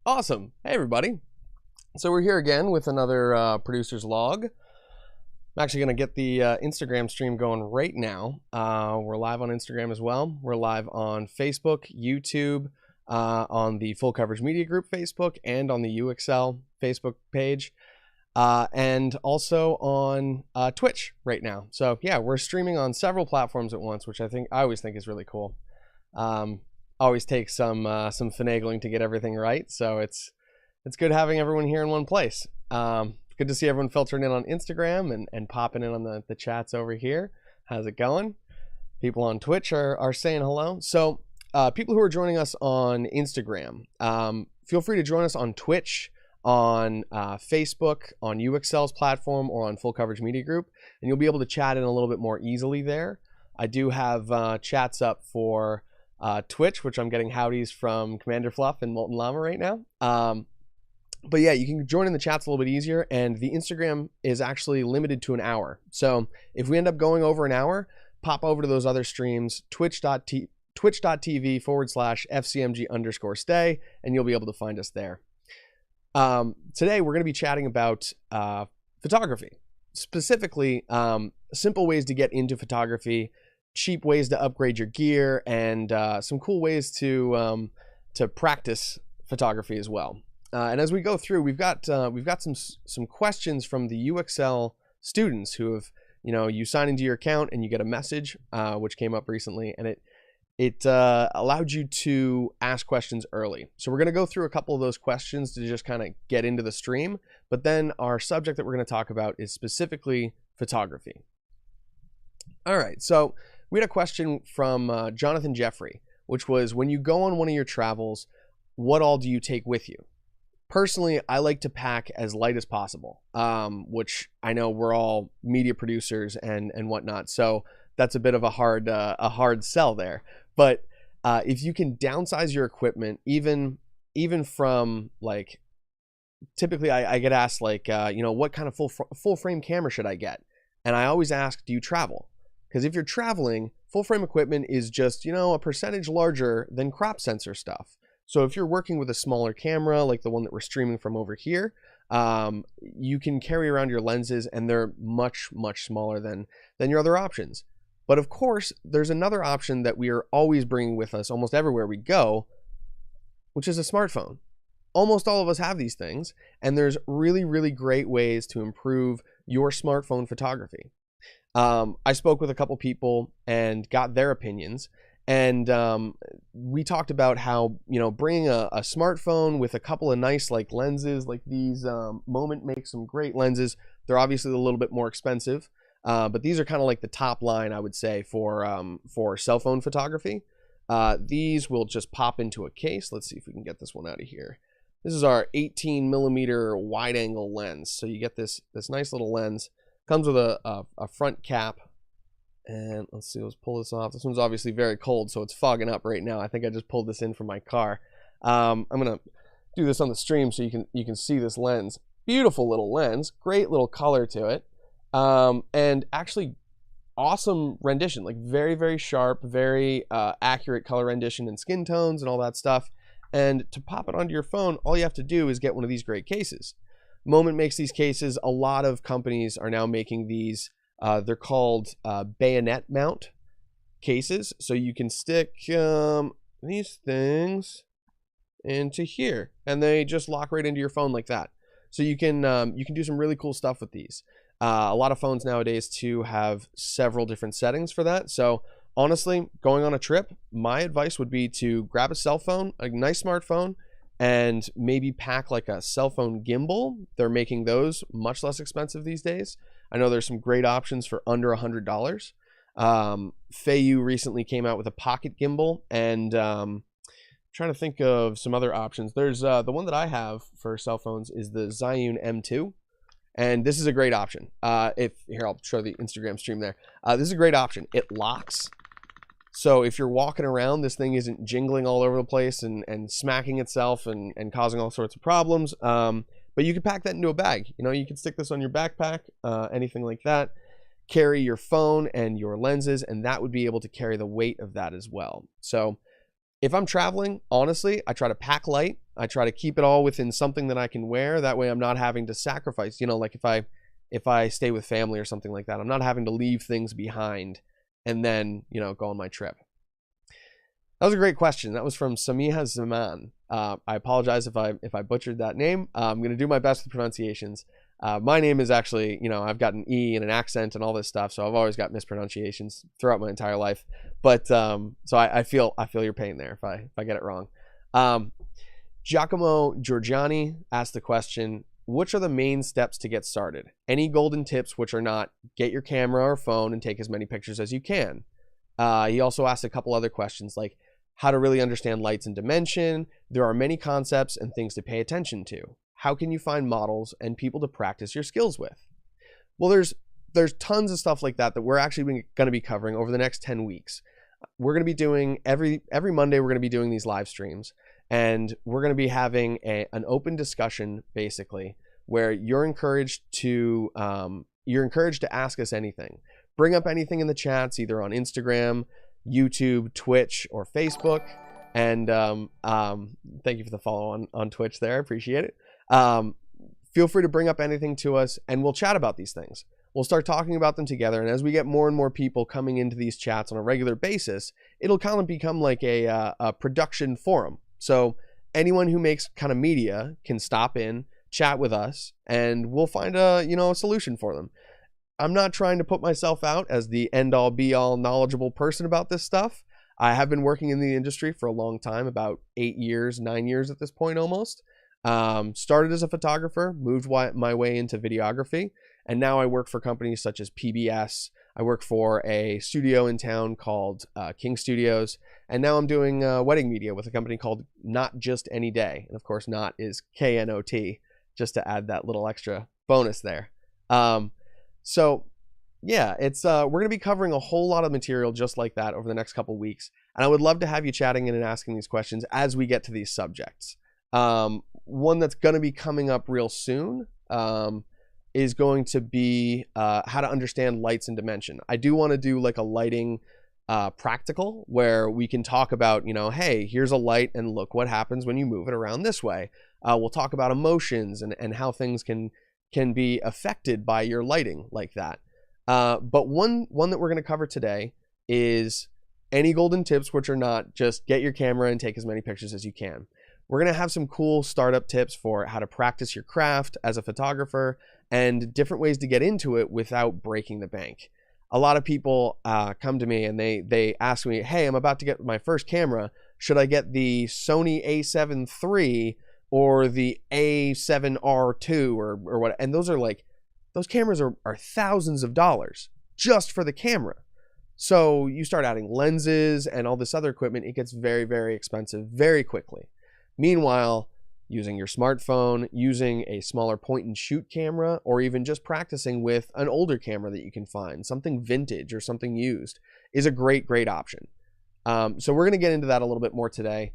Awesome. Hey, everybody. So we're here again with another producer's log. I'm actually going to get the Instagram stream going right now. We're live on Instagram as well. We're live on Facebook, YouTube, on the Full Coverage Media Group Facebook, and on the UXL Facebook page, and also on Twitch right now. So yeah, we're streaming on several platforms at once, which I always think is really cool. Always takes some finagling to get everything right, so it's good having everyone here in one place. Good to see everyone filtering in on Instagram and popping in on the chats over here. How's it going? People on Twitch are saying hello. So people who are joining us on Instagram, feel free to join us on Twitch, on Facebook, on UXL's platform, or on Full Coverage Media Group, and you'll be able to chat in a little bit more easily there. I do have chats up for Twitch, which I'm getting howdies from Commander Fluff and Molten Llama right now. But yeah, you can join in the chats a little bit easier, and the Instagram is actually limited to an hour. So if we end up going over an hour, pop over to those other streams, twitch.tv/FCMG_stay, and you'll be able to find us there. Today, we're going to be chatting about photography, specifically simple ways to get into photography, cheap ways to upgrade your gear, and some cool ways to practice photography as well. And as we go through, we've got some questions from the UXL students who have, you sign into your account and you get a message, which came up recently, and it allowed you to ask questions early. So we're going to go through a couple of those questions to just kind of get into the stream. But then our subject that we're going to talk about is specifically photography. All right, so we had a question from Jonathan Jeffrey, which was, when you go on one of your travels, what all do you take with you? Personally, I like to pack as light as possible, which I know we're all media producers and whatnot, so that's a bit of a hard sell there. But if you can downsize your equipment, even from, like, typically I get asked, like, what kind of full frame camera should I get? And I always ask, do you travel? Because if you're traveling, full frame equipment is just, a percentage larger than crop sensor stuff. So if you're working with a smaller camera, like the one that we're streaming from over here, you can carry around your lenses, and they're much, much smaller than your other options. But of course, there's another option that we are always bringing with us almost everywhere we go, which is a smartphone. Almost all of us have these things, and there's really, really great ways to improve your smartphone photography. I spoke with a couple people and got their opinions, and we talked about how, bringing a smartphone with a couple of nice, like, lenses like these. Moment makes some great lenses. They're obviously a little bit more expensive, but these are kind of like the top line, I would say, for cell phone photography. These will just pop into a case. Let's see if we can get this one out of here. This is our 18mm wide angle lens. So you get this nice little lens. Comes with a front cap, and let's pull this off. This one's obviously very cold, so it's fogging up right now. I think I just pulled this in from my car. I'm gonna do this on the stream so you can see this lens. Beautiful little lens, great little color to it, and actually awesome rendition, like very, very sharp, very accurate color rendition and skin tones and all that stuff. And to pop it onto your phone, all you have to do is get one of these great cases. Moment makes these cases. A lot of companies are now making these. They're called bayonet mount cases. So you can stick these things into here, and they just lock right into your phone like that. So you can do some really cool stuff with these. A lot of phones nowadays too have several different settings for that. So honestly, going on a trip, my advice would be to grab a cell phone, a nice smartphone, and maybe pack like a cell phone gimbal. They're making those much less expensive these days. I know there's some great options for under $100. Feiyu recently came out with a pocket gimbal, and trying to think of some other options. There's the one that I have for cell phones is the Zhiyun M2, and this is a great option. Here, I'll show the Instagram stream there. This is a great option. It locks. So if you're walking around, this thing isn't jingling all over the place and smacking itself and causing all sorts of problems. But you can pack that into a bag. You can stick this on your backpack, anything like that. Carry your phone and your lenses, and that would be able to carry the weight of that as well. So If I'm traveling, honestly, I try to pack light. I try to keep it all within something that I can wear. That way I'm not having to sacrifice, like if I stay with family or something like that, I'm not having to leave things behind and then, go on my trip. That was a great question. That was from Samiha Zaman. I apologize if I butchered that name. I'm going to do my best with pronunciations. My name is actually, I've got an E and an accent and all this stuff, so I've always got mispronunciations throughout my entire life. But so I feel your pain there if I get it wrong. Giacomo Giorgiani asked the question, which are the main steps to get started? Any golden tips which are not get your camera or phone and take as many pictures as you can? He also asked a couple other questions like how to really understand lights and dimension. There are many concepts and things to pay attention to. How can you find models and people to practice your skills with? Well, there's tons of stuff like that we're actually going to be covering over the next 10 weeks. We're going to be doing every Monday, we're going to be doing these live streams, and we're going to be having an open discussion basically where you're encouraged to ask us anything. Bring up anything in the chats, either on Instagram, YouTube, Twitch, or Facebook. And thank you for the follow on Twitch there. I appreciate it. Feel free to bring up anything to us and we'll chat about these things. We'll start talking about them together. And as we get more and more people coming into these chats on a regular basis, it'll kind of become like a production forum. So anyone who makes kind of media can stop in, chat with us, and we'll find a solution for them. I'm not trying to put myself out as the end-all be-all knowledgeable person about this stuff. I have been working in the industry for a long time, about 9 years at this point almost. Started as a photographer, moved my way into videography, and now I work for companies such as PBS. I work for a studio in town called King Studios, and now I'm doing wedding media with a company called Not Just Any Day. And of course, Not is KNOT, just to add that little extra bonus there. So yeah, it's we're going to be covering a whole lot of material just like that over the next couple weeks. And I would love to have you chatting in and asking these questions as we get to these subjects. One that's going to be coming up real soon is going to be how to understand lights and dimension. I do want to do like a lighting practical where we can talk about, hey, here's a light and look what happens when you move it around this way. We'll talk about emotions and how things can be affected by your lighting like that. But one that we're going to cover today is any golden tips, which are not just get your camera and take as many pictures as you can. We're going to have some cool startup tips for how to practice your craft as a photographer and different ways to get into it without breaking the bank. A lot of people come to me and they ask me, hey, I'm about to get my first camera. Should I get the Sony A7 III or the A7R2 or what? And those cameras are thousands of dollars just for the camera. So you start adding lenses and all this other equipment, it gets very, very expensive very quickly. Meanwhile, using your smartphone, using a smaller point and shoot camera, or even just practicing with an older camera that you can find, something vintage or something used, is a great, great option. So we're going to get into that a little bit more today.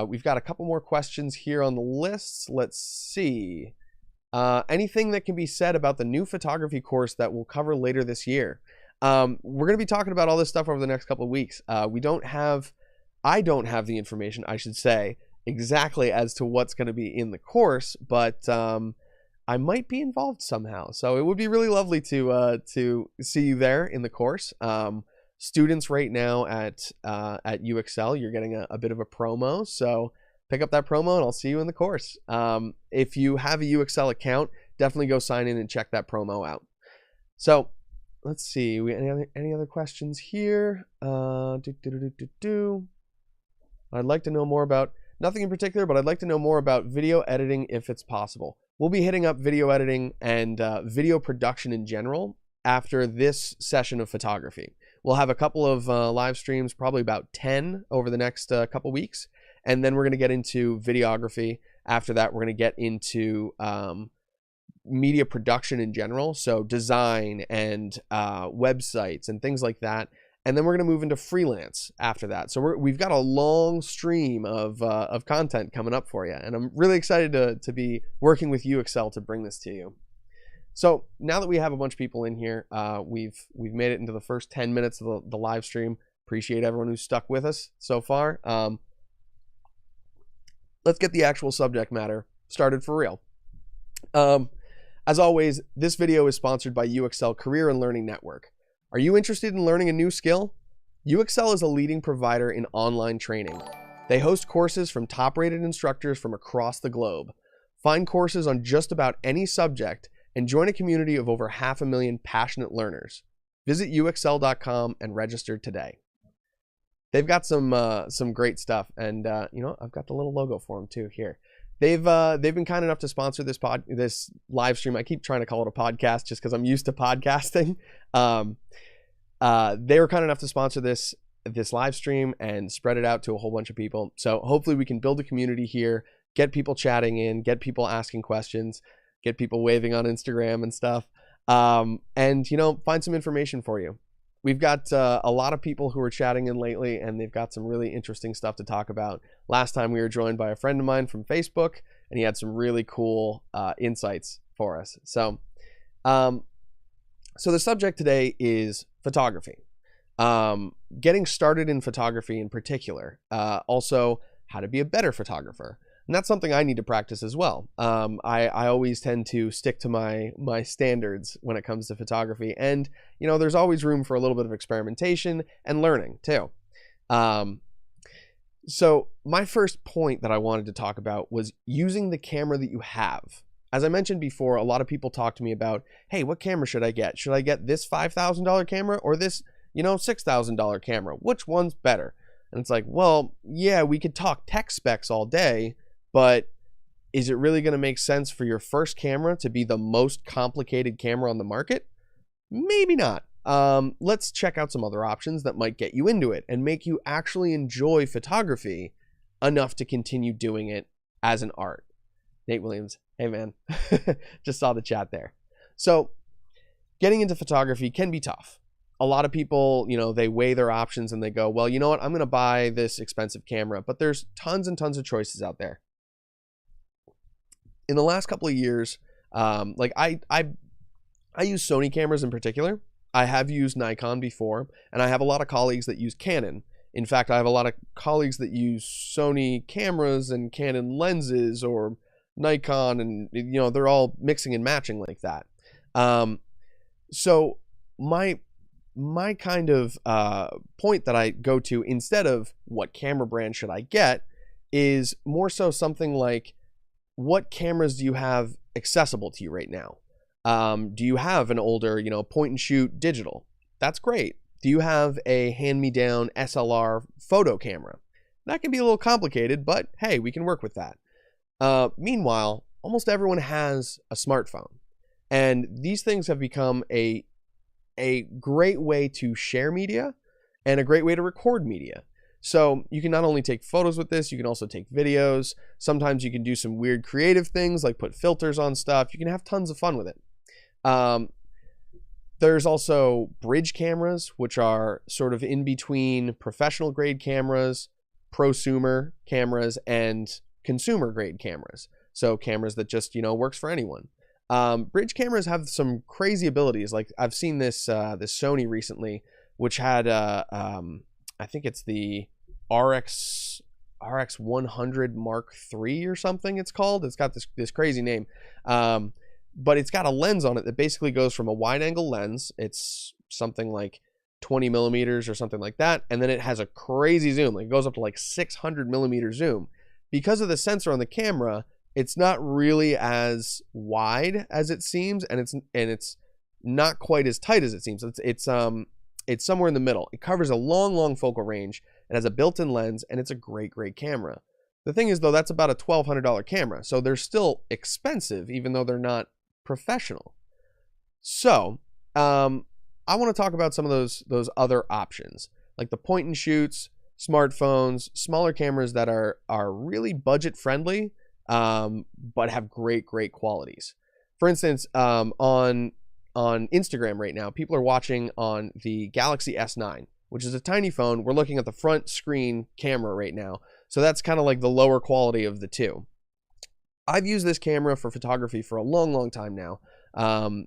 We've got a couple more questions here on the list. Let's see. Anything that can be said about the new photography course that we'll cover later this year? We're going to be talking about all this stuff over the next couple of weeks. I don't have the information, I should say, exactly as to what's going to be in the course, but I might be involved somehow. So it would be really lovely to see you there in the course. Students right now at UXL, you're getting a bit of a promo, so pick up that promo and I'll see you in the course. If you have a UXL account, definitely go sign in and check that promo out. So let's see, any other questions here? I'd like to know more about, nothing in particular, but I'd like to know more about video editing if it's possible. We'll be hitting up video editing and video production in general after this session of photography. We'll have a couple of live streams, probably about 10 over the next couple weeks. And then we're going to get into videography. After that, we're going to get into media production in general. So design and websites and things like that. And then we're going to move into freelance after that. So we've got a long stream of content coming up for you. And I'm really excited to be working with UXL to bring this to you. So now that we have a bunch of people in here, we've made it into the first 10 minutes of the live stream. Appreciate everyone who's stuck with us so far. let's get the actual subject matter started for real. As always, this video is sponsored by UXL Career and Learning Network. Are you interested in learning a new skill? UXL is a leading provider in online training. They host courses from top-rated instructors from across the globe. Find courses on just about any subject and join a community of over 500,000 passionate learners. Visit uxl.com and register today. They've got some great stuff, and you know, I've got the little logo for them too here. They've been kind enough to sponsor this live stream. I keep trying to call it a podcast just because I'm used to podcasting. They were kind enough to sponsor this live stream and spread it out to a whole bunch of people. So hopefully we can build a community here, get people chatting in, get people asking questions, get people waving on Instagram and stuff, and you know, find some information for you. We've got a lot of people who are chatting in lately, and they've got some really interesting stuff to talk about. Last time we were joined by a friend of mine from Facebook, and he had some really cool insights for us. So the subject today is photography. Getting started in photography in particular. Also, how to be a better photographer. And that's something I need to practice as well. I always tend to stick to my standards when it comes to photography. And, you know, there's always room for a little bit of experimentation and learning too. So my first point that I wanted to talk about was using the camera that you have. As I mentioned before, a lot of people talk to me about, hey, what camera should I get? Should I get this $5,000 camera or this, you know, $6,000 camera? Which one's better? And it's like, well, yeah, we could talk tech specs all day, but is it really going to make sense for your first camera to be the most complicated camera on the market? Maybe not. Let's check out some other options that might get you into it and make you actually enjoy photography enough to continue doing it as an art. Nate Williams, hey man, just saw the chat there. So getting into photography can be tough. A lot of people, you know, they weigh their options and they go, well, you know what, I'm going to buy this expensive camera, but there's tons and tons of choices out there. In the last couple of years, like I use Sony cameras in particular. I have used Nikon before, and I have a lot of colleagues that use Canon. In fact, I have a lot of colleagues that use Sony cameras and Canon lenses or Nikon, and you know, they're all mixing and matching like that. So my kind of point that I go to instead of what camera brand should I get is more so something like, what cameras do you have accessible to you right now? Do you have an older, you know, point and shoot digital? That's great. Do you have a hand-me-down SLR photo camera? That can be a little complicated, but hey, we can work with that. Meanwhile, almost everyone has a smartphone, and these things have become a great way to share media and a great way to record media. So you can not only take photos with this, you can also take videos. Sometimes you can do some weird creative things like put filters on stuff. You can have tons of fun with it. There's also bridge cameras, which are sort of in between professional grade cameras, prosumer cameras, and consumer grade cameras. So cameras that just, you know, works for anyone. Bridge cameras have some crazy abilities. Like I've seen this Sony recently, which had I think it's the RX 100 Mark III or something it's called. It's got this crazy name. But it's got a lens on it that basically goes from a wide angle lens. It's something like 20 millimeters or something like that. And then it has a crazy zoom. Like it goes up to like 600 millimeter zoom. Because of the sensor on the camera, it's not really as wide as it seems, and it's not quite as tight as it seems. It's somewhere in the middle. It covers a long focal range. It has a built-in lens, and it's a great camera. The thing is, though, that's about a $1,200 camera, so they're still expensive, even though they're not professional. So, I want to talk about some of those other options, like the point and shoots, smartphones, smaller cameras that are really budget friendly, but have great qualities. For instance, on Instagram right now, people are watching on the Galaxy S9, which is a tiny phone. We're looking at the front screen camera right now. So that's kind of like the lower quality of the two. I've used this camera for photography for a long time now,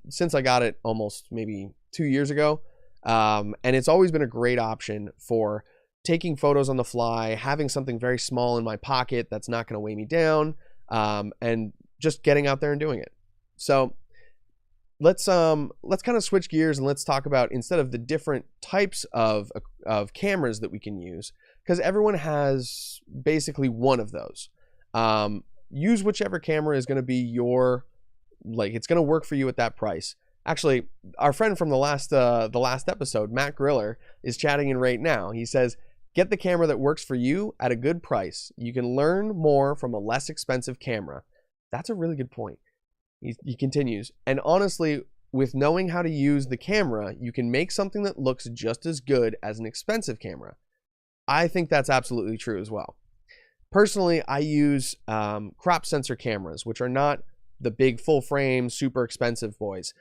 since I got it almost maybe 2 years ago. And it's always been a great option for taking photos on the fly, having something very small in my pocket that's not going to weigh me down, and just getting out there and doing it. So let's kind of switch gears and let's talk about, instead of the different types of cameras that we can use, because everyone has basically one of those. Use whichever camera is going to be your, like, it's going to work for you at that price. Actually, our friend from the last episode, Matt Griller, is chatting in right now. He says, get the camera that works for you at a good price. You can learn more from a less expensive camera. That's a really good point. He continues, and honestly, with knowing how to use the camera, you can make something that looks just as good as an expensive camera. I think that's absolutely true as well. Personally, I use crop sensor cameras, which are not the big full frame, super expensive boys.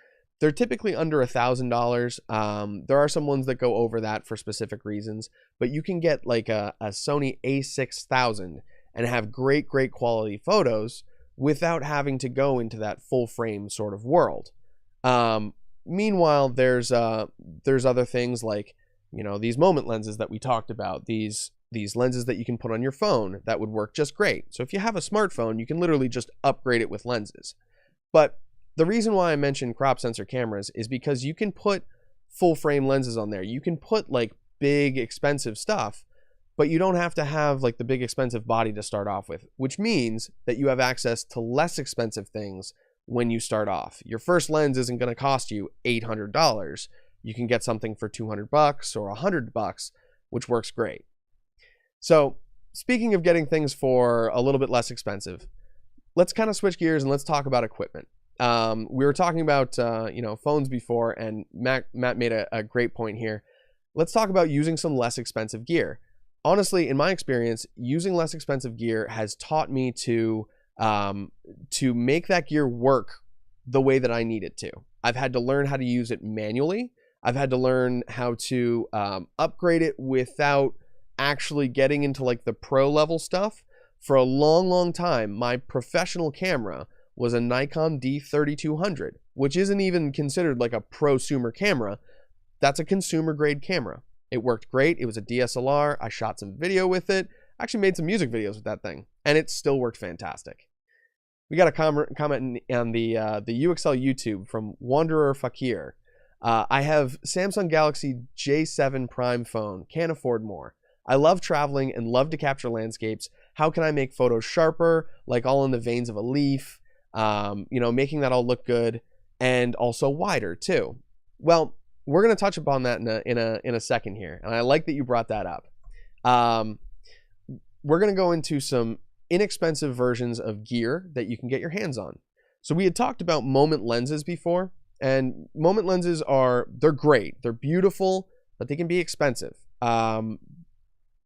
They're typically under $1,000. There are some ones that go over that for specific reasons, but you can get like a Sony a6000 and have great quality photos without having to go into that full frame sort of world. Meanwhile, there's other things like, these moment lenses that we talked about, these lenses that you can put on your phone that would work just great. So if you have a smartphone, you can literally just upgrade it with lenses. But the reason why I mentioned crop sensor cameras is because you can put full frame lenses on there. You can put like big expensive stuff, but you don't have to have like the big expensive body to start off with, which means that you have access to less expensive things when you start off. Your first lens isn't going to cost you $800. You can get something for $200 or $100, which works great. So speaking of getting things for a little bit less expensive, let's kind of switch gears and let's talk about equipment. We were talking about phones before, and Matt made a great point here. Let's talk about using some less expensive gear. Honestly, in my experience, using less expensive gear has taught me to make that gear work the way that I need it to. I've had to learn how to use it manually. I've had to learn how to upgrade it without actually getting into like the pro level stuff. For a long time, my professional camera was a Nikon D3200, which isn't even considered like a prosumer camera. That's a consumer grade camera. It worked great. It was a DSLR. I shot some video with it. I actually made some music videos with that thing, and it still worked fantastic. We got a comment on the UXL YouTube from Wanderer Fakir. I have Samsung Galaxy J7 Prime phone. Can't afford more. I love traveling and love to capture landscapes. How can I make photos sharper, like all in the veins of a leaf? Making that all look good, and also wider too. Well, we're going to touch upon that in a second here, and I like that you brought that up. We're going to go into some inexpensive versions of gear that you can get your hands on. So we had talked about moment lenses before, and moment lenses they're great. They're beautiful, but they can be expensive.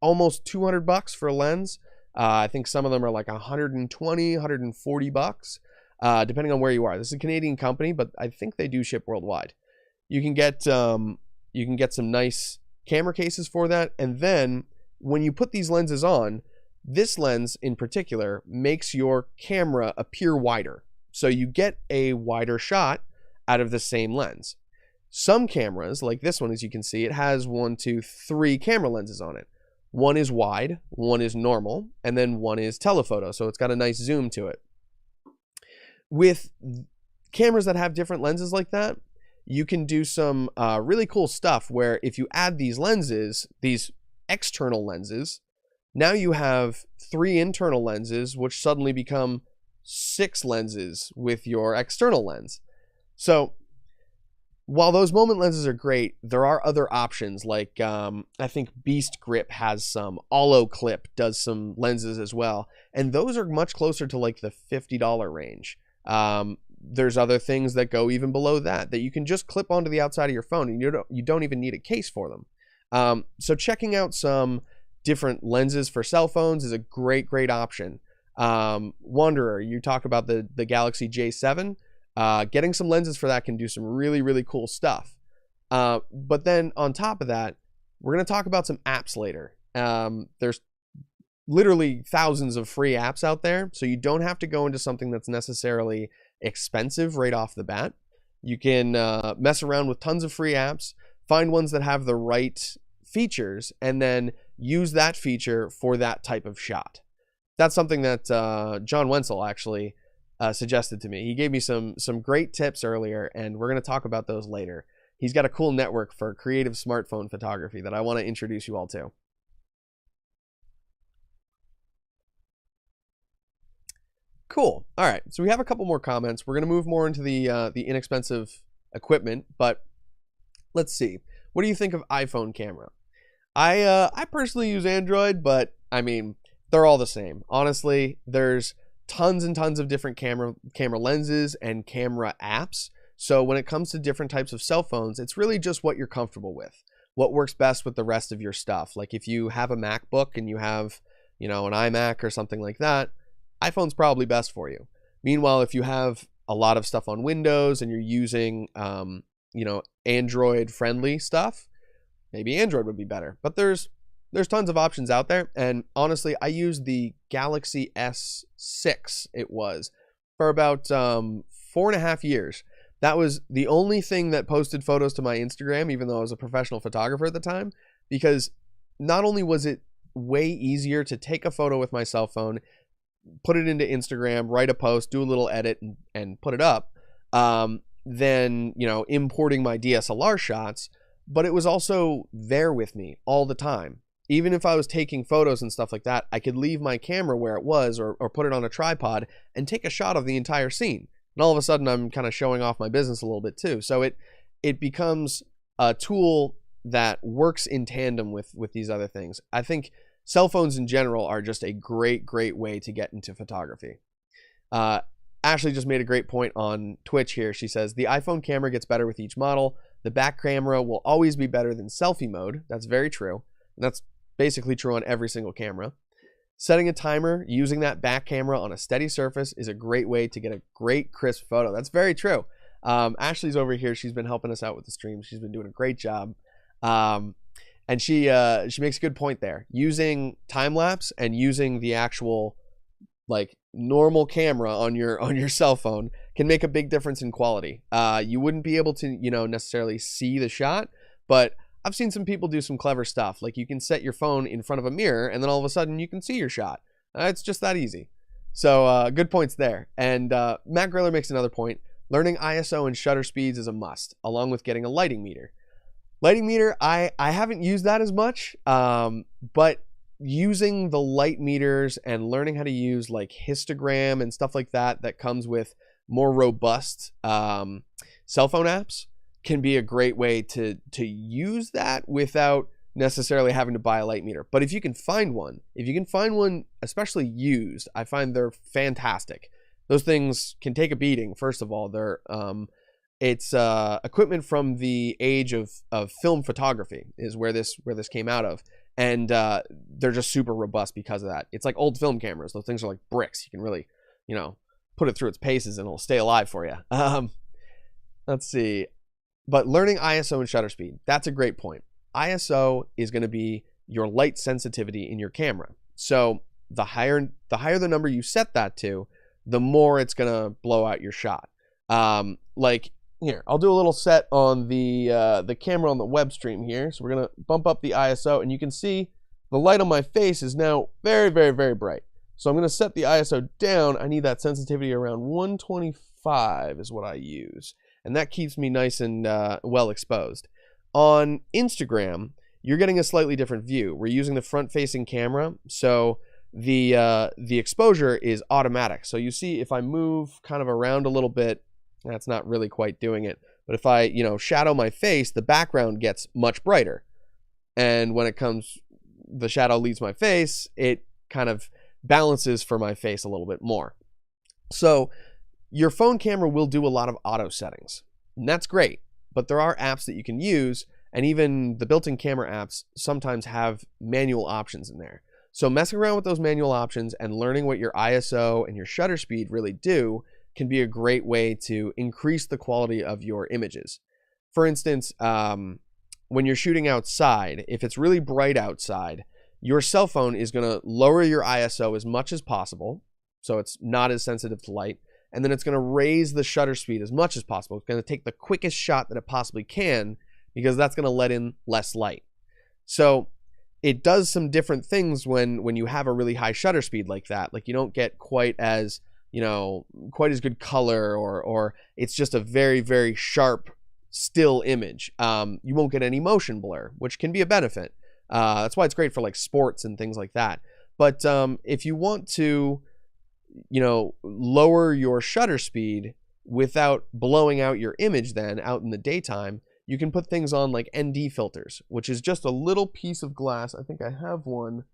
Almost $200 for a lens. I think some of them are like $120, $140, depending on where you are. This is a Canadian company, but I think they do ship worldwide. You can get some nice camera cases for that, and then when you put these lenses on, this lens in particular makes your camera appear wider. So you get a wider shot out of the same lens. Some cameras, like this one, as you can see, it has 3 camera lenses on it. One is wide, one is normal, and then one is telephoto, so it's got a nice zoom to it. With cameras that have different lenses like that, you can do some really cool stuff where if you add these lenses, these external lenses, now you have 3 internal lenses, which suddenly become 6 lenses with your external lens. So while those moment lenses are great, there are other options like I think Beast Grip has some. Olo Clip does some lenses as well, and those are much closer to like the $50 range. There's other things that go even below that you can just clip onto the outside of your phone, and you don't even need a case for them. So checking out some different lenses for cell phones is a great option. Wanderer, you talk about the Galaxy J7. Getting some lenses for that can do some really cool stuff. But then on top of that, we're going to talk about some apps later. There's literally thousands of free apps out there, so you don't have to go into something that's necessarily expensive right off the bat. You can mess around with tons of free apps, find ones that have the right features, and then use that feature for that type of shot. That's something that John Wenzel actually suggested to me. He gave me some great tips earlier, and we're going to talk about those later. He's got a cool network for creative smartphone photography that I want to introduce you all to. Cool. All right, so we have a couple more comments. We're going to move more into the inexpensive equipment, but let's see. What do you think of iPhone camera? I personally use Android, but I mean, they're all the same. Honestly, there's tons and tons of different camera lenses and camera apps. So when it comes to different types of cell phones, it's really just what you're comfortable with, what works best with the rest of your stuff. Like if you have a MacBook and you have, an iMac or something like that, iPhone's probably best for you. Meanwhile, if you have a lot of stuff on Windows and you're using, Android friendly stuff, maybe Android would be better. But there's tons of options out there. And honestly, I used the Galaxy S6, it was, for about 4.5 years. That was the only thing that posted photos to my Instagram, even though I was a professional photographer at the time, because not only was it way easier to take a photo with my cell phone, put it into Instagram, write a post, do a little edit, and put it up, than, importing my DSLR shots, but it was also there with me all the time. Even if I was taking photos and stuff like that, I could leave my camera where it was or put it on a tripod and take a shot of the entire scene. And all of a sudden, I'm kind of showing off my business a little bit too. So it becomes a tool that works in tandem with these other things. I think cell phones in general are just a great way to get into photography. Ashley just made a great point on Twitch here. She says, the iPhone camera gets better with each model. The back camera will always be better than selfie mode. That's very true. And that's basically true on every single camera. Setting a timer using that back camera on a steady surface is a great way to get a great crisp photo. That's very true. Ashley's over here. She's been helping us out with the stream. She's been doing a great job. And she makes a good point there. Using time lapse and using the actual normal camera on your cell phone can make a big difference in quality. You wouldn't be able to necessarily see the shot, but I've seen some people do some clever stuff. Like you can set your phone in front of a mirror and then all of a sudden you can see your shot. It's just that easy. So good points there. And Matt Griller makes another point. Learning ISO and shutter speeds is a must, along with getting a lighting meter. Lighting meter, I haven't used that as much, but using the light meters and learning how to use histogram and stuff like that comes with more robust cell phone apps can be a great way to use that without necessarily having to buy a light meter. But if you can find one, especially used, I find they're fantastic. Those things can take a beating. First of all, they're it's equipment from the age of film photography is where this came out of, and they're just super robust because of that. It's like old film cameras. Those things are like bricks. You can really put it through its paces and it'll stay alive for you. Let's see. But learning ISO and shutter speed, that's a great point. ISO is going to be your light sensitivity in your camera. So the higher the number you set that to, the more it's going to blow out your shot. Here, I'll do a little set on the camera on the Workstream here. So we're going to bump up the ISO, and you can see the light on my face is now very bright. So I'm going to set the ISO down. I need that sensitivity around 125 is what I use. And that keeps me nice and well exposed. On Instagram, you're getting a slightly different view. We're using the front-facing camera, so the exposure is automatic. So you see if I move kind of around a little bit, that's not really quite doing it. But if I, shadow my face, the background gets much brighter. And when the shadow leaves my face, it kind of balances for my face a little bit more. So your phone camera will do a lot of auto settings, and that's great, but there are apps that you can use, and even the built-in camera apps sometimes have manual options in there. So messing around with those manual options and learning what your ISO and your shutter speed really do can be a great way to increase the quality of your images. For instance, when you're shooting outside, if it's really bright outside, your cell phone is going to lower your ISO as much as possible, so it's not as sensitive to light. And then it's going to raise the shutter speed as much as possible. It's going to take the quickest shot that it possibly can because that's going to let in less light. So it does some different things when you have a really high shutter speed like that. Like you don't get quite as, quite as good color, or it's just a very, very sharp still image. You won't get any motion blur, which can be a benefit. That's why it's great for like sports and things like that. But if you want to, lower your shutter speed without blowing out your image then out in the daytime, you can put things on like ND filters, which is just a little piece of glass. I think I have one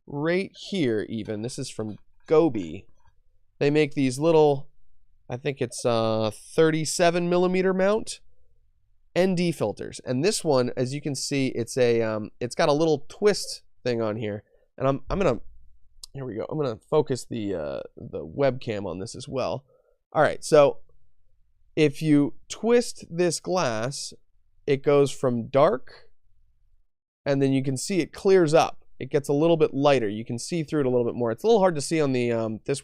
right here even. This is from Gobi. They make these little, I think it's 37 millimeter mount ND filters. And this one, as you can see, it's got a little twist thing on here. And I'm gonna, here we go. I'm gonna focus the webcam on this as well. All right, so if you twist this glass, it goes from dark, and then you can see it clears up. It gets a little bit lighter. You can see through it a little bit more. It's a little hard to see on the this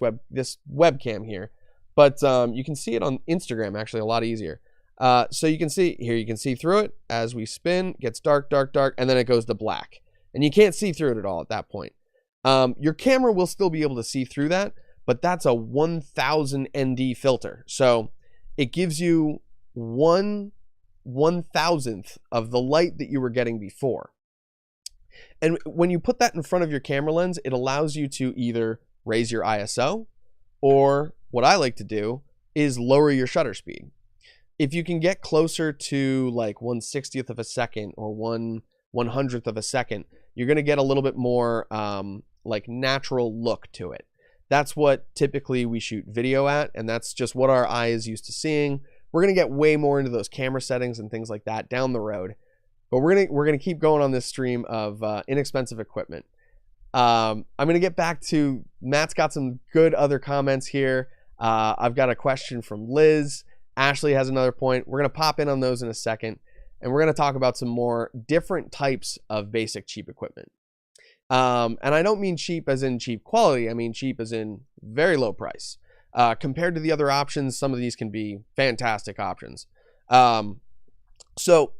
webcam here, but you can see it on Instagram actually a lot easier. So you can see here, you can see through it as we spin. It gets dark, dark, dark, and then it goes to black, and you can't see through it at all at that point. Your camera will still be able to see through that, but that's a 1000 ND filter. So it gives you 1/1000th of the light that you were getting before. And when you put that in front of your camera lens, it allows you to either raise your ISO, or what I like to do is lower your shutter speed. If you can get closer to like 1/60th of a second or 1/100th of a second, you're going to get a little bit more like natural look to it. That's what typically we shoot video at, and that's just what our eye is used to seeing. We're going to get way more into those camera settings and things like that down the road, but we're going to keep going on this stream of inexpensive equipment. I'm going to get back to, Matt's got some good other comments here. I've got a question from Liz. Ashley has another point. We're going to pop in on those in a second, and we're going to talk about some more different types of basic cheap equipment. And I don't mean cheap as in cheap quality. I mean cheap as in very low price. Compared to the other options, some of these can be fantastic options. So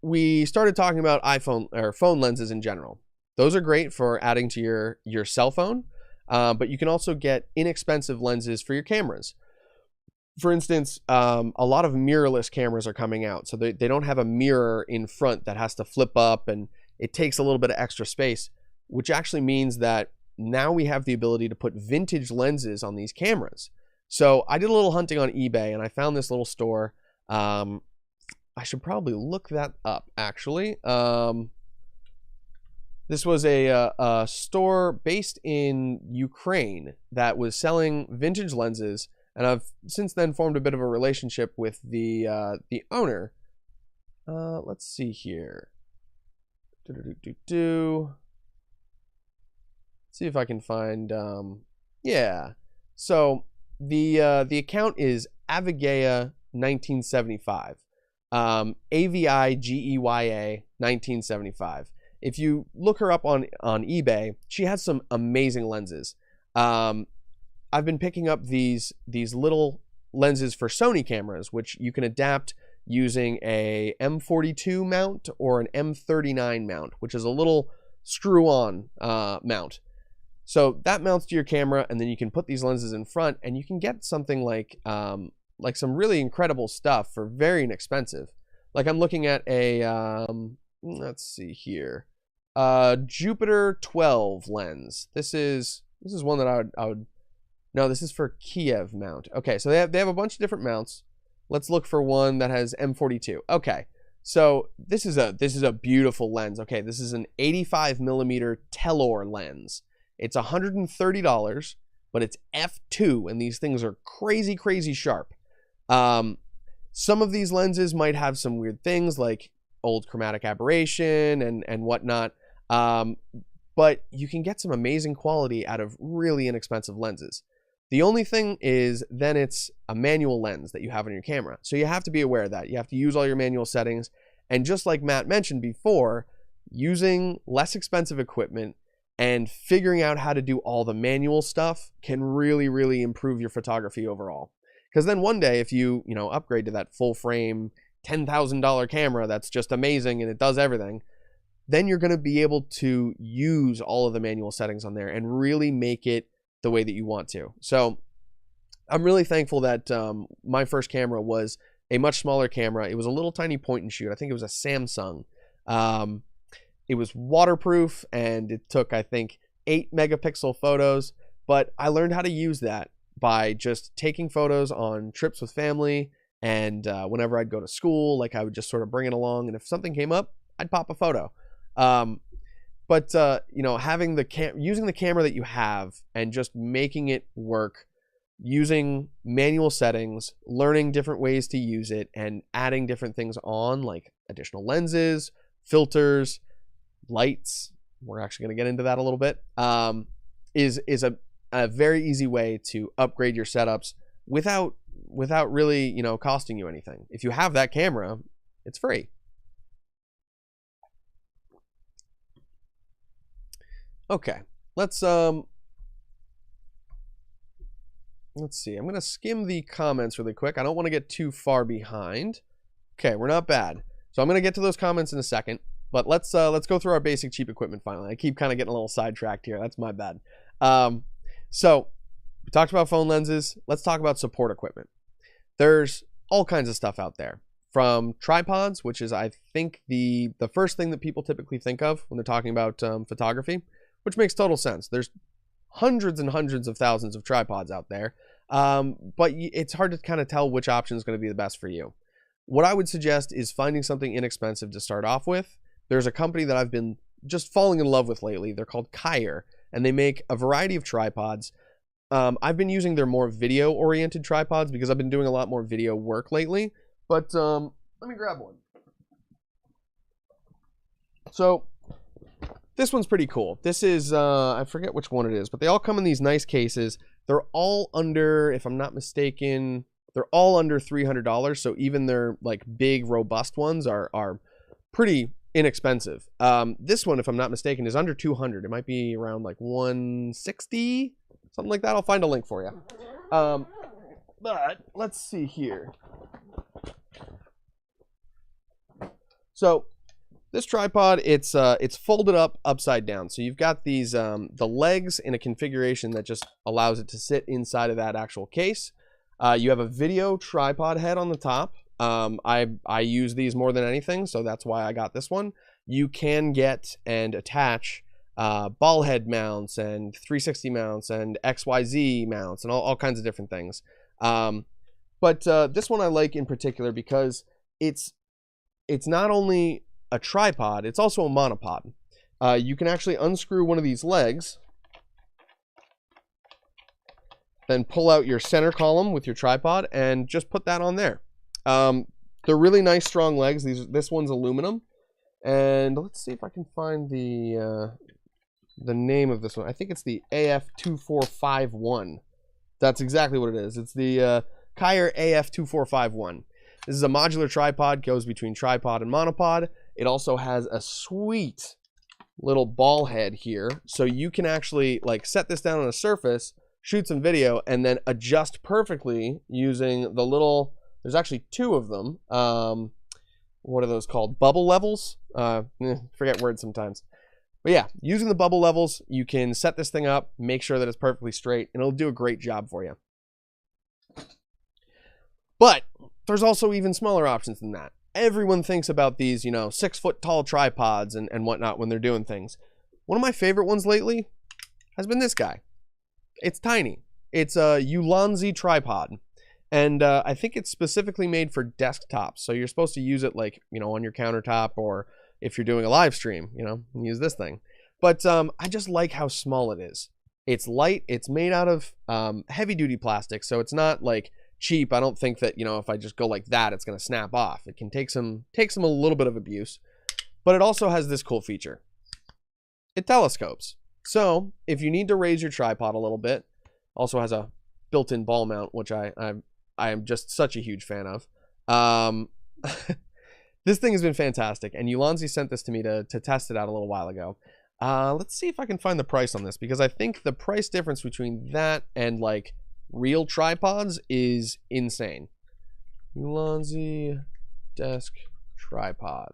we started talking about iPhone or phone lenses in general. Those are great for adding to your cell phone, but you can also get inexpensive lenses for your cameras. For instance, a lot of mirrorless cameras are coming out, so they don't have a mirror in front that has to flip up, and it takes a little bit of extra space, which actually means that now we have the ability to put vintage lenses on these cameras. So I did a little hunting on eBay, and I found this little store. I should probably look that up, actually. This was a store based in Ukraine that was selling vintage lenses, and I've since then formed a bit of a relationship with the owner. Let's see here. See if I can find, yeah. So the account is Avigeya 1975, AVIGEYA 1975. If you look her up on eBay, she has some amazing lenses. I've been picking up these little lenses for Sony cameras, which you can adapt using a M42 mount or an M39 mount, which is a little screw-on mount. So that mounts to your camera, and then you can put these lenses in front, and you can get something like some really incredible stuff for very inexpensive. Like I'm looking at a, let's see here, Jupiter 12 lens. This is one that I would, no, this is for Kiev mount. Okay, so they have a bunch of different mounts. Let's look for one that has M42. Okay, so this is a beautiful lens. Okay, this is an 85 millimeter Telor lens. It's $130, but it's f2, and these things are crazy, crazy sharp. Some of these lenses might have some weird things like old chromatic aberration and whatnot, but you can get some amazing quality out of really inexpensive lenses. The only thing is then it's a manual lens that you have on your camera, so you have to be aware of that. You have to use all your manual settings, and just like Matt mentioned before, using less expensive equipment and figuring out how to do all the manual stuff can really, really improve your photography overall. Because then one day, if you upgrade to that full frame $10,000 camera that's just amazing and it does everything, then you're going to be able to use all of the manual settings on there and really make it the way that you want to. So I'm really thankful that my first camera was a much smaller camera. It was a little tiny point and shoot. I think it was a Samsung. It was waterproof, and it took, I think, 8 megapixel photos, but I learned how to use that by just taking photos on trips with family, and whenever I'd go to school, like I would just sort of bring it along, and if something came up, I'd pop a photo. But you know, having using the camera that you have and just making it work, using manual settings, learning different ways to use it, and adding different things on, like additional lenses, filters, lights, we're actually going to get into that a little bit, is a very easy way to upgrade your setups without really, you know, costing you anything. If you have that camera, it's free. Okay, let's see. I'm going to skim the comments really quick. I don't want to get too far behind. Okay, we're not bad. So I'm going to get to those comments in a second, but let's go through our basic cheap equipment finally. I keep kind of getting a little sidetracked here. That's my bad. So we talked about phone lenses. Let's talk about support equipment. There's all kinds of stuff out there, from tripods, which is, I think, the first thing that people typically think of when they're talking about photography, which makes total sense. There's hundreds and hundreds of thousands of tripods out there, but it's hard to kind of tell which option is going to be the best for you. What I would suggest is finding something inexpensive to start off with. There's a company that I've been just falling in love with lately. They're called Kaier, and they make a variety of tripods. I've been using their more video-oriented tripods because I've been doing a lot more video work lately, but let me grab one. So this one's pretty cool. This is, I forget which one it is, but they all come in these nice cases. They're all under, if I'm not mistaken, they're all under $300. So even their like big, robust ones are pretty inexpensive. This one, if I'm not mistaken, is under 200. It might be around like 160, something like that. I'll find a link for you. But let's see here. So this tripod, it's folded up upside down. So you've got these the legs in a configuration that just allows it to sit inside of that actual case. You have a video tripod head on the top. I use these more than anything, so that's why I got this one. You can get and attach ball head mounts and 360 mounts and XYZ mounts and all kinds of different things. But this one I like in particular because it's not only a tripod, it's also a monopod. You can actually unscrew one of these legs, then pull out your center column with your tripod and just put that on there. They're really nice, strong legs. This one's aluminum, and let's see if I can find the name of this one. I think it's the AF2451. That's exactly what it is. It's the Kaier AF2451. This is a modular tripod, goes between tripod and monopod. It also has a sweet little ball head here, so you can actually like set this down on a surface, shoot some video, and then adjust perfectly using the little, there's actually two of them. What are those called? Bubble levels? Forget words sometimes. But yeah, using the bubble levels, you can set this thing up, make sure that it's perfectly straight, and it'll do a great job for you. But there's also even smaller options than that. Everyone thinks about these, you know, 6-foot tall tripods and whatnot when they're doing things. One of my favorite ones lately has been this guy. It's tiny. It's a Ulanzi tripod. And I think it's specifically made for desktops. So you're supposed to use it like, you know, on your countertop, or if you're doing a live stream, you know, use this thing. But I just like how small it is. It's light. It's made out of heavy duty plastic. So it's not like cheap. I don't think that, you know, if I just go like that, it's going to snap off. It can take some a little bit of abuse. But it also has this cool feature. It telescopes. So if you need to raise your tripod a little bit, also has a built-in ball mount, which I am just such a huge fan of. This thing has been fantastic, and Ulanzi sent this to me to test it out a little while ago. Let's see if I can find the price on this, because I think the price difference between that and like real tripods is insane. Ulanzi desk tripod.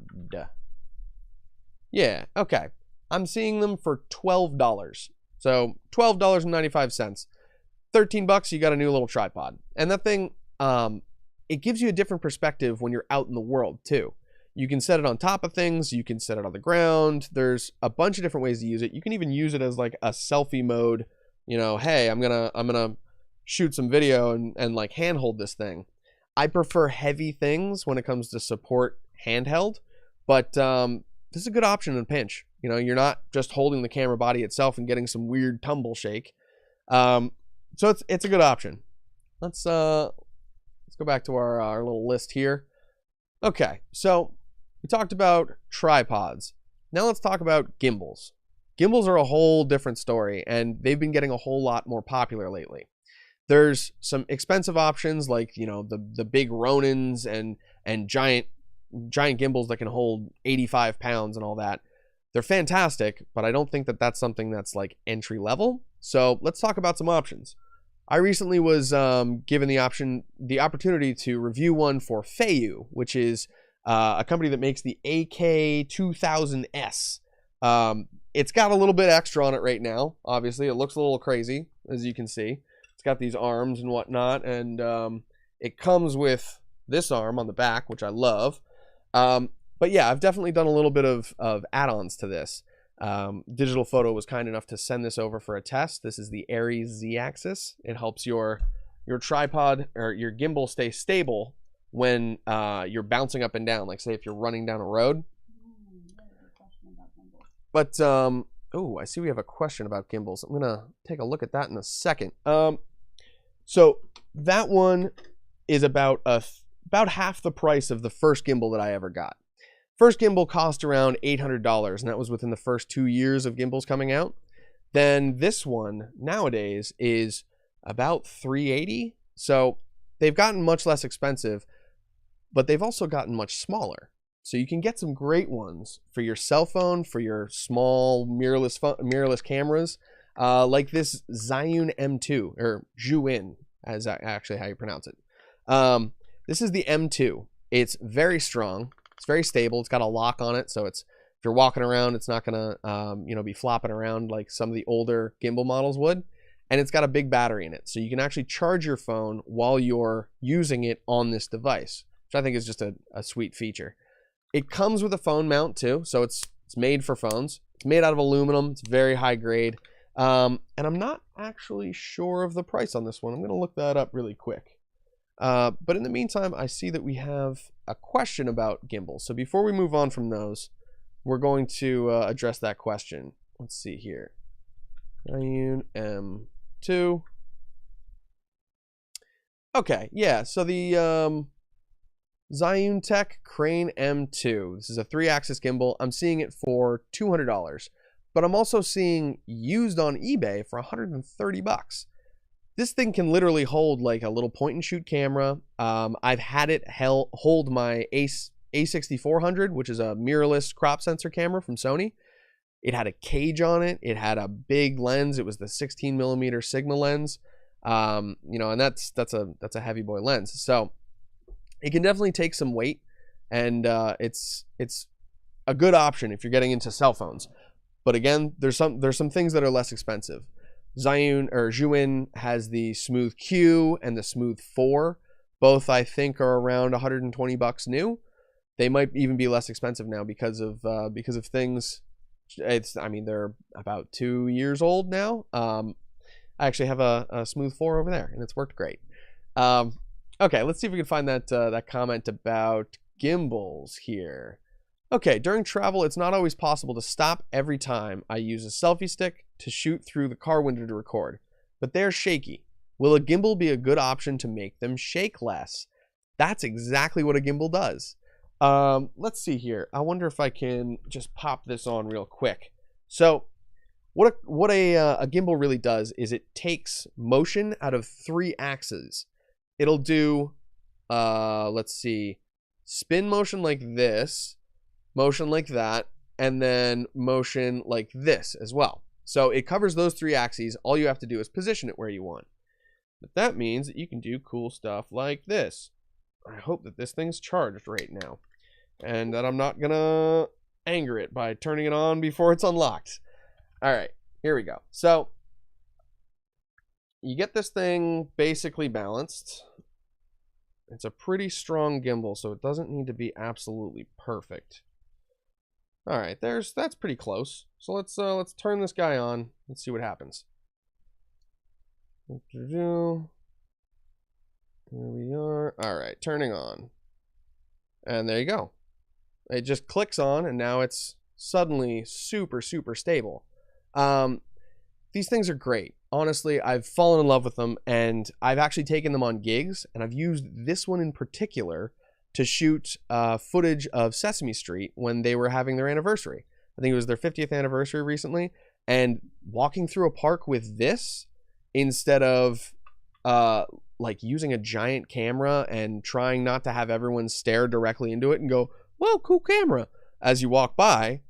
Yeah, okay. I'm seeing them for $12. So $12.95. 13 bucks, you got a new little tripod. And that thing, it gives you a different perspective when you're out in the world too. You can set it on top of things, you can set it on the ground. There's a bunch of different ways to use it. You can even use it as like a selfie mode. You know, hey, I'm gonna shoot some video and like handhold this thing. I prefer heavy things when it comes to support handheld, but this is a good option in a pinch. You know, you're not just holding the camera body itself and getting some weird tumble shake. So it's a good option. Let's go back to our little list here. Okay, so we talked about tripods. Now let's talk about gimbals. Gimbals are a whole different story, and they've been getting a whole lot more popular lately. There's some expensive options like, you know, the big Ronins and giant gimbals that can hold 85 pounds and all that. They're fantastic, but I don't think that that's something that's like entry level. So let's talk about some options. I recently was given the opportunity to review one for Feiyu, which is a company that makes the AK2000S. It's got a little bit extra on it right now. Obviously, it looks a little crazy, as you can see. It's got these arms and whatnot, and it comes with this arm on the back, which I love. But yeah, I've definitely done a little bit of add-ons to this. Digital Photo was kind enough to send this over for a test. This is the Aries Z-axis. It helps your tripod or your gimbal stay stable when you're bouncing up and down, like say if you're running down a road. But oh, I see we have a question about gimbals. I'm gonna take a look at that in a second. So that one is about half the price of the first gimbal that I ever got. First gimbal cost around $800, and that was within the first 2 years of gimbals coming out. Then this one nowadays is about $380. So they've gotten much less expensive, but they've also gotten much smaller. So you can get some great ones for your cell phone, for your small mirrorless cameras, like this Zhiyun M2, or Zhiyun, as actually how you pronounce it. This is the M2. It's very strong. It's very stable. It's got a lock on it, so if you're walking around, it's not gonna be flopping around like some of the older gimbal models would. And it's got a big battery in it, so you can actually charge your phone while you're using it on this device, which I think is just a sweet feature. It comes with a phone mount too, so it's made for phones. It's made out of aluminum. It's very high grade, and I'm not actually sure of the price on this one. I'm gonna look that up really quick. But in the meantime, I see that we have a question about gimbals. So before we move on from those, we're going to address that question. Let's see here. Zhiyun M2. Okay, yeah, so the Zhiyun Tech Crane M2. This is a 3-axis gimbal. I'm seeing it for $200, but I'm also seeing used on eBay for $130. This thing can literally hold like a little point and shoot camera. I've had it hold my A6400, which is a mirrorless crop sensor camera from Sony. It had a cage on it. It had a big lens. It was the 16mm Sigma lens. And that's a heavy boy lens. So it can definitely take some weight, and it's a good option if you're getting into cell phones. But again, there's some things that are less expensive. Zhiyun has the Smooth Q and the Smooth 4. Both I think are around $120 new. They might even be less expensive now because of things. They're about 2 years old now. I actually have a Smooth 4 over there, and it's worked great. Okay, let's see if we can find that comment about gimbals here. Okay, during travel, it's not always possible to stop every time I use a selfie stick to shoot through the car window to record, but they're shaky. Will a gimbal be a good option to make them shake less? That's exactly what a gimbal does. Let's see here. I wonder if I can just pop this on real quick. So what a gimbal really does is it takes motion out of 3 axes. It'll do, let's see, spin motion like this, motion like that, and then motion like this as well. So it covers those 3 axes. All you have to do is position it where you want. But that means that you can do cool stuff like this. I hope that this thing's charged right now, and that I'm not gonna anger it by turning it on before it's unlocked. All right, here we go. So you get this thing basically balanced. It's a pretty strong gimbal, so it doesn't need to be absolutely perfect. All right, that's pretty close. So let's turn this guy on. Let's see what happens. Here we are. All right, turning on. And there you go. It just clicks on, and now it's suddenly super, super stable. These things are great. Honestly, I've fallen in love with them, and I've actually taken them on gigs, and I've used this one in particular to shoot footage of Sesame Street when they were having their anniversary. I think it was their 50th anniversary recently, and walking through a park with this instead of like using a giant camera and trying not to have everyone stare directly into it and go, "Whoa, cool camera," as you walk by,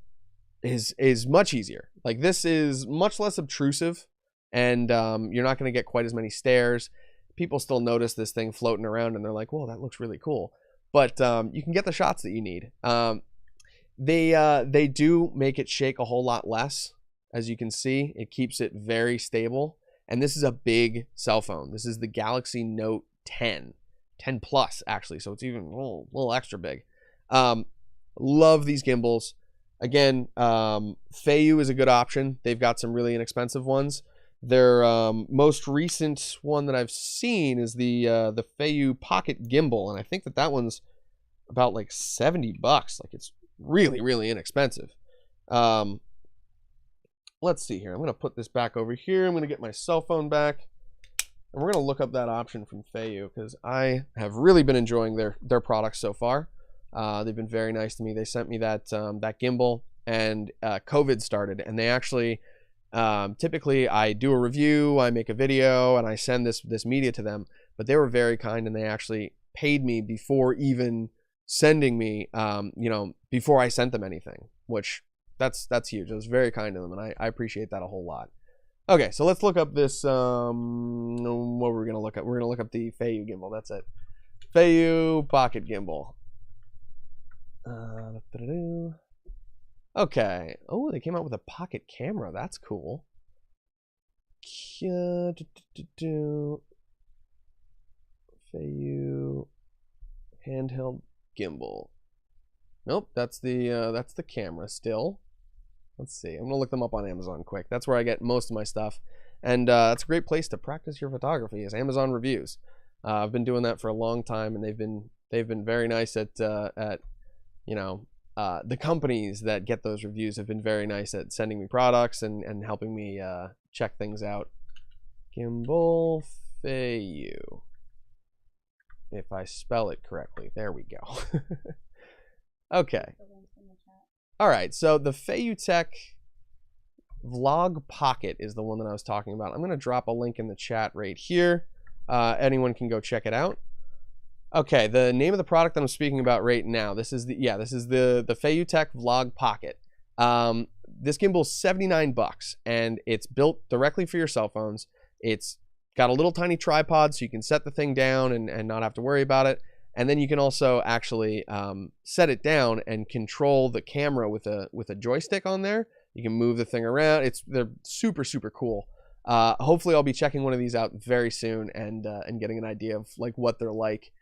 is much easier. Like, this is much less obtrusive, and you're not going to get quite as many stares. People still notice this thing floating around, and they're like, "Whoa, that looks really cool." But you can get the shots that you need. They do make it shake a whole lot less. As you can see, it keeps it very stable. And this is a big cell phone. This is the Galaxy Note 10 Plus, actually. So it's even a little extra big. Love these gimbals. Again, Feiyu is a good option. They've got some really inexpensive ones. Their most recent one that I've seen is the Feiyu Pocket Gimbal, and I think that one's about like $70. Like, it's really, really inexpensive. Let's see here. I'm gonna put this back over here. I'm gonna get my cell phone back, and we're gonna look up that option from Feiyu because I have really been enjoying their products so far. They've been very nice to me. They sent me that gimbal, and COVID started, and they actually. Typically I do a review, I make a video, and I send this media to them, but they were very kind, and they actually paid me before even sending me, before I sent them anything, which that's huge. It was very kind of them, and I appreciate that a whole lot. Okay, so let's look up this, what we're going to look up. We're going to look up the Feiyu gimbal. That's it. Feiyu Pocket Gimbal. Okay. Oh, they came out with a pocket camera. That's cool. Feiyu handheld gimbal. Nope, that's the camera still. Let's see. I'm gonna look them up on Amazon quick. That's where I get most of my stuff, and that's a great place to practice your photography. Is Amazon reviews. I've been doing that for a long time, and they've been very nice at the companies that get those reviews have been very nice at sending me products and helping me check things out. Gimbal Feiyu, if I spell it correctly. There we go. Okay. All right, so the Feiyu Tech Vlog Pocket is the one that I was talking about. I'm going to drop a link in the chat right here. Anyone can go check it out. Okay, the name of the product that I'm speaking about right now, this is the Feiyu Tech Vlog Pocket. This gimbal is $79, and it's built directly for your cell phones. It's got a little tiny tripod, so you can set the thing down and not have to worry about it. And then you can also actually set it down and control the camera with a joystick on there. You can move the thing around. They're super, super cool. Hopefully, I'll be checking one of these out very soon and getting an idea of like what they're like.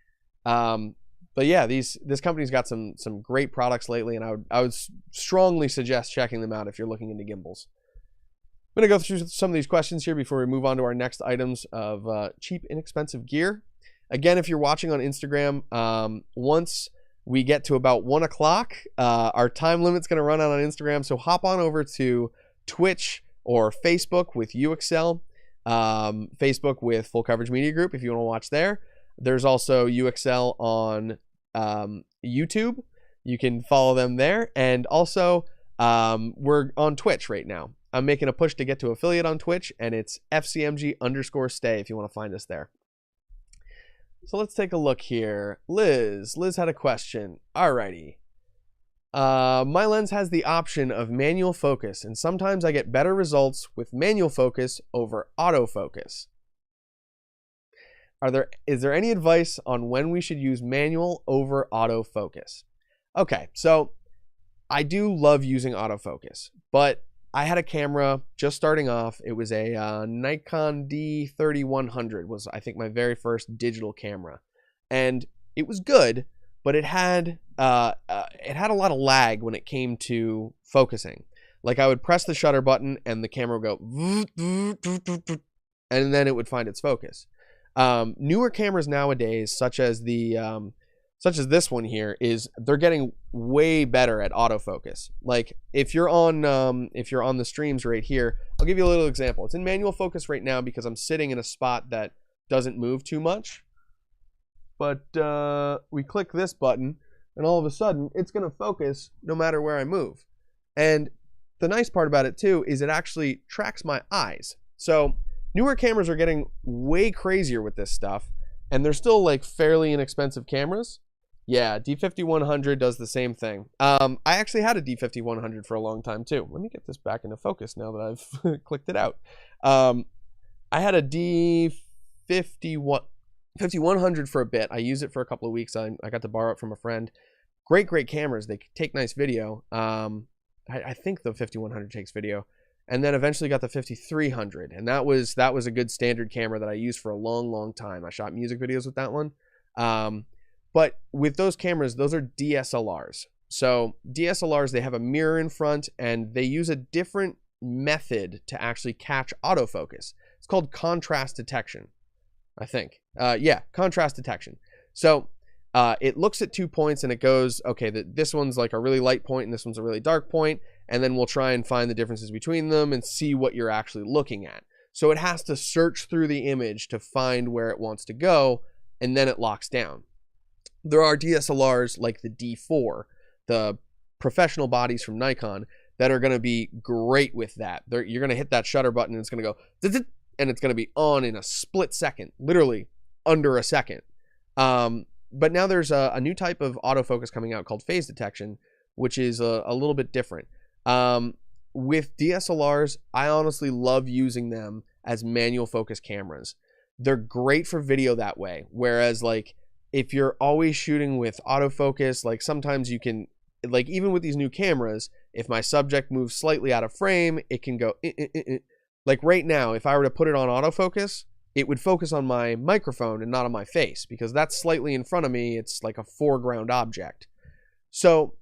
But yeah, this company's got some great products lately, and I would strongly suggest checking them out if you're looking into gimbals. I'm gonna go through some of these questions here before we move on to our next items of cheap, inexpensive gear. Again, if you're watching on Instagram, once we get to about 1 o'clock, our time limit's gonna run out on Instagram. So hop on over to Twitch or Facebook with UXL, Facebook with Full Coverage Media Group if you want to watch there. There's also UXL on YouTube. You can follow them there. And also, we're on Twitch right now. I'm making a push to get to affiliate on Twitch, and it's FCMG_stay if you want to find us there. So let's take a look here. Liz had a question. Alrighty. My lens has the option of manual focus, and sometimes I get better results with manual focus over autofocus. Is there any advice on when we should use manual over autofocus? Okay, so I do love using autofocus, but I had a camera just starting off. It was a Nikon D3100 was, I think, my very first digital camera. And it was good, but it had a lot of lag when it came to focusing. Like I would press the shutter button and the camera would go, and then it would find its focus. Newer cameras nowadays, such as this one here, they're getting way better at autofocus. Like if you're on the streams right here, I'll give you a little example. It's in manual focus right now because I'm sitting in a spot that doesn't move too much. But we click this button and all of a sudden it's going to focus no matter where I move. And the nice part about it too is it actually tracks my eyes. So newer cameras are getting way crazier with this stuff, and they're still like fairly inexpensive cameras. Yeah, D5100 does the same thing. I actually had a D5100 for a long time too. Let me get this back into focus now that I've clicked it out. I had a D5100 for a bit. I used it for a couple of weeks. I got to borrow it from a friend. Great cameras. They take nice video. I think the 5100 takes video. And then eventually got the 5300, and that was a good standard camera that I used for a long time. I shot music videos with that one. But with those cameras, those are DSLRs. So DSLRs, they have a mirror in front, and they use a different method to actually catch autofocus. It's called contrast detection, I think. Yeah, contrast detection. So it looks at 2 points and it goes, okay, this one's like a really light point and this one's a really dark point, and then we'll try and find the differences between them and see what you're actually looking at. So it has to search through the image to find where it wants to go, and then it locks down. There are DSLRs like the D4, the professional bodies from Nikon, that are going to be great with that. You're going to hit that shutter button and it's going to go, and it's going to be on in a split second, literally under a second. But now there's a new type of autofocus coming out called phase detection, which is a little bit different. With DSLRs, I honestly love using them as manual focus cameras. They're great for video that way. Whereas like if you're always shooting with autofocus, like sometimes you can, like even with these new cameras, if my subject moves slightly out of frame, it can go, like right now, if I were to put it on autofocus, it would focus on my microphone and not on my face because that's slightly in front of me. It's like a foreground object. So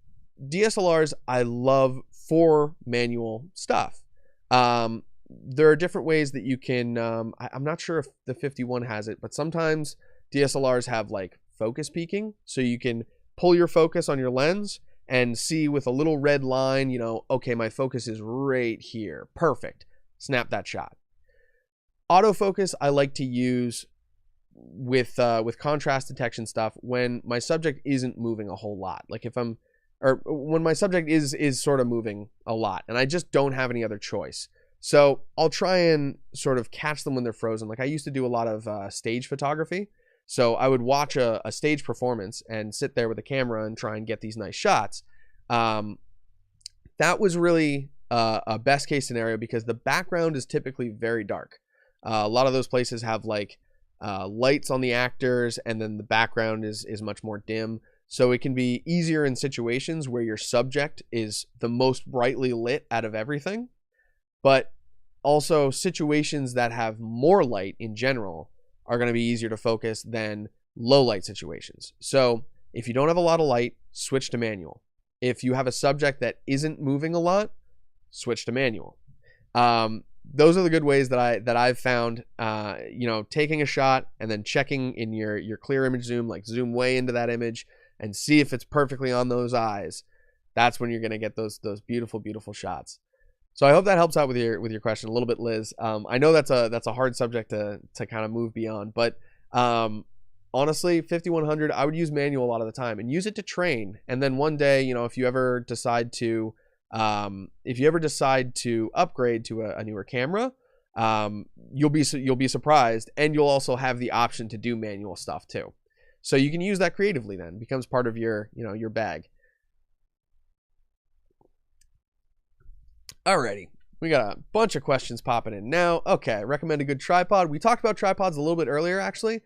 DSLRs, I love for manual stuff. There are different ways that you can, I'm not sure if the 51 has it, but sometimes DSLRs have like focus peaking. So you can pull your focus on your lens and see with a little red line, you know, okay, my focus is right here. Perfect. Snap that shot. Autofocus I like to use with contrast detection stuff when my subject isn't moving a whole lot. Like when my subject is sort of moving a lot and I just don't have any other choice. So I'll try and sort of catch them when they're frozen. Like I used to do a lot of stage photography. So I would watch a stage performance and sit there with a camera and try and get these nice shots. That was really a best case scenario because the background is typically very dark. A lot of those places have like lights on the actors, and then the background is much more dim. So it can be easier in situations where your subject is the most brightly lit out of everything. But also situations that have more light in general are going to be easier to focus than low light situations. So if you don't have a lot of light, switch to manual. If you have a subject that isn't moving a lot, switch to manual. Those are the good ways that I've found, taking a shot and then checking in your clear image zoom, like zoom way into that image and see if it's perfectly on those eyes. That's when you're going to get those beautiful, beautiful shots. So I hope that helps out with your question a little bit, Liz. I know that's a hard subject to kind of move beyond, but honestly, 5100, I would use manual a lot of the time and use it to train. And then one day, if you ever decide to upgrade to a newer camera, you'll be surprised, and you'll also have the option to do manual stuff too. So you can use that creatively. Then it becomes part of your bag. Alrighty, we got a bunch of questions popping in now. Okay, recommend a good tripod. We talked about tripods a little bit earlier, actually.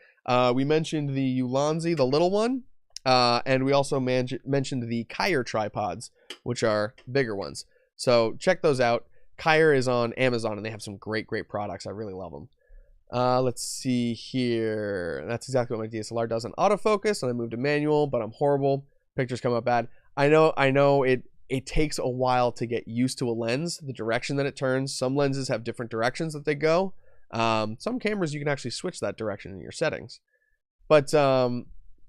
We mentioned the Ulanzi, the little one. And we also mentioned the Kyre tripods, which are bigger ones. So check those out. Kyre is on Amazon, and they have some great products. I really love them. Let's see here. That's exactly what my DSLR does on autofocus, and I moved to manual, but I'm horrible. Pictures come up bad. I know it takes a while to get used to a lens, the direction that it turns. Some lenses have different directions that they go. Some cameras you can actually switch that direction in your settings. But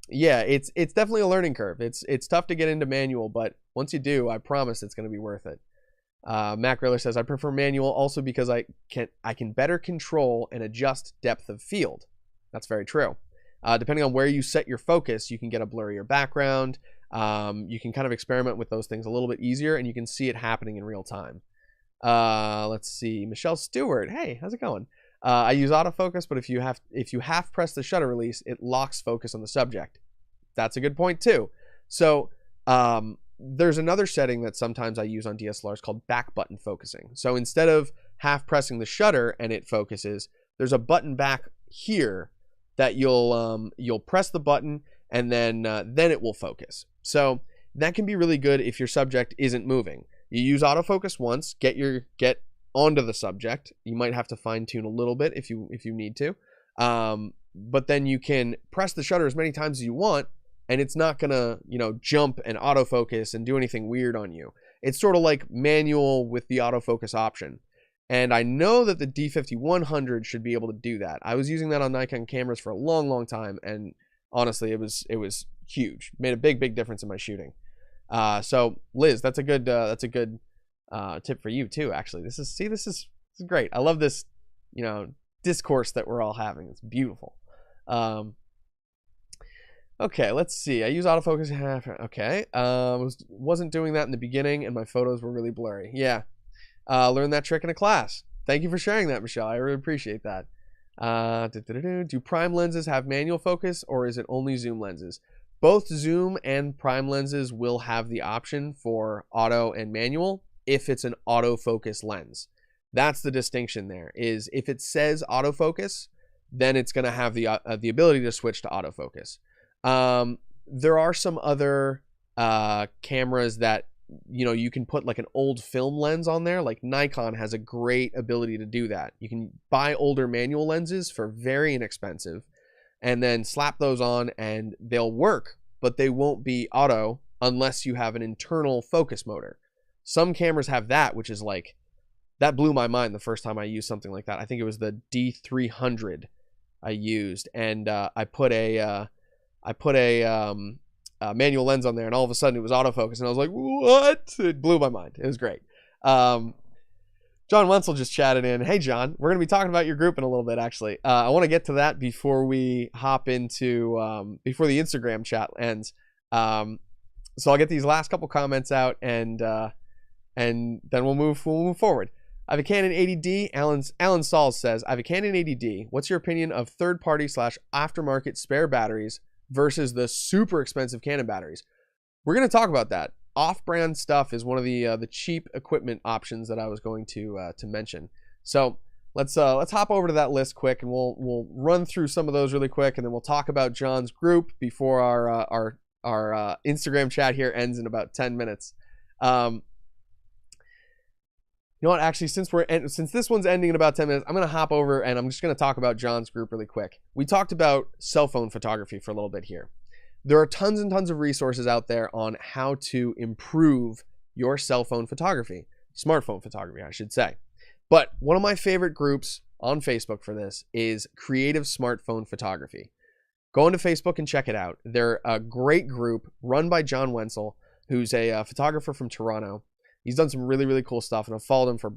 yeah, it's definitely a learning curve. It's tough to get into manual, but once you do, I promise it's going to be worth it. Matt Griller says, I prefer manual also because I can better control and adjust depth of field. That's very true. Depending on where you set your focus, you can get a blurrier background. You can kind of experiment with those things a little bit easier, and you can see it happening in real time. Let's see. Michelle Stewart. Hey, how's it going? I use autofocus, but if you half press the shutter release, it locks focus on the subject. That's a good point too. So there's another setting that sometimes I use on DSLRs called back button focusing. So instead of half pressing the shutter and it focuses, there's a button back here that you'll press the button and then it will focus. So that can be really good if your subject isn't moving. You use autofocus once, get onto the subject. You might have to fine tune a little bit if you need to, but then you can press the shutter as many times as you want, and it's not gonna jump and autofocus and do anything weird on you. It's sort of like manual with the autofocus option. And I know that the D50-100 should be able to do that. I was using that on Nikon cameras for a long time, and honestly, it was huge. Made a big difference in my shooting. So Liz, that's a good tip for you too. Actually, this is great. I love this discourse that we're all having. It's beautiful. Okay, let's see. I use autofocus. Okay, wasn't doing that in the beginning, and my photos were really blurry. Yeah, learned that trick in a class. Thank you for sharing that, Michelle. I really appreciate that. Do prime lenses have manual focus, or is it only zoom lenses? Both zoom and prime lenses will have the option for auto and manual if it's an autofocus lens. That's the distinction there, is if it says autofocus, then it's going to have the ability to switch to autofocus. There are some other cameras that you can put like an old film lens on there. Like Nikon has a great ability to do that. You can buy older manual lenses for very inexpensive and then slap those on and they'll work, but they won't be auto unless you have an internal focus motor. Some cameras have that, which is like, that blew my mind the first time I used something like that. I think it was the D300 I used, and I put a manual lens on there, and all of a sudden it was autofocus, and I was like, what? It blew my mind. It was great. John Wenzel just chatted in. Hey, John, we're going to be talking about your group in a little bit, actually. I want to get to that before we hop into, before the Instagram chat ends. So I'll get these last couple comments out, and then we'll move forward. I have a Canon 80D. Alan Sauls says, I have a Canon 80D. What's your opinion of third-party / aftermarket spare batteries versus the super expensive Canon batteries? We're going to talk about that. Off-brand stuff is one of the cheap equipment options that I was going to mention. So let's hop over to that list quick, and we'll run through some of those really quick, and then we'll talk about John's group before our Instagram chat here ends in about 10 minutes. You know what? Actually, since this one's ending in about 10 minutes, I'm going to hop over and I'm just going to talk about John's group really quick. We talked about cell phone photography for a little bit here. There are tons and tons of resources out there on how to improve your cell phone photography, smartphone photography, I should say. But one of my favorite groups on Facebook for this is Creative Smartphone Photography. Go into Facebook and check it out. They're a great group run by John Wenzel, who's a photographer from Toronto. He's done some really cool stuff, and I've followed him for,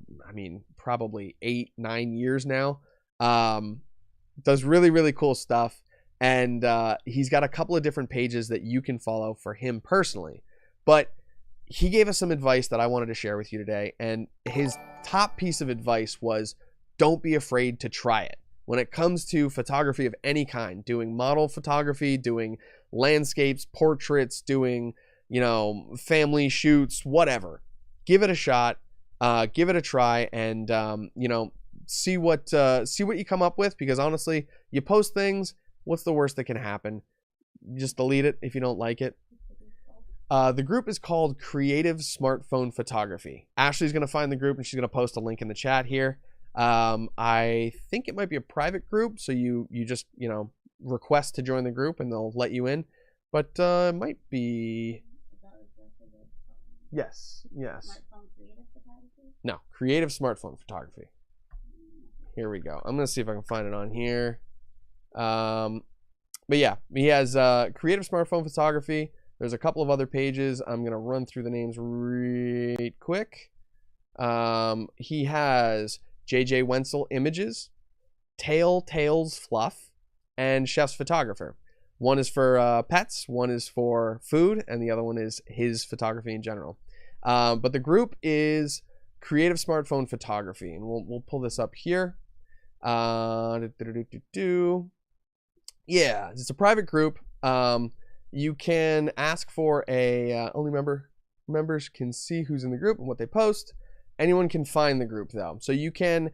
probably 8-9 years now. Does really cool stuff, and he's got a couple of different pages that you can follow for him personally. But he gave us some advice that I wanted to share with you today, and his top piece of advice was, don't be afraid to try it. When it comes to photography of any kind, doing model photography, doing landscapes, portraits, doing, family shoots, whatever. Give it a shot, give it a try, and see what you come up with. Because honestly, you post things. What's the worst that can happen? just delete it if you don't like it. The group is called Creative Smartphone Photography. Ashley's going to find the group and she's going to post a link in the chat here. I think it might be a private group, so you just, you know, request to join the group and they'll let you in. But it might be... Yes. No, Creative Smartphone Photography. Here we go. I'm going to see if I can find it on here. But yeah, he has Creative Smartphone Photography. There's a couple of other pages. I'm going to run through the names right quick. He has JJ Wenzel Images, Tails Fluff, and Chef's Photographer. One is for pets, one is for food, and the other one is his photography in general. But the group is Creative Smartphone Photography, and we'll pull this up here. Yeah, it's a private group. You can ask for a only members can see who's in the group and what they post. Anyone can find the group though, so you can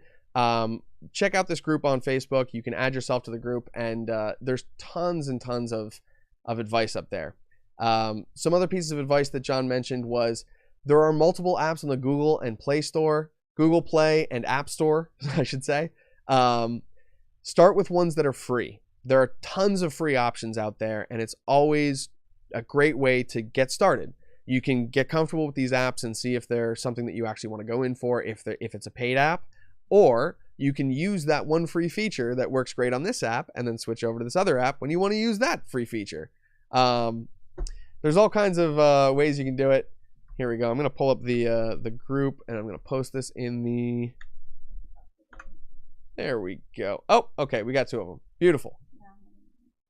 check out this group on Facebook. You can add yourself to the group, and there's tons and tons of advice up there. Some other pieces of advice that John mentioned was there are multiple apps on the Google and Play Store, Google Play and App Store, I should say. Start with ones that are free. There are tons of free options out there, and it's always a great way to get started. You can get comfortable with these apps and see if they're something that you actually want to go in for, if it's a paid app, or you can use that one free feature that works great on this app and then switch over to this other app when you want to use that free feature. There's all kinds of ways you can do it. Here we go. I'm going to pull up the group, and I'm going to post this in the... There we go. Oh, okay. We got two of them. Beautiful.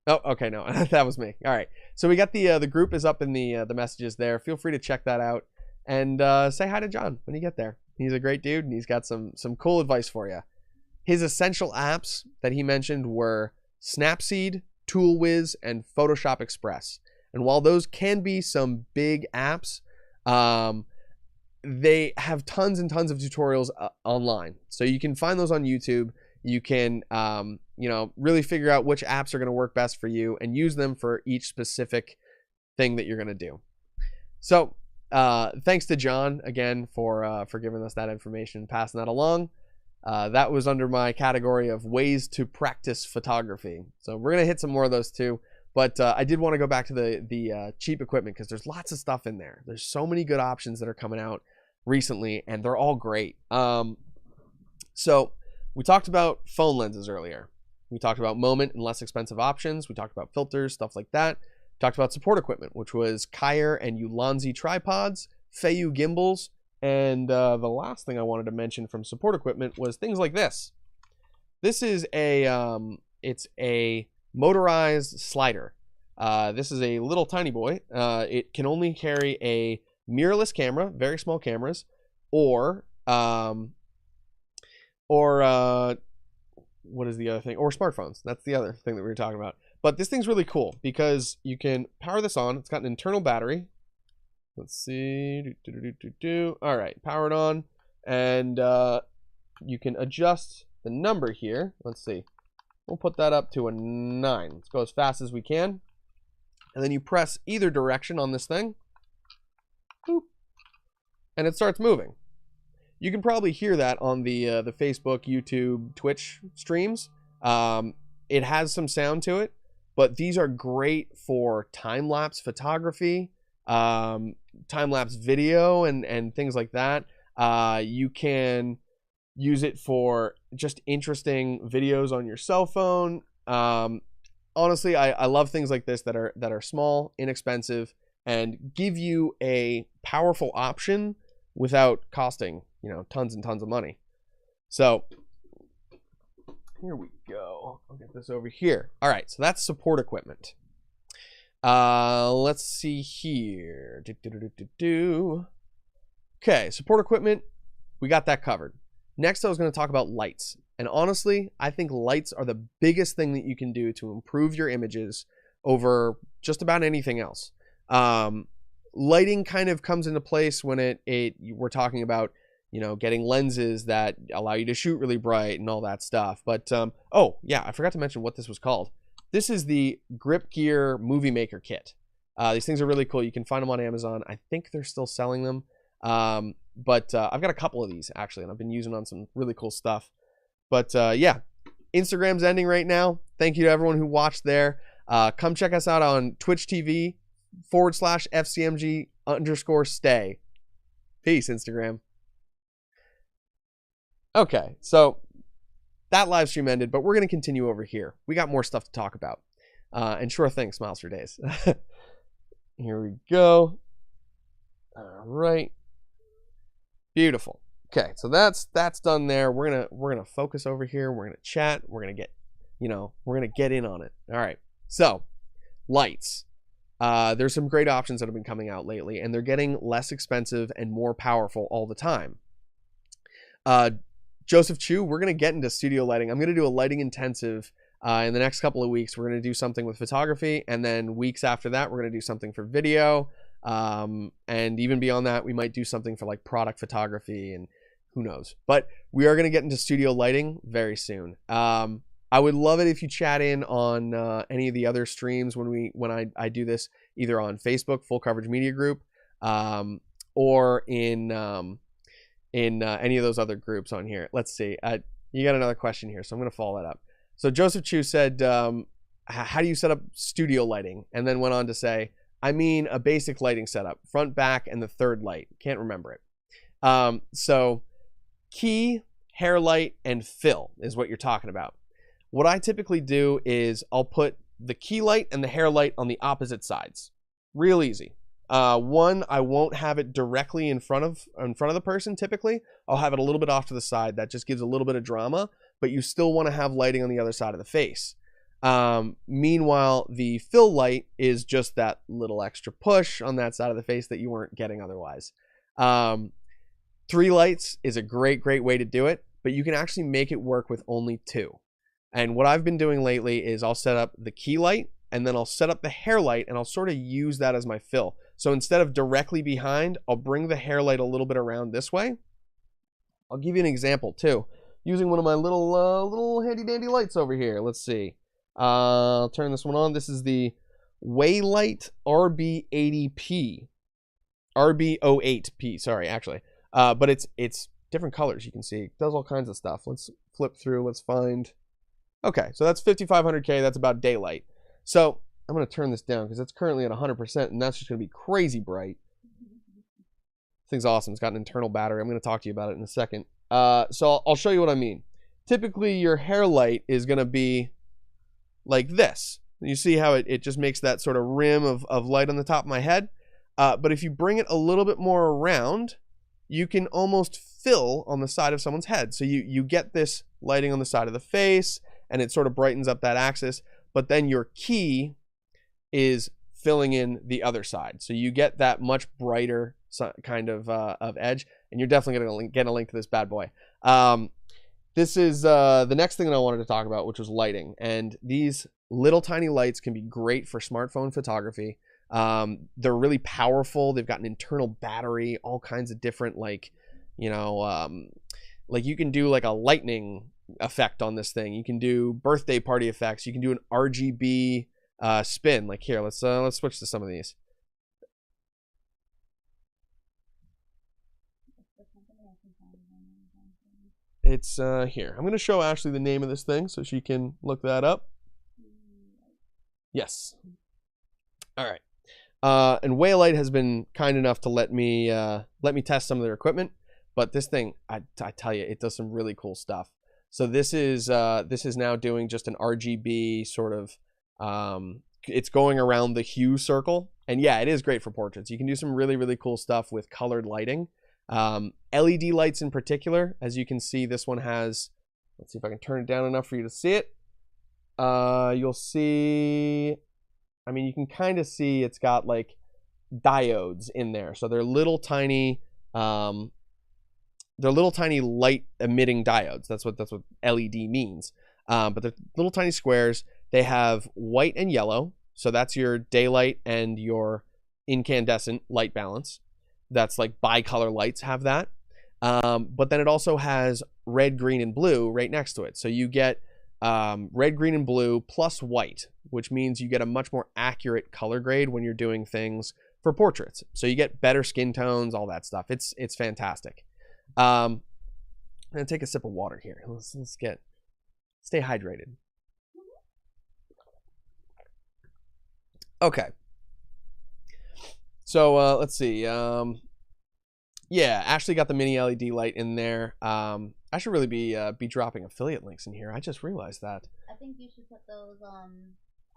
Oh, okay. No, that was me. All right. So we got the group is up in the messages there. Feel free to check that out and say hi to John when you get there. He's a great dude, and he's got some cool advice for you. His essential apps that he mentioned were Snapseed, ToolWiz, and Photoshop Express. And while those can be some big apps, they have tons and tons of tutorials online. So you can find those on YouTube. You can, you know, really figure out which apps are going to work best for you and use them for each specific thing that you're going to do. So thanks to John again for giving us that information and passing that along. That was under my category of ways to practice photography. So we're going to hit some more of those too. But I did want to go back to the cheap equipment because there's lots of stuff in there. There's so many good options that are coming out recently, and they're all great. So we talked about phone lenses earlier. We talked about moment and less expensive options. We talked about filters, stuff like that. We talked about support equipment, which was Kayer and Ulanzi tripods, Feiyu gimbals, and the last thing I wanted to mention from support equipment was things like this. This is it's a motorized slider. This is a little tiny boy. It can only carry a mirrorless camera, very small cameras, or what is the other thing? Or smartphones. That's the other thing that we were talking about. But this thing's really cool because you can power this on. It's got an internal battery. Let's see. All right, power it on, and you can adjust the number here. Let's see. We'll put that up to a 9. Let's go as fast as we can. And then you press either direction on this thing. Boop. And it starts moving. You can probably hear that on the Facebook, YouTube, Twitch streams. It has some sound to it, but these are great for time-lapse photography, time-lapse video, and things like that. You can use it for just interesting videos on your cell phone. Honestly, I love things like this that are small, inexpensive, and give you a powerful option without costing, you know, tons and tons of money. So here we go. I'll get this over here. All right, so that's support equipment. Let's see here. Okay, support equipment, we got that covered. Next, I was going to talk about lights. And honestly, I think lights are the biggest thing that you can do to improve your images over just about anything else. Lighting kind of comes into place when we're talking about, you know, getting lenses that allow you to shoot really bright and all that stuff. But oh yeah, I forgot to mention what this was called. This is the Grip Gear Movie Maker Kit. These things are really cool. You can find them on Amazon. I think they're still selling them. But I've got a couple of these actually, and I've been using on some really cool stuff. But yeah, Instagram's ending right now. Thank you to everyone who watched there. Come check us out on Twitch TV /FCMG_stay. Peace, Instagram. Okay, so that live stream ended, but we're going to continue over here. We got more stuff to talk about. And sure thing, smiles for days. Here we go. All right. Beautiful. Okay, so that's done there. We're gonna focus over here. We're gonna chat. We're gonna get, we're gonna get in on it. All right. So, lights. There's some great options that have been coming out lately, and they're getting less expensive and more powerful all the time. Joseph Chu, we're gonna get into studio lighting. I'm gonna do a lighting intensive in the next couple of weeks. We're gonna do something with photography, and then weeks after that, we're gonna do something for video. And even beyond that, we might do something for like product photography and who knows. But we are going to get into studio lighting very soon. I would love it if you chat in on any of the other streams when I do this, either on Facebook, Full Coverage Media Group, or in any of those other groups on here. Let's see. You got another question here, so I'm going to follow that up. So Joseph Chu said, how do you set up studio lighting? And then went on to say, I mean a basic lighting setup, front, back, and the third light. Can't remember it. So key, hair light, and fill is what you're talking about. What I typically do is I'll put the key light and the hair light on the opposite sides. Real easy. One, I won't have it directly in front of the person typically. I'll have it a little bit off to the side. That just gives a little bit of drama, but you still want to have lighting on the other side of the face. Meanwhile, the fill light is just that little extra push on that side of the face that you weren't getting otherwise. 3 lights is a great way to do it, but you can actually make it work with only 2. And what I've been doing lately is I'll set up the key light, and then I'll set up the hair light, and I'll sort of use that as my fill. So instead of directly behind, I'll bring the hair light a little bit around this way. I'll give you an example too, using one of my little handy dandy lights over here. Let's see. I'll turn this one on. This is the Waylight RB80P. RB08P, sorry, actually. But it's different colors, you can see. It does all kinds of stuff. Let's flip through, let's find. Okay, so that's 5500K, that's about daylight. So I'm going to turn this down because it's currently at 100%, and that's just going to be crazy bright. This thing's awesome. It's got an internal battery. I'm going to talk to you about it in a second. So I'll show you what I mean. Typically, your hair light is going to be like this. You see how it just makes that sort of rim of light on the top of my head. But if you bring it a little bit more around, you can almost fill on the side of someone's head. So you get this lighting on the side of the face, and it sort of brightens up that axis. But then your key is filling in the other side. So you get that much brighter kind of edge, and you're definitely going to get a link to this bad boy. This is the next thing that I wanted to talk about, which was lighting. And these little tiny lights can be great for smartphone photography. They're really powerful. They've got an internal battery, all kinds of different, like you can do like a lightning effect on this thing. You can do birthday party effects. You can do an RGB spin. Like here, let's switch to some of these. It's here. I'm going to show Ashley the name of this thing so she can look that up. Yes. All right. And Waylight has been kind enough to let me test some of their equipment. But this thing, I tell you, it does some really cool stuff. So this is now doing just an RGB sort of. It's going around the hue circle, and yeah, it is great for portraits. You can do some really cool stuff with colored lighting. LED lights in particular, as you can see, this one has, let's see if I can turn it down enough for you to see it. You'll see, I mean, you can kind of see it's got like diodes in there. So they're little tiny light emitting diodes. That's what LED means. But they're little tiny squares. They have white and yellow. So that's your daylight and your incandescent light balance. That's like bicolor lights have that. But then it also has red, green, and blue right next to it. So you get red, green, and blue plus white, which means you get a much more accurate color grade when you're doing things for portraits. So you get better skin tones, all that stuff. It's fantastic. I'm gonna take a sip of water here. Let's stay hydrated. Okay. So let's see. Yeah, Ashley got the mini LED light in there. I should really be dropping affiliate links in here. I just realized that. I think you should put those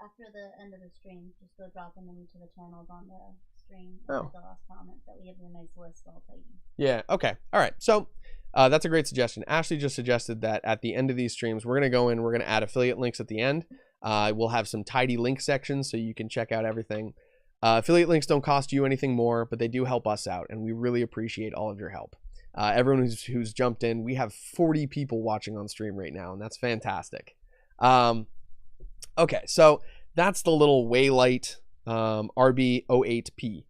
after the end of the stream. Just go drop them into the channels on the stream. Oh. The last comment that we have a nice list all tidy. Yeah. Okay. All right. So that's a great suggestion. Ashley just suggested that at the end of these streams, we're gonna go in. We're gonna add affiliate links at the end. We'll have some tidy link sections so you can check out everything. Affiliate links don't cost you anything more, but they do help us out, and we really appreciate all of your help. Everyone who's jumped in, we have 40 people watching on stream right now, and that's fantastic. Okay, so that's the little Waylight RB08P.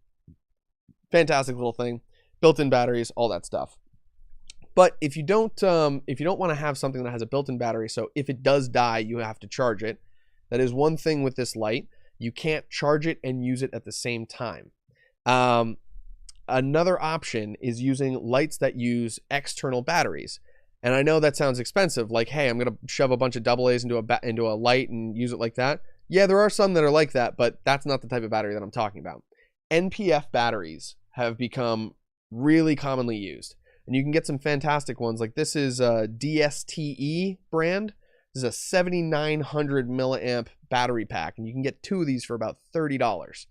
Fantastic little thing, built-in batteries, all that stuff. But if you don't want to have something that has a built-in battery, so if it does die, you have to charge it. That is one thing with this light. You can't charge it and use it at the same time. Another option is using lights that use external batteries. And I know that sounds expensive, like, hey, I'm going to shove a bunch of AA's into a light and use it like that. Yeah, there are some that are like that, but that's not the type of battery that I'm talking about. NPF batteries have become really commonly used. And you can get some fantastic ones. Like this is a DSTE brand. This is a 7,900 milliamp battery pack. And you can get 2 of these for about $30.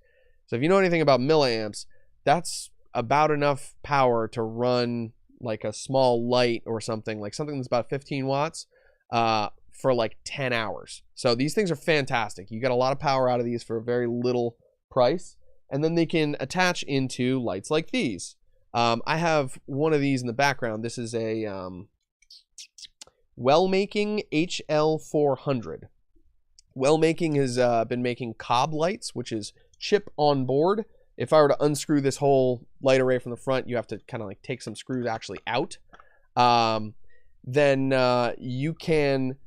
So if you know anything about milliamps, that's about enough power to run like a small light or something, like something that's about 15 watts for like 10 hours. So these things are fantastic. You get a lot of power out of these for a very little price. And then they can attach into lights like these. I have one of these in the background. This is a Wellmaking HL400. Wellmaking has been making cob lights, which is chip on board. If I were to unscrew this whole light array from the front, you have to kind of like take some screws actually out. Then you can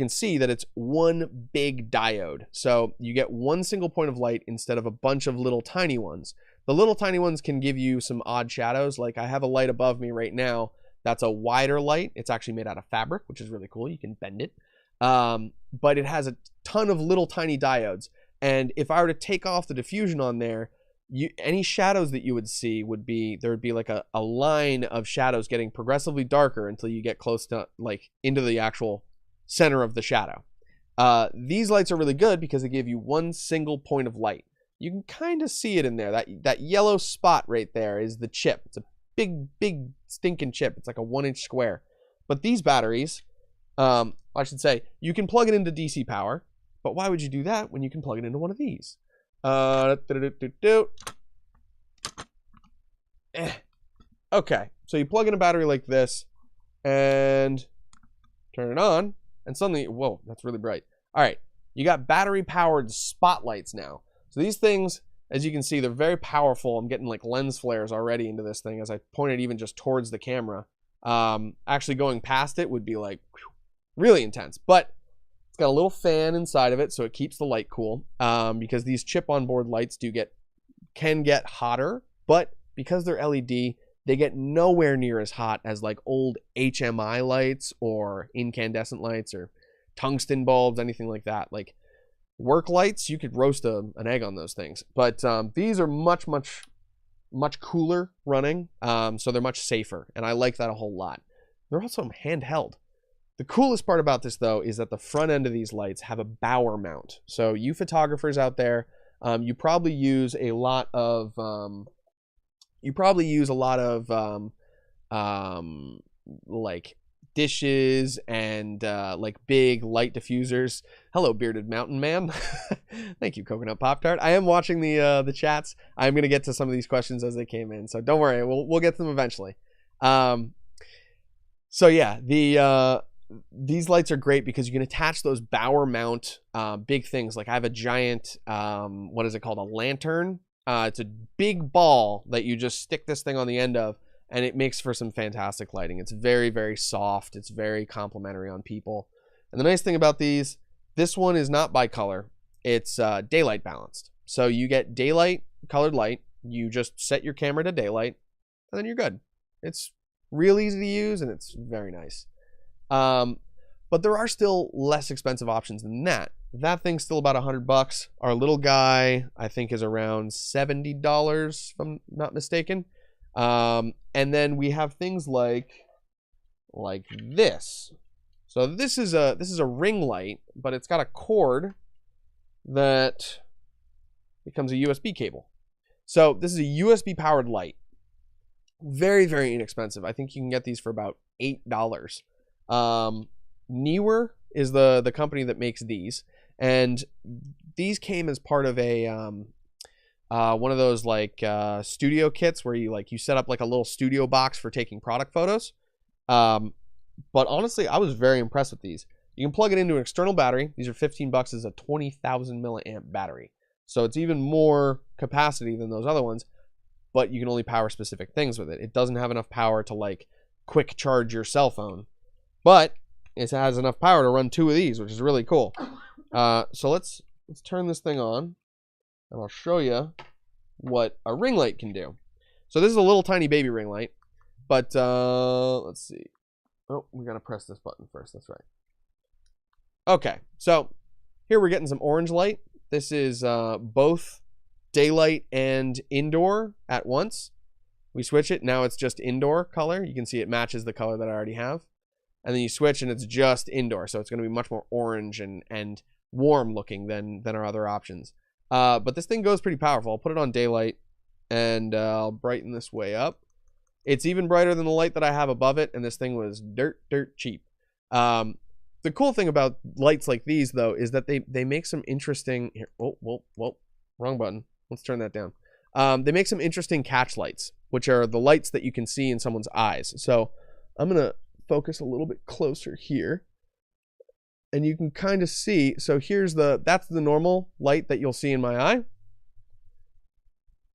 see that it's one big diode. So you get one single point of light instead of a bunch of little tiny ones. The little tiny ones can give you some odd shadows. Like I have a light above me right now that's a wider light. It's actually made out of fabric, which is really cool. You can bend it. But it has a ton of little tiny diodes. And if I were to take off the diffusion on there, any shadows that you would see there would be like a line of shadows getting progressively darker until you get close to like into the actual center of the shadow. These lights are really good because they give you one single point of light. You can kind of see it in there. That yellow spot right there is the chip. It's a big stinking chip. It's like a 1-inch square. But these batteries, I should say, you can plug it into DC power. But why would you do that when you can plug it into one of these? Okay, so you plug in a battery like this and turn it on, and suddenly, whoa, that's really bright. All right, you got battery powered spotlights now. So these things, as you can see, they're very powerful. I'm getting like lens flares already into this thing as I point it even just towards the camera. Actually going past it would be like really intense, but it's got a little fan inside of it, so it keeps the light cool. Because these chip on board lights can get hotter, but because they're LED, they get nowhere near as hot as like old HMI lights or incandescent lights or tungsten bulbs, anything like that. Like work lights, you could roast an egg on those things. But these are much cooler running, so they're much safer, and I like that a whole lot. They're also handheld. The coolest part about this, though, is that the front end of these lights have a Bower mount. So you photographers out there, you probably use a lot of like dishes and like big light diffusers. Hello, bearded mountain man. Thank you, Coconut Pop Tart. I am watching the chats. I'm gonna get to some of these questions as they came in, so don't worry, we'll get to them eventually. So yeah, these lights are great because you can attach those Bower mount big things. Like I have a giant, what is it called? A lantern. It's a big ball that you just stick this thing on the end of, and it makes for some fantastic lighting. It's very, very soft. It's very complimentary on people. And the nice thing about these, this one is not by color. It's daylight balanced. So you get daylight colored light. You just set your camera to daylight, and then you're good. It's real easy to use, and it's very nice. But there are still less expensive options than that. That thing's still about $100. Our little guy, I think, is around $70, if I'm not mistaken. And then we have things like this. So this is a ring light, but it's got a cord that becomes a USB cable. So this is a USB powered light. Very, very inexpensive. I think you can get these for about $8. Neewer is the company that makes these, and these came as part of a one of those like studio kits where you set up like a little studio box for taking product photos. But honestly, I was very impressed with these. You can plug it into an external battery. These are $15. Is a 20,000 milliamp battery, so it's even more capacity than those other ones. But you can only power specific things with it. It doesn't have enough power to like quick charge your cell phone, but it has enough power to run 2 of these, which is really cool. So let's turn this thing on, and I'll show you what a ring light can do. So this is a little tiny baby ring light, but let's see. Oh, we gotta press this button first. That's right. Okay, so here we're getting some orange light. This is both daylight and indoor at once. We switch it. Now it's just indoor color. You can see it matches the color that I already have. And then you switch and it's just indoor. So it's going to be much more orange and warm looking than our other options. But this thing goes pretty powerful. I'll put it on daylight and I'll brighten this way up. It's even brighter than the light that I have above it. And this thing was dirt cheap. The cool thing about lights like these, though, is that they make some interesting... Here, whoa, wrong button. Let's turn that down. They make some interesting catch lights, which are the lights that you can see in someone's eyes. So I'm going to focus a little bit closer here. And you can kind of see, so that's the normal light that you'll see in my eye.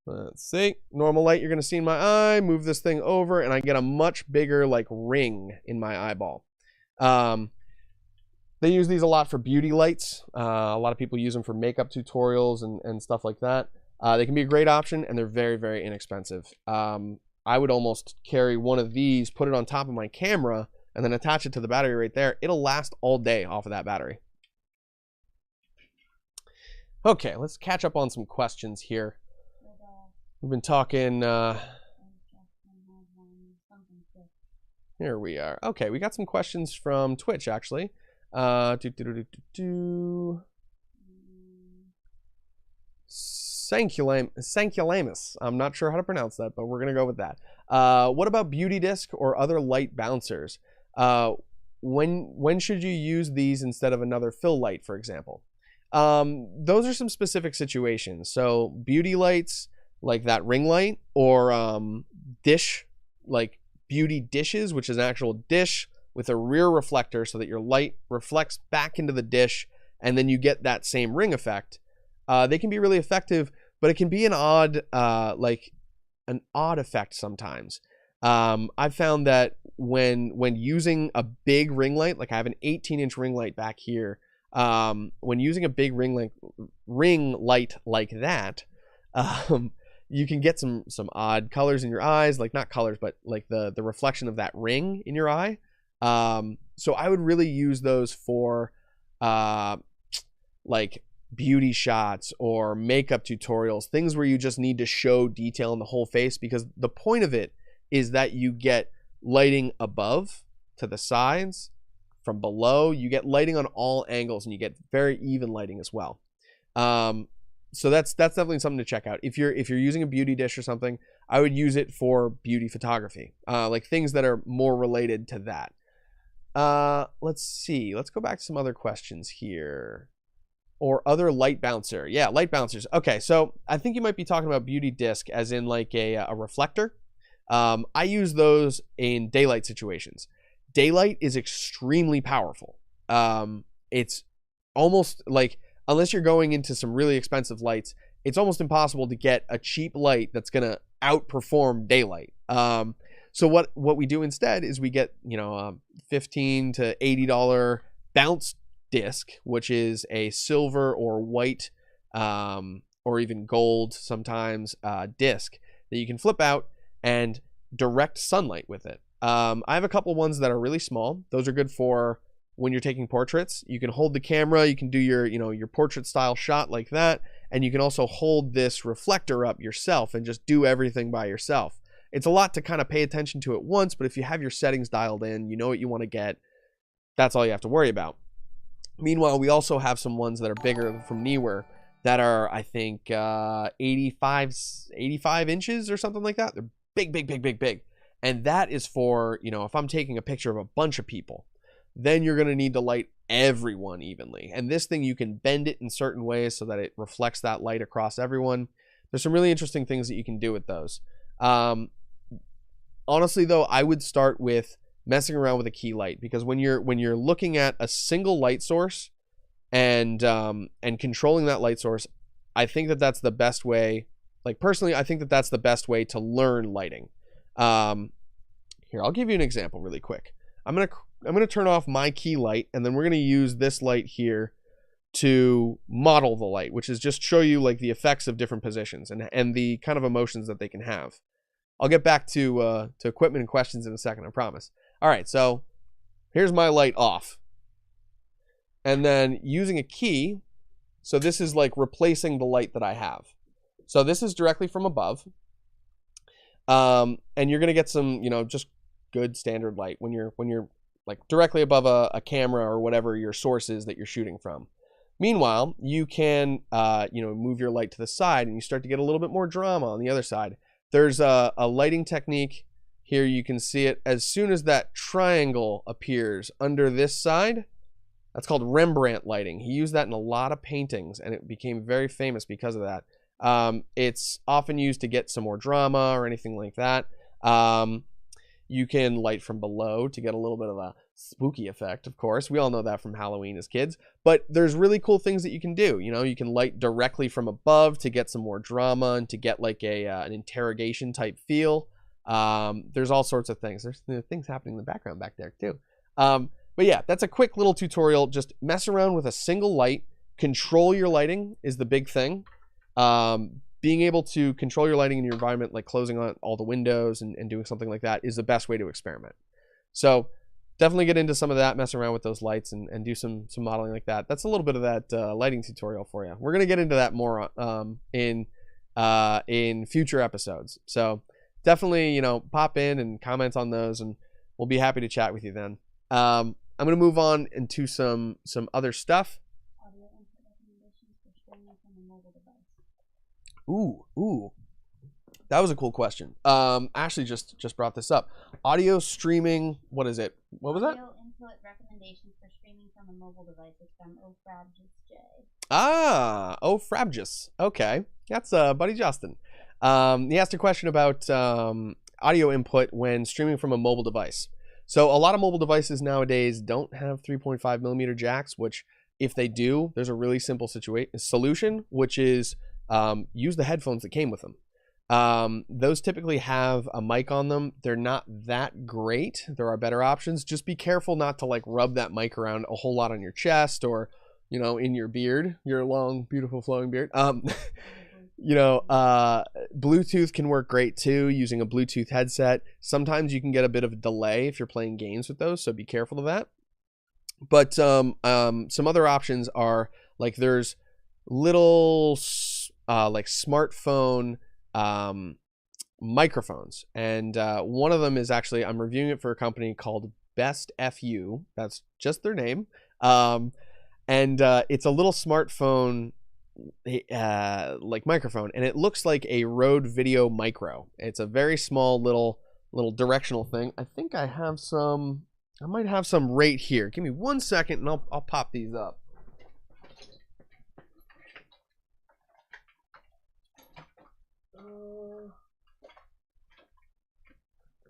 Let's see, normal light you're going to see in my eye. Move this thing over and I get a much bigger like ring in my eyeball. They use these a lot for beauty lights. A lot of people use them for makeup tutorials and stuff like that. They can be a great option, and they're very, very inexpensive. I would almost carry one of these, put it on top of my camera, and then attach it to the battery right there. It'll last all day off of that battery. Okay, let's catch up on some questions here. We've been talking... Here we are. Okay, we got some questions from Twitch, actually. Sankulamus. I'm not sure how to pronounce that, but we're gonna go with that. What about beauty disc or other light bouncers? When should you use these instead of another fill light, for example? Those are some specific situations. So beauty lights like that ring light, or dish, like beauty dishes, which is an actual dish with a rear reflector so that your light reflects back into the dish and then you get that same ring effect. They can be really effective, but it can be an odd effect sometimes. I've found that when using a big ring light, like I have an 18-inch ring light back here, when using a big ring light like that, you can get some odd colors in your eyes, like not colors, but like the reflection of that ring in your eye. So I would really use those for like beauty shots or makeup tutorials, things where you just need to show detail in the whole face, because the point of it is that you get lighting above, to the sides, from below. You get lighting on all angles, and you get very even lighting as well. So that's definitely something to check out. If you're using a beauty dish or something, I would use it for beauty photography, like things that are more related to that. Let's see. Let's go back to some other questions here. Or other light bouncer. Yeah, light bouncers. Okay, so I think you might be talking about beauty disc as in like a reflector. I use those in daylight situations. Daylight is extremely powerful. It's almost like, unless you're going into some really expensive lights, it's almost impossible to get a cheap light that's going to outperform daylight. So what we do instead is we get, $15 to $80 bounce disc, which is a silver or white or even gold sometimes disc that you can flip out and direct sunlight with it. I have a couple ones that are really small. Those are good for when you're taking portraits. You can hold the camera, you can do your, your portrait style shot like that, and you can also hold this reflector up yourself and just do everything by yourself. It's a lot to kind of pay attention to at once, but if you have your settings dialed in, you know what you want to get, that's all you have to worry about. Meanwhile, we also have some ones that are bigger from Neewer that are, I think, 85 inches or something like that. They're big, big, big, big, big. And that is for, if I'm taking a picture of a bunch of people, then you're going to need to light everyone evenly. And this thing, you can bend it in certain ways so that it reflects that light across everyone. There's some really interesting things that you can do with those. Honestly, though, I would start with messing around with a key light, because when you're looking at a single light source and controlling that light source, I think that that's the best way. Like, personally, I think that that's the best way to learn lighting. Here, I'll give you an example really quick. I'm gonna turn off my key light, and then we're gonna use this light here to model the light, which is just show you like the effects of different positions and the kind of emotions that they can have. I'll get back to equipment and questions in a second, I promise. All right, so here's my light off. And then using a key, so this is like replacing the light that I have. So this is directly from above. And you're gonna get some, just good standard light when you're like directly above a camera or whatever your source is that you're shooting from. Meanwhile, you can move your light to the side, and you start to get a little bit more drama on the other side. There's a lighting technique here. You can see it as soon as that triangle appears under this side. That's called Rembrandt lighting. He used that in a lot of paintings, and it became very famous because of that. It's often used to get some more drama or anything like that. You can light from below to get a little bit of a spooky effect, of course. We all know that from Halloween as kids. But there's really cool things that you can do. You can light directly from above to get some more drama and to get like an interrogation type feel. There's all sorts of things. There's things happening in the background back there too. But yeah, that's a quick little tutorial. Just mess around with a single light. Control your lighting is the big thing. Being able to control your lighting in your environment, like closing on all the windows and doing something like that, is the best way to experiment. So definitely get into some of that, mess around with those lights and do some modeling like that. That's a little bit of that lighting tutorial for you. We're going to get into that more in future episodes. So definitely, pop in and comment on those, and we'll be happy to chat with you then. I'm going to move on into some other stuff. Ooh, that was a cool question. Ashley just brought this up. Audio streaming. What is it? What was that? Audio input recommendations for streaming from a mobile device is from Ofrabjus J. Ofrabjus. Okay, that's buddy Justin. He asked a question about audio input when streaming from a mobile device. So a lot of mobile devices nowadays don't have 3.5 millimeter jacks, which if they do, there's a really simple solution, which is use the headphones that came with them. Those typically have a mic on them. They're not that great. There are better options. Just be careful not to like rub that mic around a whole lot on your chest or, in your beard, your long, beautiful flowing beard. Bluetooth can work great too, using a Bluetooth headset. Sometimes you can get a bit of a delay if you're playing games with those, so be careful of that. But some other options are like there's little like smartphone microphones, and one of them is actually, I'm reviewing it for a company called Best FU. That's just their name. And it's a little smartphone like microphone, and it looks like a Rode Video Micro. It's a very small little directional thing. I think I might have some right here. Give me 1 second and I'll pop these up.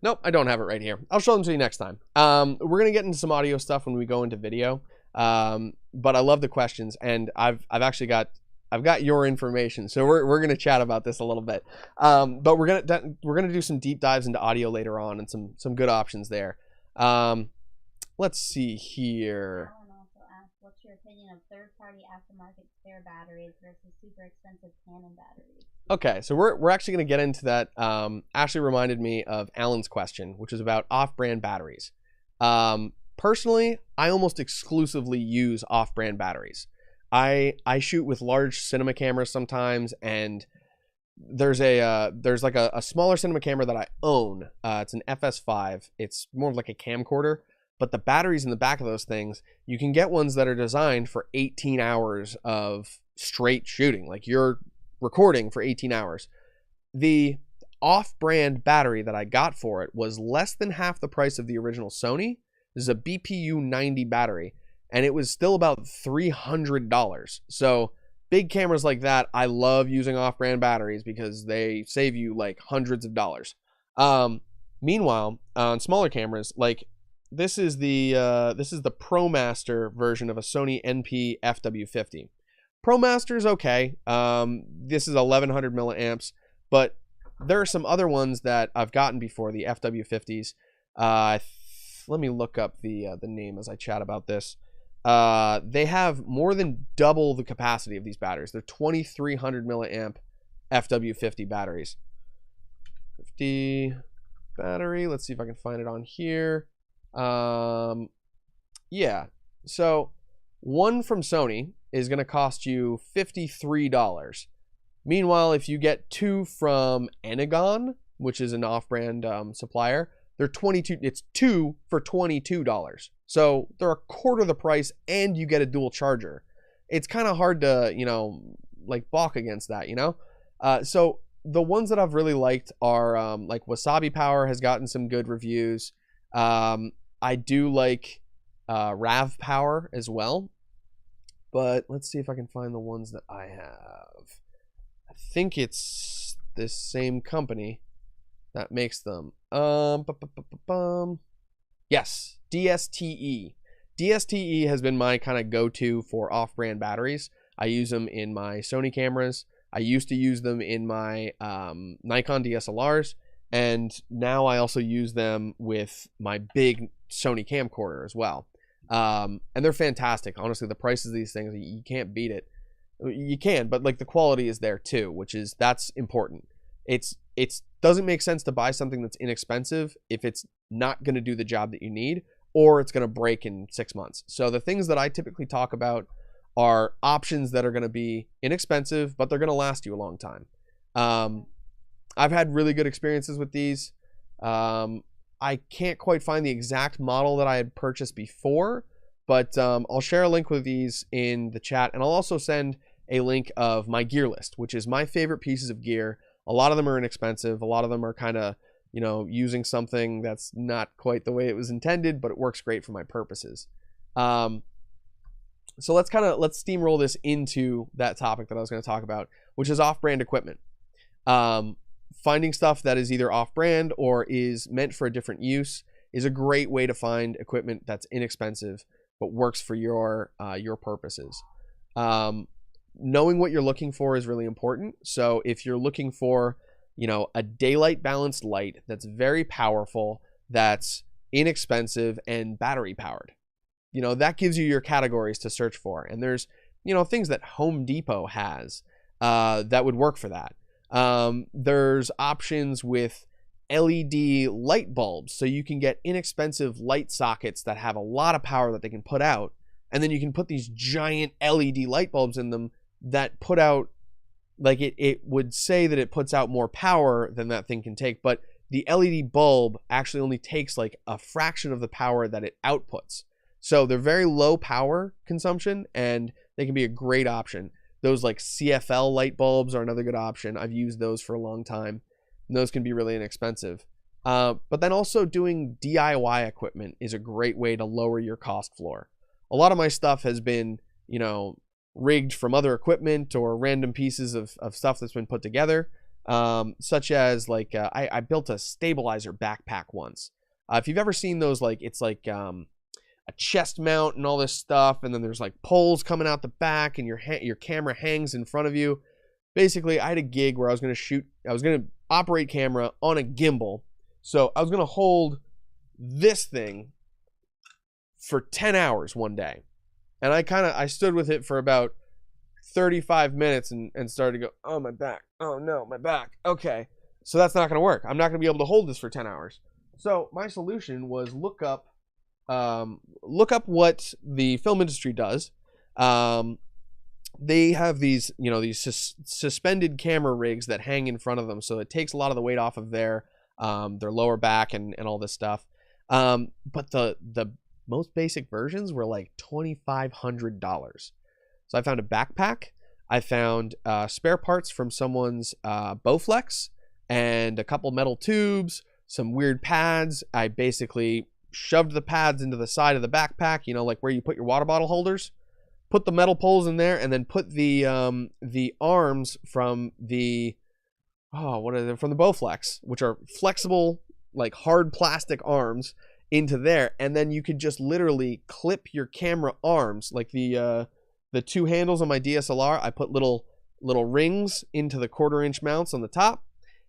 Nope, I don't have it right here. I'll show them to you next time. We're gonna get into some audio stuff when we go into video. But I love the questions, and I've got your information, so we're gonna chat about this a little bit. But we're gonna do some deep dives into audio later on, and some good options there. Let's see here. Alan also your opinion of third-party aftermarket spare batteries versus super expensive Canon batteries? Okay, so we're actually going to get into that. Ashley reminded me of Alan's question, which is about off-brand batteries. Personally, I almost exclusively use off-brand batteries. I shoot with large cinema cameras sometimes, and there's like a smaller cinema camera that I own. It's an FS5. It's more of like a camcorder, but the batteries in the back of those things, you can get ones that are designed for 18 hours of straight shooting. Like you're recording for 18 hours. The off-brand battery that I got for it was less than half the price of the original Sony. This is a BPU 90 battery, and it was still about $300. So big cameras like that, I love using off-brand batteries because they save you like hundreds of dollars. Meanwhile, on smaller cameras, like this is the ProMaster version of a Sony NP FW50. ProMaster is okay. This is 1100 milliamps, but there are some other ones that I've gotten before, the FW50s. Let me look up the name as I chat about this. They have more than double the capacity of these batteries. They're 2300 milliamp FW50 batteries. 50 battery. Let's see if I can find it on here. Yeah. So one from Sony is going to cost you $53. Meanwhile, if you get two from Enagon, which is an off-brand supplier, they're 22. It's two for $22. So they're a quarter the price, and you get a dual charger. It's kind of hard to, like balk against that, So the ones that I've really liked are like Wasabi Power has gotten some good reviews. I do like Rav Power as well. But let's see if I can find the ones that I have. I think it's this same company that makes them. Yes, DSTE. DSTE has been my kind of go-to for off-brand batteries. I use them in my Sony cameras. I used to use them in my Nikon DSLRs. And now I also use them with my big Sony camcorder as well. And they're fantastic. Honestly, the prices of these things, you can't beat it. You can, but like the quality is there too, that's important. It doesn't make sense to buy something that's inexpensive if it's not going to do the job that you need, or it's going to break in 6 months. So the things that I typically talk about are options that are going to be inexpensive, but they're going to last you a long time. I've had really good experiences with these. I can't quite find the exact model that I had purchased before, but I'll share a link with these in the chat, and I'll also send a link of my gear list, which is my favorite pieces of gear. A lot of them are inexpensive. A lot of them are kind of, using something that's not quite the way it was intended, but it works great for my purposes. So let's steamroll this into that topic that I was going to talk about, which is off-brand equipment. Finding stuff that is either off-brand or is meant for a different use is a great way to find equipment that's inexpensive but works for your purposes. Knowing what you're looking for is really important. So if you're looking for, a daylight balanced light that's very powerful, that's inexpensive and battery powered, that gives you your categories to search for. And there's, things that Home Depot has that would work for that. There's options with LED light bulbs, so you can get inexpensive light sockets that have a lot of power that they can put out, and then you can put these giant LED light bulbs in them that put out, like it would say that it puts out more power than that thing can take, but the LED bulb actually only takes like a fraction of the power that it outputs. So they're very low power consumption, and they can be a great option. Those like CFL light bulbs are another good option. I've used those for a long time, and those can be really inexpensive. But then also doing DIY equipment is a great way to lower your cost floor. A lot of my stuff has been, rigged from other equipment or random pieces of stuff that's been put together, such as like I built a stabilizer backpack once. If you've ever seen those, like it's like a chest mount and all this stuff, and then there's like poles coming out the back, and your camera hangs in front of you. Basically, I had a gig where I was going to operate camera on a gimbal. So I was going to hold this thing for 10 hours one day. And I stood with it for about 35 minutes and started to go, oh, my back. Oh, no, my back. Okay. So that's not going to work. I'm not going to be able to hold this for 10 hours. So my solution was look up what the film industry does. They have these, these suspended camera rigs that hang in front of them. So it takes a lot of the weight off of their lower back and all this stuff. But the most basic versions were like $2,500. So I found a backpack. I found spare parts from someone's Bowflex and a couple metal tubes, some weird pads. I basically shoved the pads into the side of the backpack, like where you put your water bottle holders. Put the metal poles in there, and then put the arms from the from the Bowflex, which are flexible, like hard plastic arms, into there, and then you could just literally clip your camera arms, like the two handles on my DSLR. I put little rings into the 1/4-inch mounts on the top,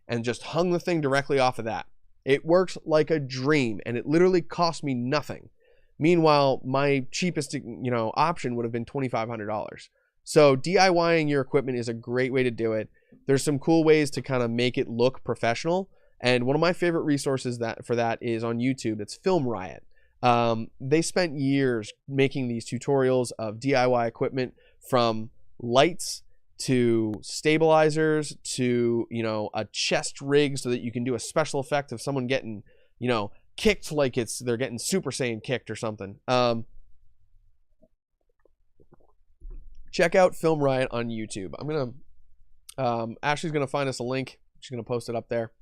and just hung the thing directly off of that. It works like a dream, and it literally cost me nothing. Meanwhile, my cheapest, option would have been $2,500. So DIYing your equipment is a great way to do it. There's some cool ways to kind of make it look professional. And one of my favorite resources for that is on YouTube. It's Film Riot. They spent years making these tutorials of DIY equipment, from lights to stabilizers to, a chest rig so that you can do a special effect of someone getting, kicked like they're getting Super Saiyan kicked or something. Check out Film Riot on YouTube. I'm gonna Ashley's gonna find us a link. She's gonna post it up there.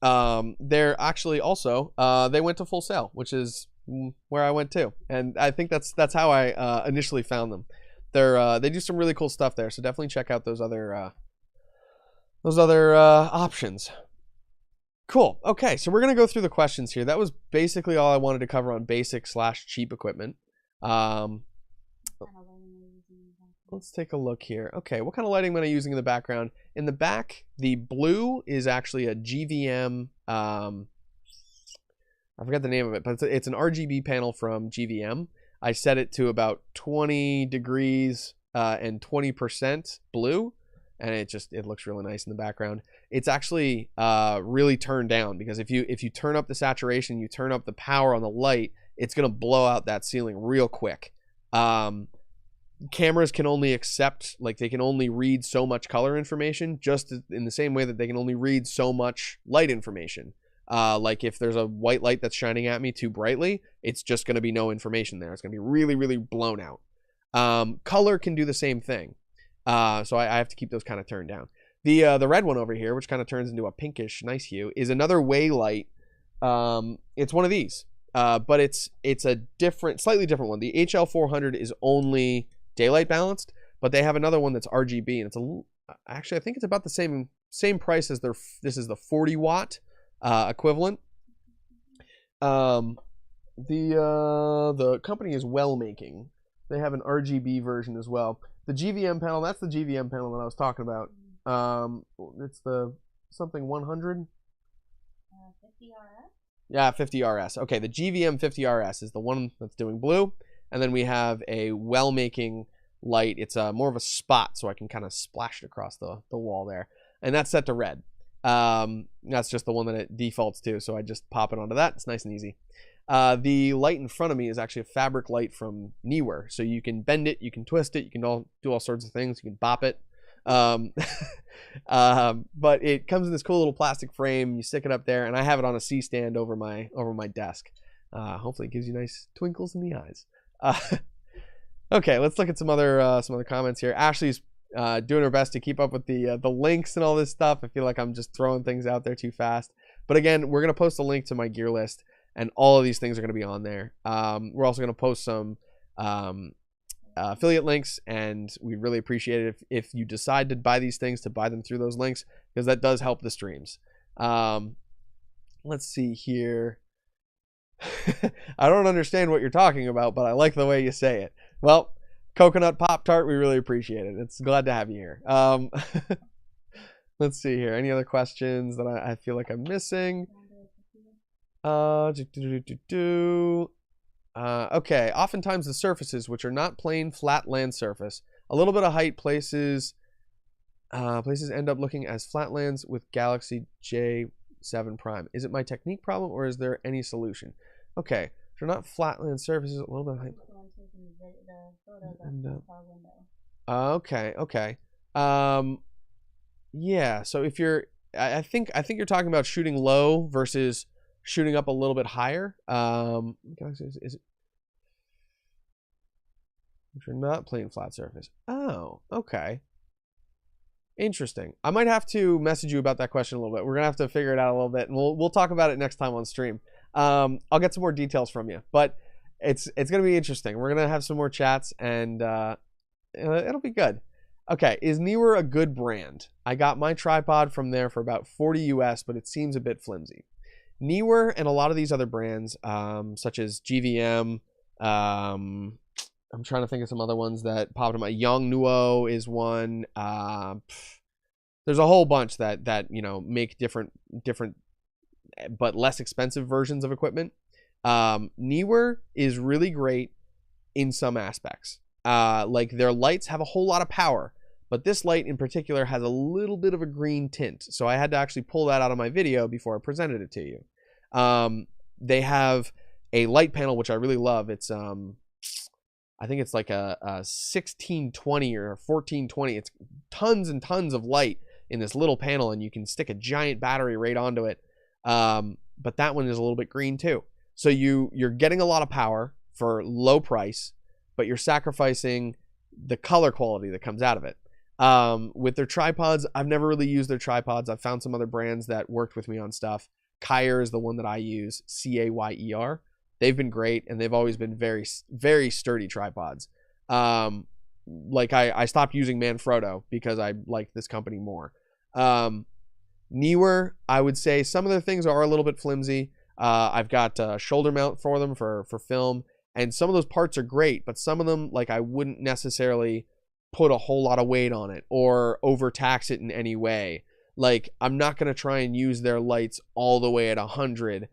They're actually also they went to Full Sail, which is where I went to, and I think that's how I initially found them. They do some really cool stuff there, so definitely check out those other options. Cool. Okay, so we're going to go through the questions here. That was basically all I wanted to cover on basic/cheap equipment. Let's take a look here. Okay, what kind of lighting am I using in the background? In the back, the blue is actually a GVM. I forgot the name of it, but it's an RGB panel from GVM. I set it to about 20 degrees and 20% blue. And it looks really nice in the background. It's actually really turned down, because if you turn up the saturation, you turn up the power on the light, it's gonna blow out that ceiling real quick. Cameras can only accept, they can only read so much color information, just in the same way that they can only read so much light information. Like if there's a white light that's shining at me too brightly, it's just gonna be no information there. It's gonna be really, really blown out. Color can do the same thing. So I have to keep those kind of turned down. The red one over here, which kind of turns into a pinkish nice hue, is another way light. It's one of these, but it's a slightly different one. The HL400 is only daylight balanced, but they have another one that's RGB, and it's actually I think it's about the same price as this is the 40 watt equivalent. The company is Well Making. They have an RGB version as well. The GVM panel, that's the GVM panel that I was talking about. It's the something 100? 50RS? Yeah, 50RS. Okay, the GVM 50RS is the one that's doing blue. And then we have a Well Making light. It's more of a spot, so I can kind of splash it across the wall there. And that's set to red. That's just the one that it defaults to, so I just pop it onto that. It's nice and easy. The light in front of me is actually a fabric light from Neewer, so you can bend it, you can twist it, you can do all sorts of things, you can bop it. But it comes in this cool little plastic frame. You stick it up there, and I have it on a C-stand over my desk. Hopefully, it gives you nice twinkles in the eyes. Okay, let's look at some other comments here. Ashley's doing her best to keep up with the links and all this stuff. I feel like I'm just throwing things out there too fast. But again, we're gonna post a link to my gear list, and all of these things are going to be on there. We're also going to post some affiliate links, and we really appreciate it if you decide to buy these things, to buy them through those links, because that does help the streams. Let's see here. I don't understand what you're talking about, but I like the way you say it. Well, Coconut Pop-Tart, we really appreciate it. It's glad to have you here. Let's see here. Any other questions that I feel like I'm missing? Okay, oftentimes the surfaces, which are not plain flat land surface, a little bit of height places end up looking as flatlands with Galaxy J7 Prime. Is it my technique problem or is there any solution? Okay, they're not flatland surfaces, a little bit of height. Okay. Yeah. So if you're, I think you're talking about shooting low versus shooting up a little bit higher. Is it? If you're not playing flat surface. Oh, okay. Interesting. I might have to message you about that question a little bit. We're gonna have to figure it out a little bit, and we'll talk about it next time on stream. I'll get some more details from you, but it's gonna be interesting. We're gonna have some more chats, and it'll be good. Okay, is Neewer a good brand? I got my tripod from there for about 40 US, but it seems a bit flimsy. Neewer and a lot of these other brands, such as GVM, I'm trying to think of some other ones that popped in my. Young Nuo is one. There's a whole bunch that make different but less expensive versions of equipment. Neewer is really great in some aspects. Like their lights have a whole lot of power, but this light in particular has a little bit of a green tint. So I had to actually pull that out of my video before I presented it to you. They have a light panel, which I really love. It's I think it's like a 1620 or 1420. It's tons and tons of light in this little panel, and you can stick a giant battery right onto it. But that one is a little bit green too. So you're getting a lot of power for low price, but you're sacrificing the color quality that comes out of it. With their tripods, I've never really used their tripods. I've found some other brands that worked with me on stuff. Kyer is the one that I use, Cayer. They've been great, and they've always been very, very sturdy tripods. Like I stopped using Manfrotto because I like this company more. Neewer, I would say some of the things are a little bit flimsy. I've got a shoulder mount for them for film, and some of those parts are great, but some of them, like, I wouldn't necessarily put a whole lot of weight on it or overtax it in any way. Like, I'm not going to try and use their lights all the way at 100.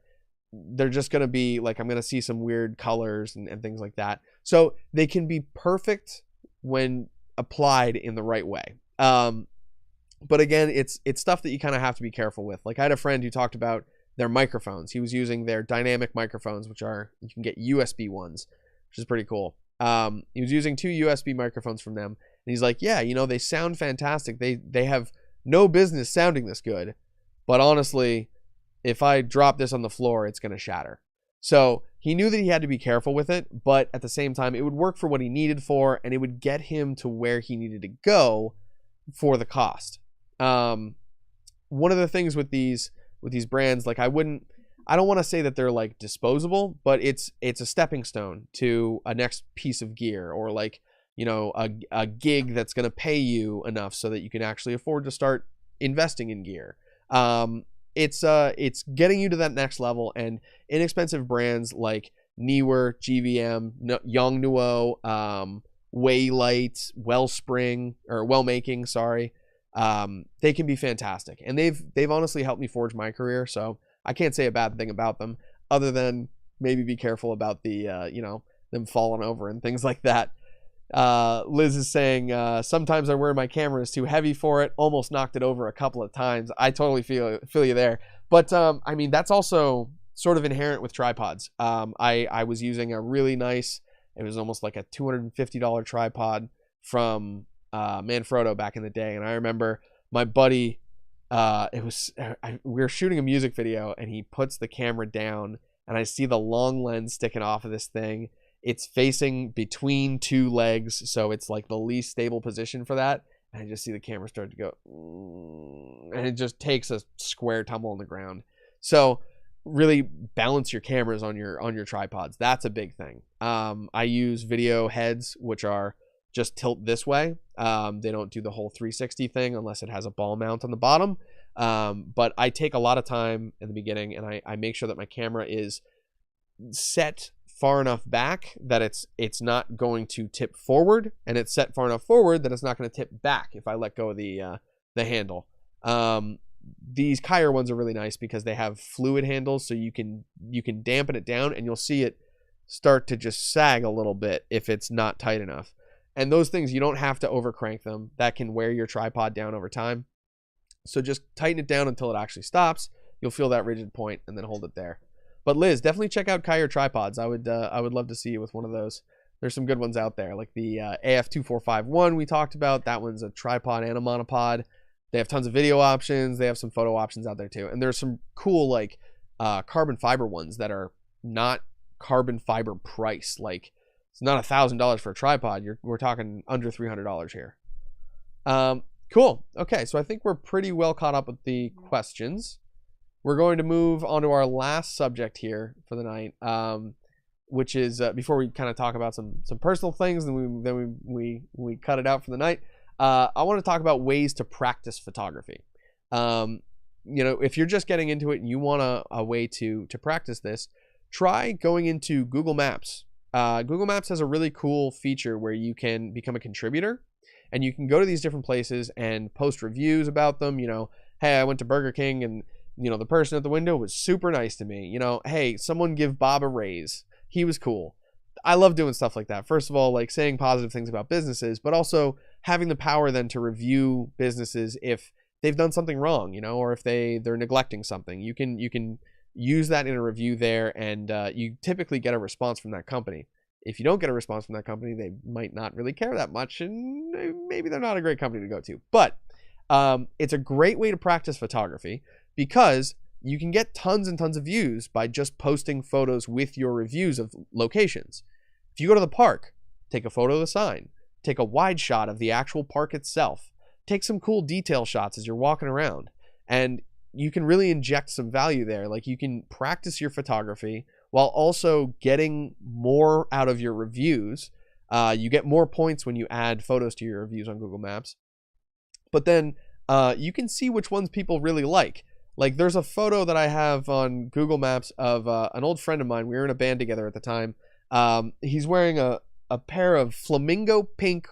They're just going to be like, I'm going to see some weird colors and things like that. So they can be perfect when applied in the right way. But again, it's stuff that you kind of have to be careful with. Like, I had a friend who talked about their microphones. He was using their dynamic microphones, which are, you can get USB ones, which is pretty cool. He was using 2 USB microphones from them, and he's like, yeah, they sound fantastic. They have no business sounding this good, but honestly, if I drop this on the floor, it's going to shatter. So he knew that he had to be careful with it, but at the same time, it would work for what he needed for, and it would get him to where he needed to go for the cost. One of the things with these brands, like, I don't want to say that they're like disposable, but it's a stepping stone to a next piece of gear, or like, a gig that's going to pay you enough so that you can actually afford to start investing in gear. It's getting you to that next level, and inexpensive brands like Neewer, GVM, Young Nuo, Waylight, Wellmaking, sorry. They can be fantastic, and they've honestly helped me forge my career. So I can't say a bad thing about them, other than maybe be careful about the them falling over and things like that. Liz is saying, sometimes I wear my camera is too heavy for it. Almost knocked it over a couple of times. I totally feel you there. But I mean, that's also sort of inherent with tripods. I was using a really nice, it was almost like a $250 tripod from Manfrotto back in the day. And I remember my buddy, we were shooting a music video, and he puts the camera down, and I see the long lens sticking off of this thing. It's facing between 2 legs, so it's like the least stable position for that. And I just see the camera start to go, and it just takes a square tumble on the ground. So really balance your cameras on your tripods. That's a big thing. I use video heads, which are just tilt this way. They don't do the whole 360 thing unless it has a ball mount on the bottom. But I take a lot of time in the beginning, and I make sure that my camera is set far enough back that it's not going to tip forward, and it's set far enough forward that it's not going to tip back if I let go of the handle. These Kyer ones are really nice because they have fluid handles, so you can dampen it down, and you'll see it start to just sag a little bit if it's not tight enough. And those things, you don't have to overcrank them. That can wear your tripod down over time. So just tighten it down until it actually stops. You'll feel that rigid point and then hold it there. But Liz, definitely check out Kyer tripods. I would love to see you with one of those. There's some good ones out there, like the AF2451 we talked about. That one's a tripod and a monopod. They have tons of video options. They have some photo options out there too. And there's some cool like carbon fiber ones that are not carbon fiber price. Like it's not $1,000 for a tripod. We're talking under $300 here. Cool. Okay, so I think we're pretty well caught up with the questions. We're going to move on to our last subject here for the night, which is before we kind of talk about some personal things, and then we cut it out for the night. I want to talk about ways to practice photography. You know, if you're just getting into it and you want a way to practice this, try going into Google Maps. Google Maps has a really cool feature where you can become a contributor, and you can go to these different places and post reviews about them. You know, hey, I went to Burger King and, you know, the person at the window was super nice to me. You know, hey, someone give Bob a raise. He was cool. I love doing stuff like that. First of all, like saying positive things about businesses, but also having the power then to review businesses if they've done something wrong, you know, or if they're neglecting something. You can use that in a review there, and you typically get a response from that company. If you don't get a response from that company, they might not really care that much, and maybe they're not a great company to go to. But it's a great way to practice photography because you can get tons and tons of views by just posting photos with your reviews of locations. If you go to the park, take a photo of the sign, take a wide shot of the actual park itself, take some cool detail shots as you're walking around, and you can really inject some value there. Like you can practice your photography while also getting more out of your reviews. You get more points when you add photos to your reviews on Google Maps. But then you can see which ones people really like. Like there's a photo that I have on Google Maps of an old friend of mine. We were in a band together at the time. He's wearing a pair of flamingo pink,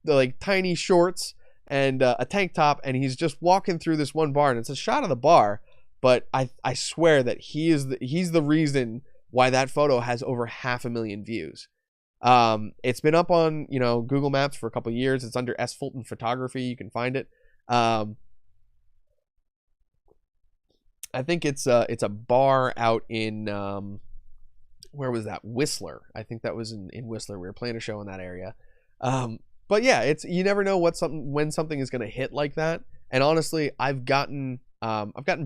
like tiny shorts and a tank top, and he's just walking through this one bar, and it's a shot of the bar, but I swear that he's the reason why that photo has over 500,000 views. It's been up on, you know, Google Maps for a couple of years. It's under S. Fulton Photography. You can find it. I think it's a bar out in where was that? Whistler. I think that was in Whistler. We were playing a show in that area. But yeah, it's, you never know when something is going to hit like that. And honestly, I've gotten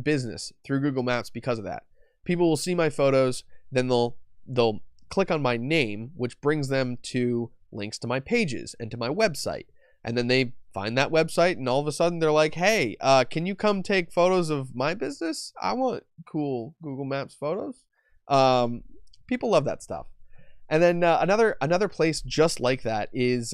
business through Google Maps because of that. People will see my photos, then they'll click on my name, which brings them to links to my pages and to my website. And then they find that website, and all of a sudden they're like, hey, can you come take photos of my business? I want cool Google Maps photos. People love that stuff. And then another place just like that is,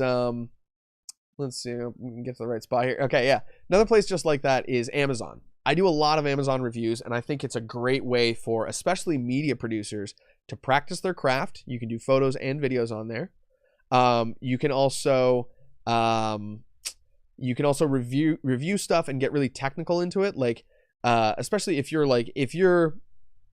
let's see, we can get to the right spot here. Okay, yeah. Another place just like that is Amazon. I do a lot of Amazon reviews, and I think it's a great way for especially media producers to practice their craft. You can do photos and videos on there. You can also review stuff and get really technical into it. Like, especially if you're,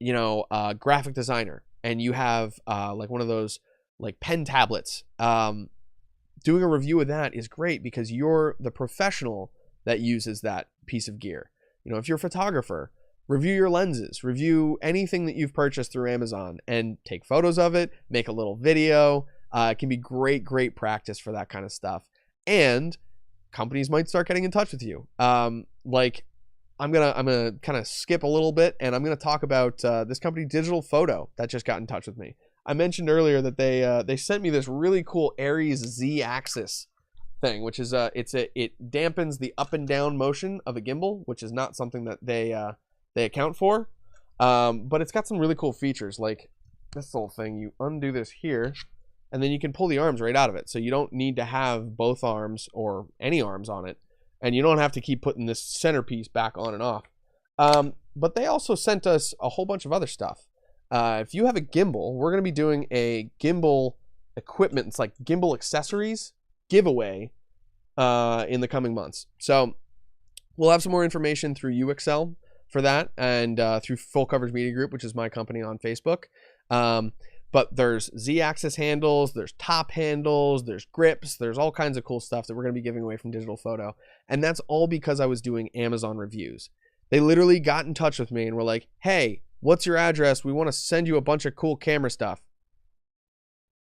you know, a graphic designer and you have like one of those like pen tablets, doing a review of that is great because you're the professional that uses that piece of gear. You know, if you're a photographer, review your lenses, review anything that you've purchased through Amazon and take photos of it, make a little video. It can be great practice for that kind of stuff. And companies might start getting in touch with you. Like I'm gonna kind of skip a little bit, and I'm gonna talk about this company, Digital Photo, that just got in touch with me. I mentioned earlier that they sent me this really cool Aries Z-axis thing, which is it dampens the up and down motion of a gimbal, which is not something that they account for. But it's got some really cool features, like this little thing. You undo this here, and then you can pull the arms right out of it, so you don't need to have both arms or any arms on it, and you don't have to keep putting this centerpiece back on and off. But they also sent us a whole bunch of other stuff. If you have a gimbal, we're going to be doing a gimbal equipment, it's like gimbal accessories giveaway in the coming months. So we'll have some more information through UXL for that, and through Full Coverage Media Group, which is my company on Facebook. But But there's Z-axis handles, there's top handles, there's grips, there's all kinds of cool stuff that we're going to be giving away from Digital Photo. And that's all because I was doing Amazon reviews. They literally got in touch with me and were like, hey, what's your address? We want to send you a bunch of cool camera stuff.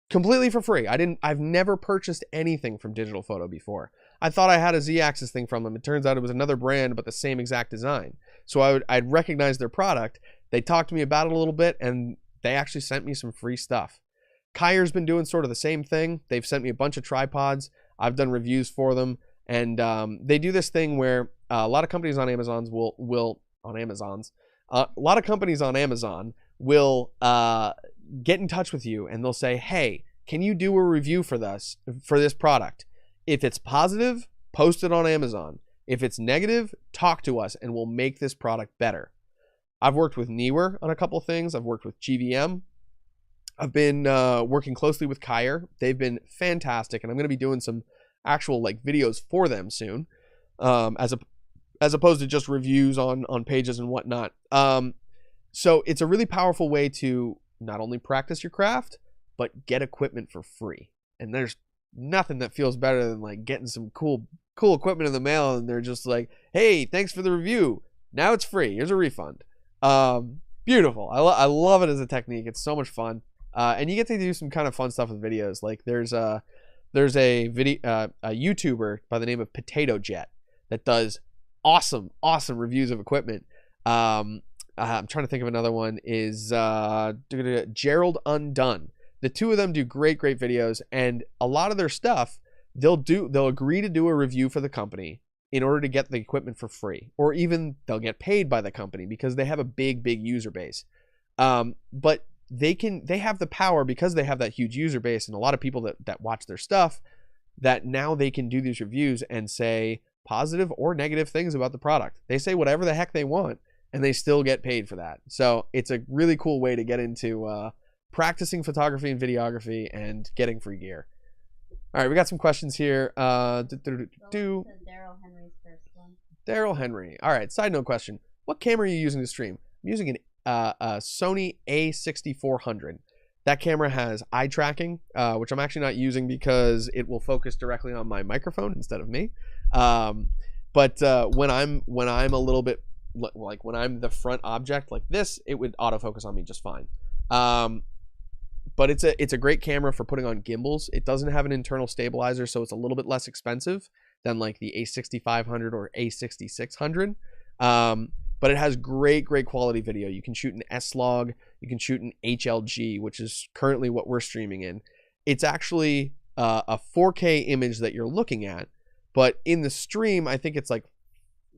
Completely for free. I've never purchased anything from Digital Photo before. I thought I had a Z-axis thing from them. It turns out it was another brand, but the same exact design. So I'd recognize their product. They talked to me about it a little bit, and they actually sent me some free stuff. Kayer's been doing sort of the same thing. They've sent me a bunch of tripods. I've done reviews for them. And they do this thing where a lot of companies on Amazon will get in touch with you, and they'll say, hey, can you do a review for this product? If it's positive, post it on Amazon. If it's negative, talk to us and we'll make this product better. I've worked with Neewer on a couple of things. I've worked with GVM. I've been working closely with Kayer. They've been fantastic, and I'm going to be doing some actual like videos for them soon, as opposed to just reviews on pages and whatnot. So it's a really powerful way to not only practice your craft, but get equipment for free. And there's nothing that feels better than like getting some cool equipment in the mail, and they're just like, hey, thanks for the review. Now it's free. Here's a refund. Beautiful. I love it as a technique. It's so much fun. And you get to do some kind of fun stuff with videos. Like there's a YouTuber by the name of Potato Jet that does awesome reviews of equipment. I'm trying to think of another one. Is Gerald Undone. The two of them do great videos, and a lot of their stuff they'll agree to do a review for the company in order to get the equipment for free, or even they'll get paid by the company because they have a big user base. But they have the power, because they have that huge user base and a lot of people that watch their stuff, that now they can do these reviews and say positive or negative things about the product. They say whatever the heck they want, and they still get paid for that. So it's a really cool way to get into practicing photography and videography and getting free gear. All right, we got some questions here. Daryl Henry's first one. Daryl Henry. All right, side note question. What camera are you using to stream? I'm using a Sony A6400. That camera has eye tracking, which I'm actually not using because it will focus directly on my microphone instead of me. But when I'm a little bit, like when I'm the front object like this, it would autofocus on me just fine. But it's a great camera for putting on gimbals. It doesn't have an internal stabilizer, so it's a little bit less expensive than like the A6500 or A6600. But it has great quality video. You can shoot an S-Log, you can shoot an HLG, which is currently what we're streaming in. It's actually a 4K image that you're looking at, but in the stream, I think it's like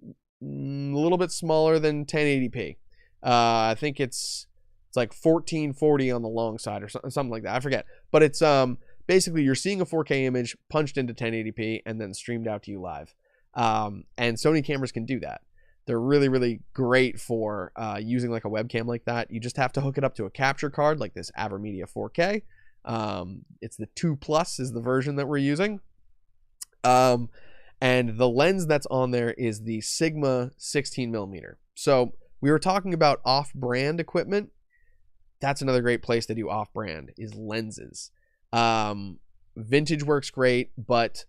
a little bit smaller than 1080p. I think it's like 1440 on the long side or something like that. I forget. But it's basically you're seeing a 4K image punched into 1080p and then streamed out to you live. And Sony cameras can do that. They're really great for using like a webcam like that. You just have to hook it up to a capture card like this AverMedia 4K. It's the 2 Plus is the version that we're using. And the lens that's on there is the Sigma 16mm. So we were talking about off-brand equipment. That's another great place to do off-brand is lenses. Vintage works great, but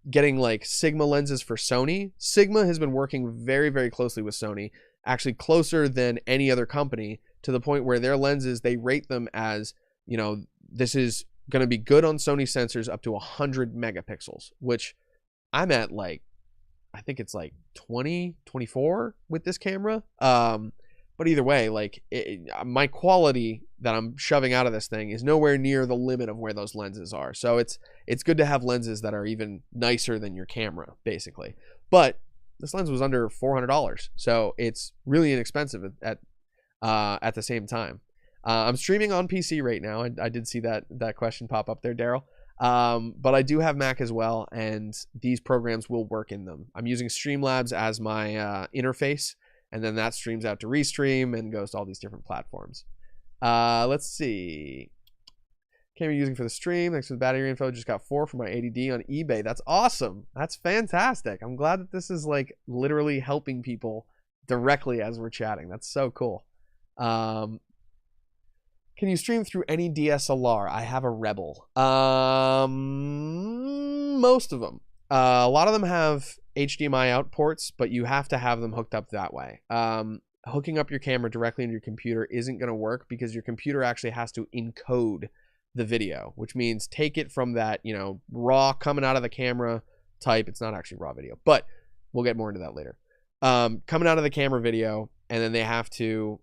getting like Sigma lenses for Sony. Sigma has been working very closely with Sony, actually closer than any other company, to the point where their lenses, they rate them as, you know, this is going to be good on Sony sensors up to 100 megapixels, which I'm at like, I think it's like 20, 24 with this camera. But either way, like my quality that I'm shoving out of this thing is nowhere near the limit of where those lenses are. So it's good to have lenses that are even nicer than your camera, basically. But this lens was under $400, so it's really inexpensive at the same time. I'm streaming on PC right now. I did see that question pop up there, Daryl. But I do have Mac as well, and these programs will work in them. I'm using Streamlabs as my interface. And then that streams out to Restream and goes to all these different platforms. Let's see. Camera you're using for the stream. Thanks for the battery info. Just got 4 for my 80D on eBay. That's awesome. That's fantastic. I'm glad that this is like literally helping people directly as we're chatting. That's so cool. Can you stream through any DSLR? I have a Rebel. Most of them. A lot of them have HDMI out ports, but you have to have them hooked up that way. Hooking up your camera directly into your computer isn't going to work because your computer actually has to encode the video, which means take it from that, you know, raw coming out of the camera type. It's not actually raw video, but we'll get more into that later. Coming out of the camera video, and then they have to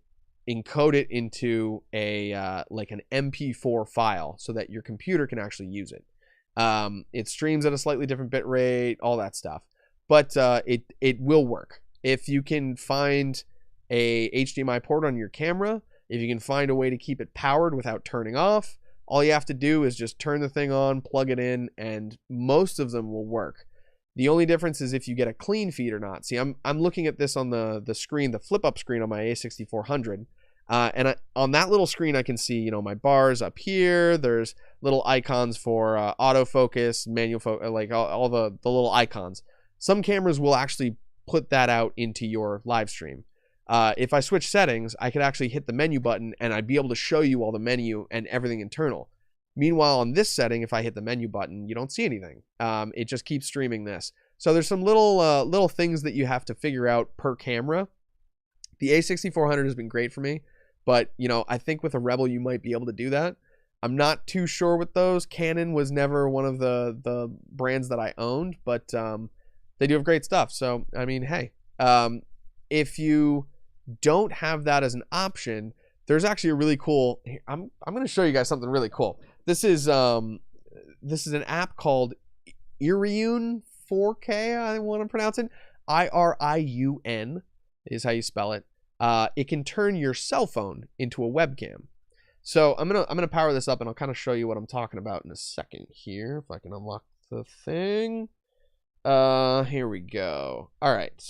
encode it into a like an MP4 file so that your computer can actually use it. It streams at a slightly different bit rate, all that stuff, but it will work if you can find a HDMI port on your camera. If you can find a way to keep it powered without turning off, all you have to do is just turn the thing on, plug it in, and most of them will work. The only difference is if you get a clean feed or not. See, I'm looking at this on the screen, the flip up screen on my A6400, and on that little screen I can see, you know, my bars up here. There's little icons for autofocus, manual focus, like all the little icons. Some cameras will actually put that out into your live stream. If I switch settings, I could actually hit the menu button and I'd be able to show you all the menu and everything internal. Meanwhile, on this setting, if I hit the menu button, you don't see anything. It just keeps streaming this. So there's some little things that you have to figure out per camera. The A6400 has been great for me, but you know, I think with a Rebel you might be able to do that. I'm not too sure with those. Canon was never one of the brands that I owned, but they do have great stuff. So I mean, hey, if you don't have that as an option, there's actually a really cool. I'm going to show you guys something really cool. This is an app called Iriun 4K. I want to pronounce it. IRIUN is how you spell it. It can turn your cell phone into a webcam. So I'm gonna power this up and I'll kind of show you what I'm talking about in a second here. If I can unlock the thing. Here we go. All right.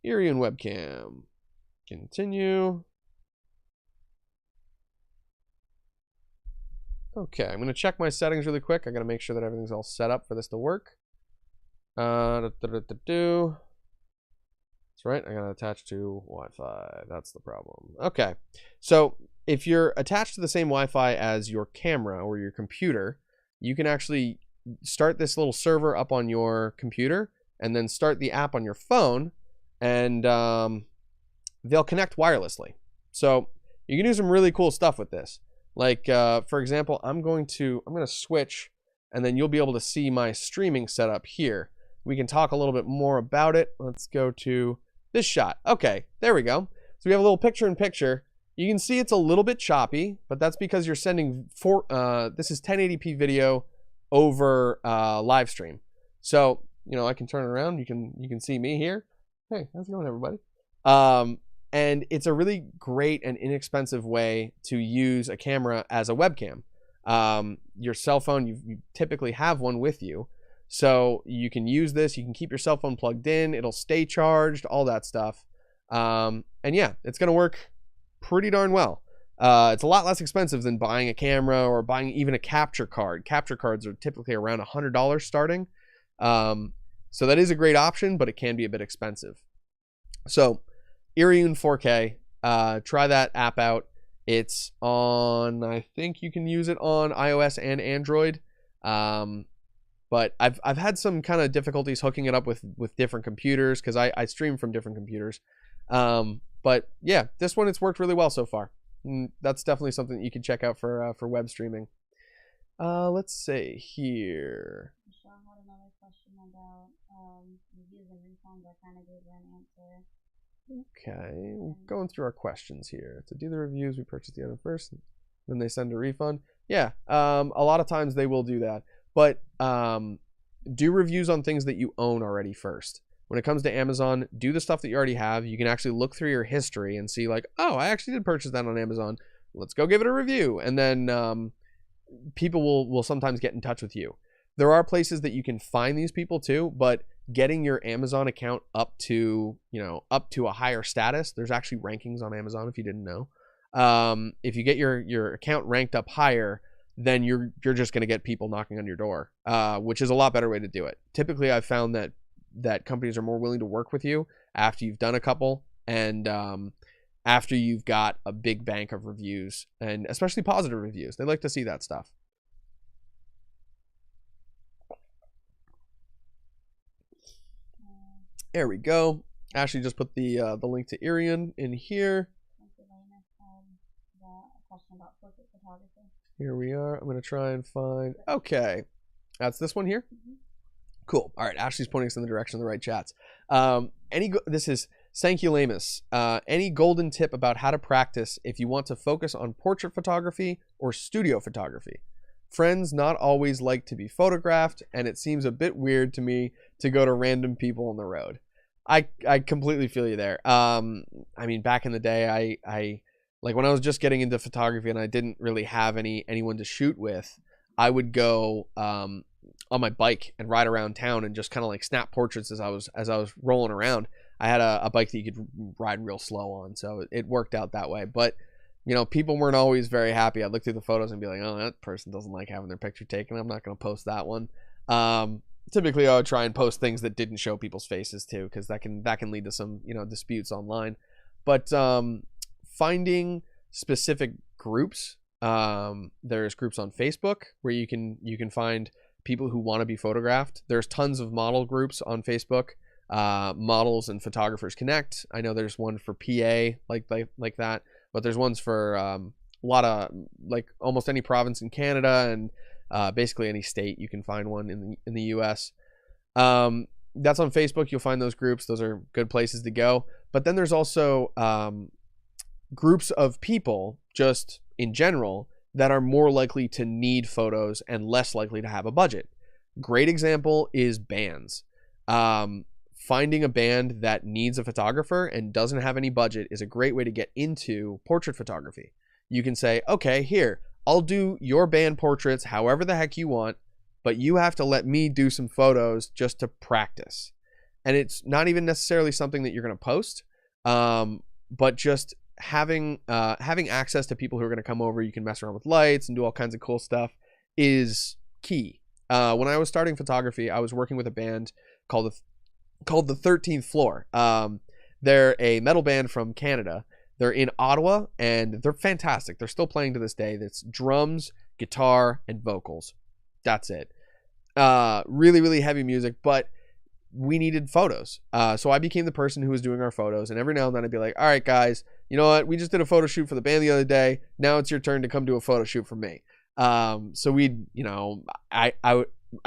Iriun webcam. Continue. Okay, I'm gonna check my settings really quick. I gotta make sure that everything's all set up for this to work. That's right, I gotta attach to Wi-Fi. That's the problem. Okay, so if you're attached to the same Wi-Fi as your camera or your computer, you can actually start this little server up on your computer and then start the app on your phone, and they'll connect wirelessly. So you can do some really cool stuff with this. Like, for example, I'm going to switch, and then you'll be able to see my streaming setup here. We can talk a little bit more about it. Let's go to this shot. Okay, there we go. So we have a little picture-in-picture. You can see it's a little bit choppy, but that's because you're sending this is 1080p video over live stream. So, you know, I can turn it around. You can see me here. Hey, how's it going, everybody? And it's a really great and inexpensive way to use a camera as a webcam. Your cell phone, you typically have one with you. So you can use this. You can keep your cell phone plugged in. It'll stay charged, all that stuff. And yeah, it's going to work pretty darn well. It's a lot less expensive than buying a camera or buying even a capture card. Capture cards are typically around $100 starting. So that is a great option, but it can be a bit expensive. So Iriun 4K, try that app out. It's on, I think you can use it on iOS and Android. But I've had some kind of difficulties hooking it up with different computers because I stream from different computers. But yeah, this one, it's worked really well so far. That's definitely something that you can check out for web streaming. Let's see here. Michelle had another question about reviews and refunds. I kind of gave her an answer. Okay, we're going through our questions here. To do the reviews, we purchase the item first, then they send a refund. Yeah, a lot of times they will do that. But do reviews on things that you own already first. When it comes to Amazon, do the stuff that you already have. You can actually look through your history and see like, oh, I actually did purchase that on Amazon. Let's go give it a review. And then people will sometimes get in touch with you. There are places that you can find these people too, but getting your Amazon account up to a higher status, there's actually rankings on Amazon if you didn't know. If you get your account ranked up higher, then you're just going to get people knocking on your door, which is a lot better way to do it. Typically, I've found that companies are more willing to work with you after you've done a couple, and after you've got a big bank of reviews, and especially positive reviews. They like to see that stuff. There we go. Ashley just put the link to Irian in here. Here we are. I'm going to try and find... Okay. That's this one here? Cool. All right. Ashley's pointing us in the direction of the right chats. This is Sankey Lamus. Any golden tip about how to practice if you want to focus on portrait photography or studio photography? Friends not always like to be photographed, and it seems a bit weird to me to go to random people on the road. I completely feel you there. I mean, back in the day, I like when I was just getting into photography and I didn't really have anyone to shoot with, I would go on my bike and ride around town and just kind of like snap portraits as I was rolling around. I had a bike that you could ride real slow on, so it worked out that way. But you know, people weren't always very happy. I'd look through the photos and be like, oh, that person doesn't like having their picture taken. I'm not going to post that one. Typically, I would try and post things that didn't show people's faces too, because that can lead to some, you know, disputes online. But finding specific groups, there's groups on Facebook where you can find people who want to be photographed. There's tons of model groups on Facebook. Models and Photographers Connect. I know there's one for PA like that, but there's ones for a lot of, like, almost any province in Canada, and basically any state you can find one in the US. That's on Facebook. You'll find those groups. Those are good places to go. But then there's also groups of people just in general that are more likely to need photos and less likely to have a budget. Great example is bands. Finding a band that needs a photographer and doesn't have any budget is a great way to get into portrait photography. You can say, okay, here, I'll do your band portraits however the heck you want, but you have to let me do some photos just to practice. And it's not even necessarily something that you're going to post, but just having access to people who are going to come over, you can mess around with lights and do all kinds of cool stuff, is key. When I was starting photography, I was working with a band called the 13th Floor. They're a metal band from Canada. They're in Ottawa, and they're fantastic. They're still playing to this day. That's drums, guitar, and vocals. That's it. Really, really heavy music, but we needed photos. So I became the person who was doing our photos, and every now and then I'd be like, all right, guys, you know what? We just did a photo shoot for the band the other day. Now it's your turn to come do a photo shoot for me. So we'd, you know, I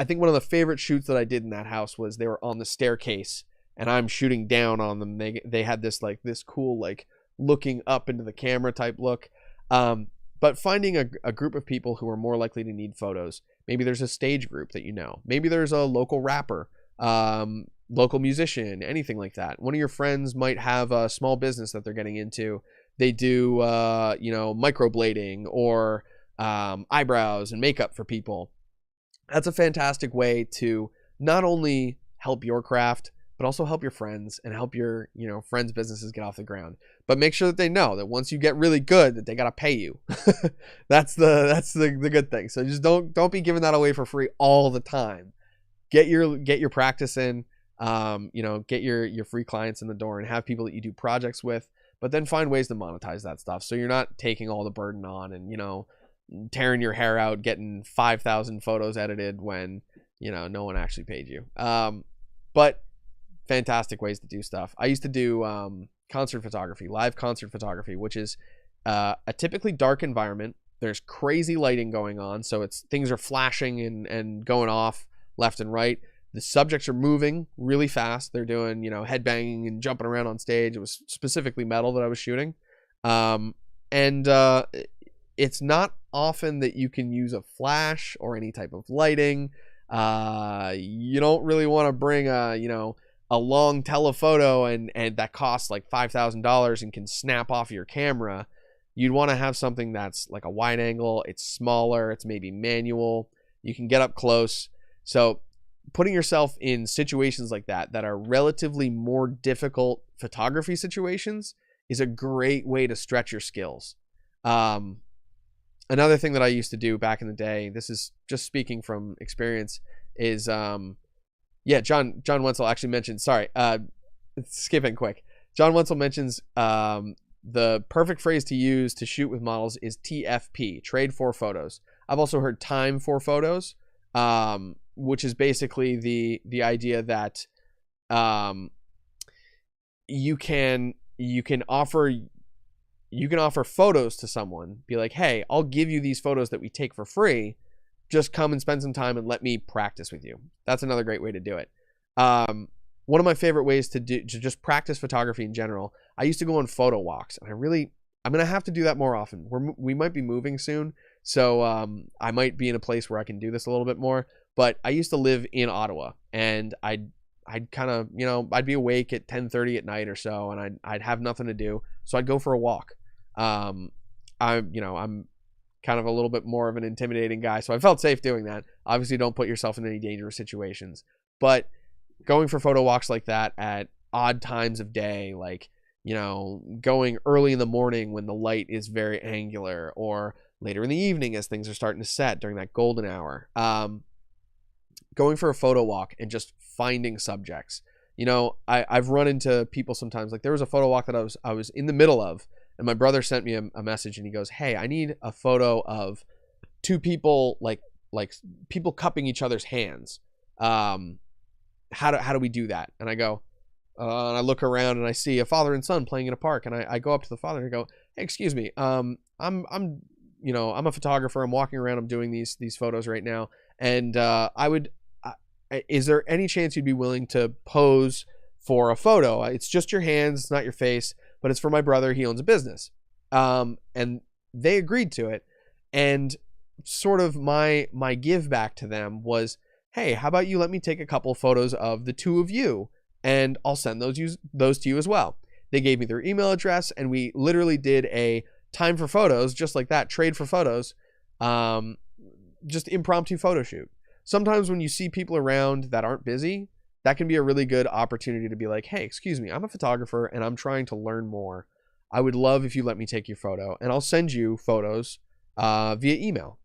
think one of the favorite shoots that I did in that house was they were on the staircase and I'm shooting down on them. They had this cool, like, looking up into the camera type look. But finding a group of people who are more likely to need photos. Maybe there's a stage group that you know. Maybe there's a local rapper, local musician, anything like that. One of your friends might have a small business that they're getting into. They do, you know, microblading or eyebrows and makeup for people. That's a fantastic way to not only help your craft, but also help your friends and help your, you know, friends' businesses get off the ground. But make sure that they know that once you get really good, that they gotta pay you. That's the good thing. So just don't be giving that away for free all the time. Get your practice in. You know, get your free clients in the door and have people that you do projects with. But then find ways to monetize that stuff, so you're not taking all the burden on and, you know, tearing your hair out, getting 5,000 photos edited when, you know, no one actually paid you. But fantastic ways to do stuff. I used to do concert photography, live concert photography, which is a typically dark environment. There's crazy lighting going on, so things are flashing and going off left and right. The subjects are moving really fast. They're doing, you know, headbanging and jumping around on stage. It was specifically metal that I was shooting. It's not often that you can use a flash or any type of lighting. You don't really want to bring a long telephoto and that costs like $5,000 and can snap off your camera. You'd want to have something that's like a wide angle. It's smaller. It's maybe manual. You can get up close. So putting yourself in situations like that are relatively more difficult photography situations is a great way to stretch your skills. Another thing that I used to do back in the day, this is just speaking from experience, is John Wenzel actually mentioned, skipping quick. John Wenzel mentions the perfect phrase to use to shoot with models is TFP, trade for photos. I've also heard time for photos, which is basically the idea that you can offer photos to someone, be like, hey, I'll give you these photos that we take for free, just come and spend some time and let me practice with you. That's another great way to do it. One of my favorite ways to just practice photography in general, I used to go on photo walks, and I'm gonna have to do that more often. We might be moving soon, so I might be in a place where I can do this a little bit more. But I used to live in Ottawa, and I'd kind of, I'd be awake at 10:30 at night or so, and I'd have nothing to do, so I'd go for a walk. I'm kind of a little bit more of an intimidating guy, so I felt safe doing that. Obviously, don't put yourself in any dangerous situations, but going for photo walks like that at odd times of day, like, going early in the morning when the light is very angular, or later in the evening as things are starting to set during that golden hour, going for a photo walk and just finding subjects. I've run into people sometimes, like there was a photo walk that I was in the middle of, and my brother sent me a message, and he goes, hey, I need a photo of two people, like people cupping each other's hands. How do we do that? And I go, and I look around and I see a father and son playing in a park, and I go up to the father and I go, hey, excuse me, I'm a photographer. I'm walking around. I'm doing these photos right now, and is there any chance you'd be willing to pose for a photo? It's just your hands, it's not your face, but it's for my brother. He owns a business. And they agreed to it. And sort of my give back to them was, hey, how about you let me take a couple photos of the two of you, and I'll send those to you as well. They gave me their email address, and we literally did a time for photos, just like that, trade for photos, just impromptu photo shoot. Sometimes when you see people around that aren't busy, that can be a really good opportunity to be like, hey, excuse me, I'm a photographer and I'm trying to learn more. I would love if you let me take your photo, and I'll send you photos via email.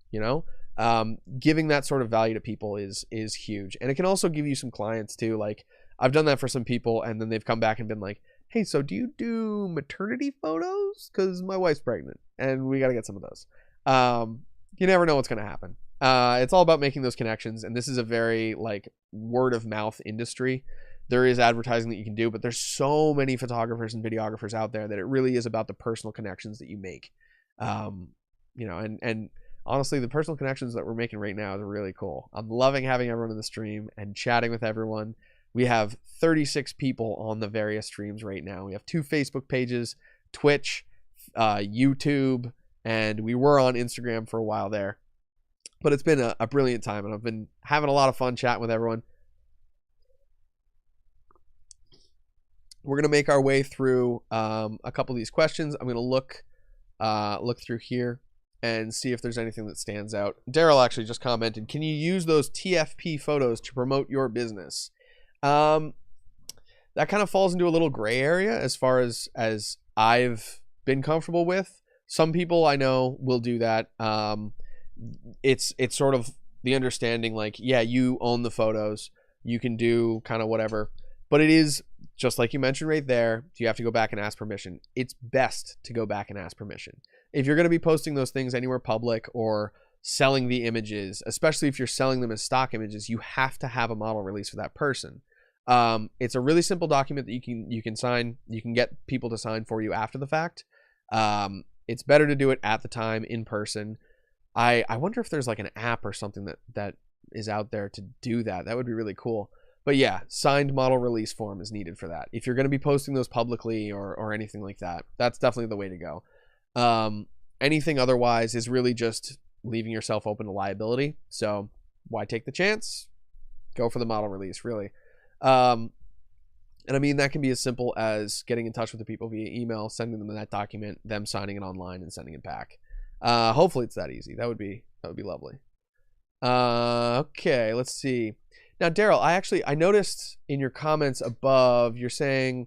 Giving that sort of value to people is huge. And it can also give you some clients too. Like, I've done that for some people, and then they've come back and been like, hey, so do you do maternity photos? Because my wife's pregnant and we got to get some of those. You never know what's going to happen. It's all about making those connections, and this is a very word of mouth industry. There is advertising that you can do, but there's so many photographers and videographers out there that it really is about the personal connections that you make. And honestly, the personal connections that we're making right now are really cool. I'm loving having everyone in the stream and chatting with everyone. We have 36 people on the various streams right now. We have 2 Facebook pages, Twitch, YouTube, and we were on Instagram for a while there. But it's been a brilliant time, and I've been having a lot of fun chatting with everyone. We're going to make our way through a couple of these questions. I'm going to look through here and see if there's anything that stands out. Daryl actually just commented, can you use those TFP photos to promote your business? That kind of falls into a little gray area as far as I've been comfortable with. Some people I know will do that. It's sort of the understanding, like, yeah, you own the photos, you can do kind of whatever, but it is just like you mentioned right there, you have to go back and ask permission. It's best to go back and ask permission. If you're going to be posting those things anywhere public or selling the images, especially if you're selling them as stock images, you have to have a model release for that person. It's a really simple document that you can sign. You can get people to sign for you after the fact. It's better to do it at the time in person. I wonder if there's like an app or something that is out there to do that. That would be really cool. But yeah, signed model release form is needed for that. If you're going to be posting those publicly or anything like that, that's definitely the way to go. Anything otherwise is really just leaving yourself open to liability. So why take the chance? Go for the model release, really. And I mean, that can be as simple as getting in touch with the people via email, sending them that document, them signing it online and sending it back. Hopefully it's that easy. That would be lovely. Okay, let's see. Now, Daryl, I noticed in your comments above, you're saying,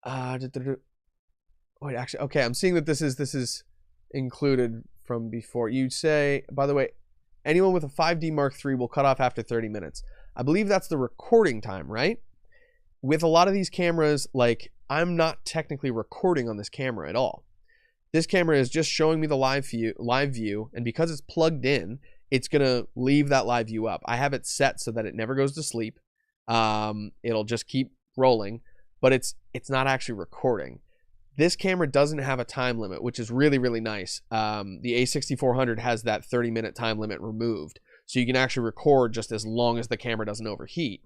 wait, actually, okay, I'm seeing that this is included from before. You say, by the way, anyone with a 5D Mark III will cut off after 30 minutes. I believe that's the recording time, right? with a lot of these cameras, like I'm not technically recording on this camera at all. This camera is just showing me the live view, and because it's plugged in, it's gonna leave that live view up. I have it set so that it never goes to sleep. It'll just keep rolling, but it's not actually recording. This camera doesn't have a time limit, which is really, really nice. The A6400 has that 30-minute time limit removed, so you can actually record just as long as the camera doesn't overheat,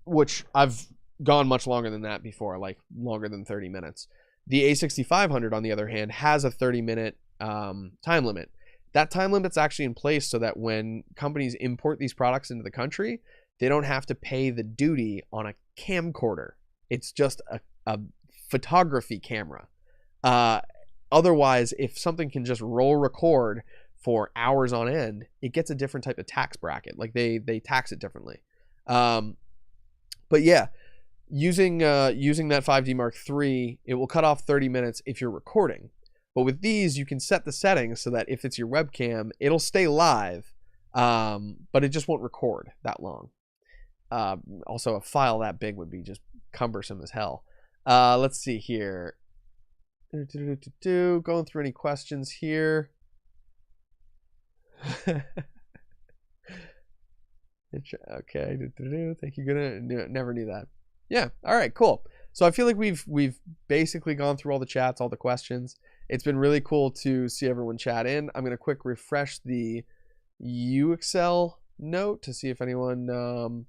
which I've gone much longer than that before, like longer than 30 minutes. The A6500, on the other hand, has a 30-minute time limit. That time limit's actually in place so that when companies import these products into the country, they don't have to pay the duty on a camcorder. It's just a photography camera. Otherwise, if something can just roll record for hours on end, it gets a different type of tax bracket. Like they tax it differently. But yeah, using that 5D Mark III, it will cut off 30 minutes if you're recording. But with these, you can set the settings so that if it's your webcam, it'll stay live, but it just won't record that long. Also, a file that big would be just cumbersome as hell. Let's see here. Going through any questions here. Okay. Think you're gonna never knew that. Yeah. All right. Cool. So I feel like we've basically gone through all the chats, all the questions. It's been really cool to see everyone chat in. I'm gonna quick refresh the UXL note to see if anyone.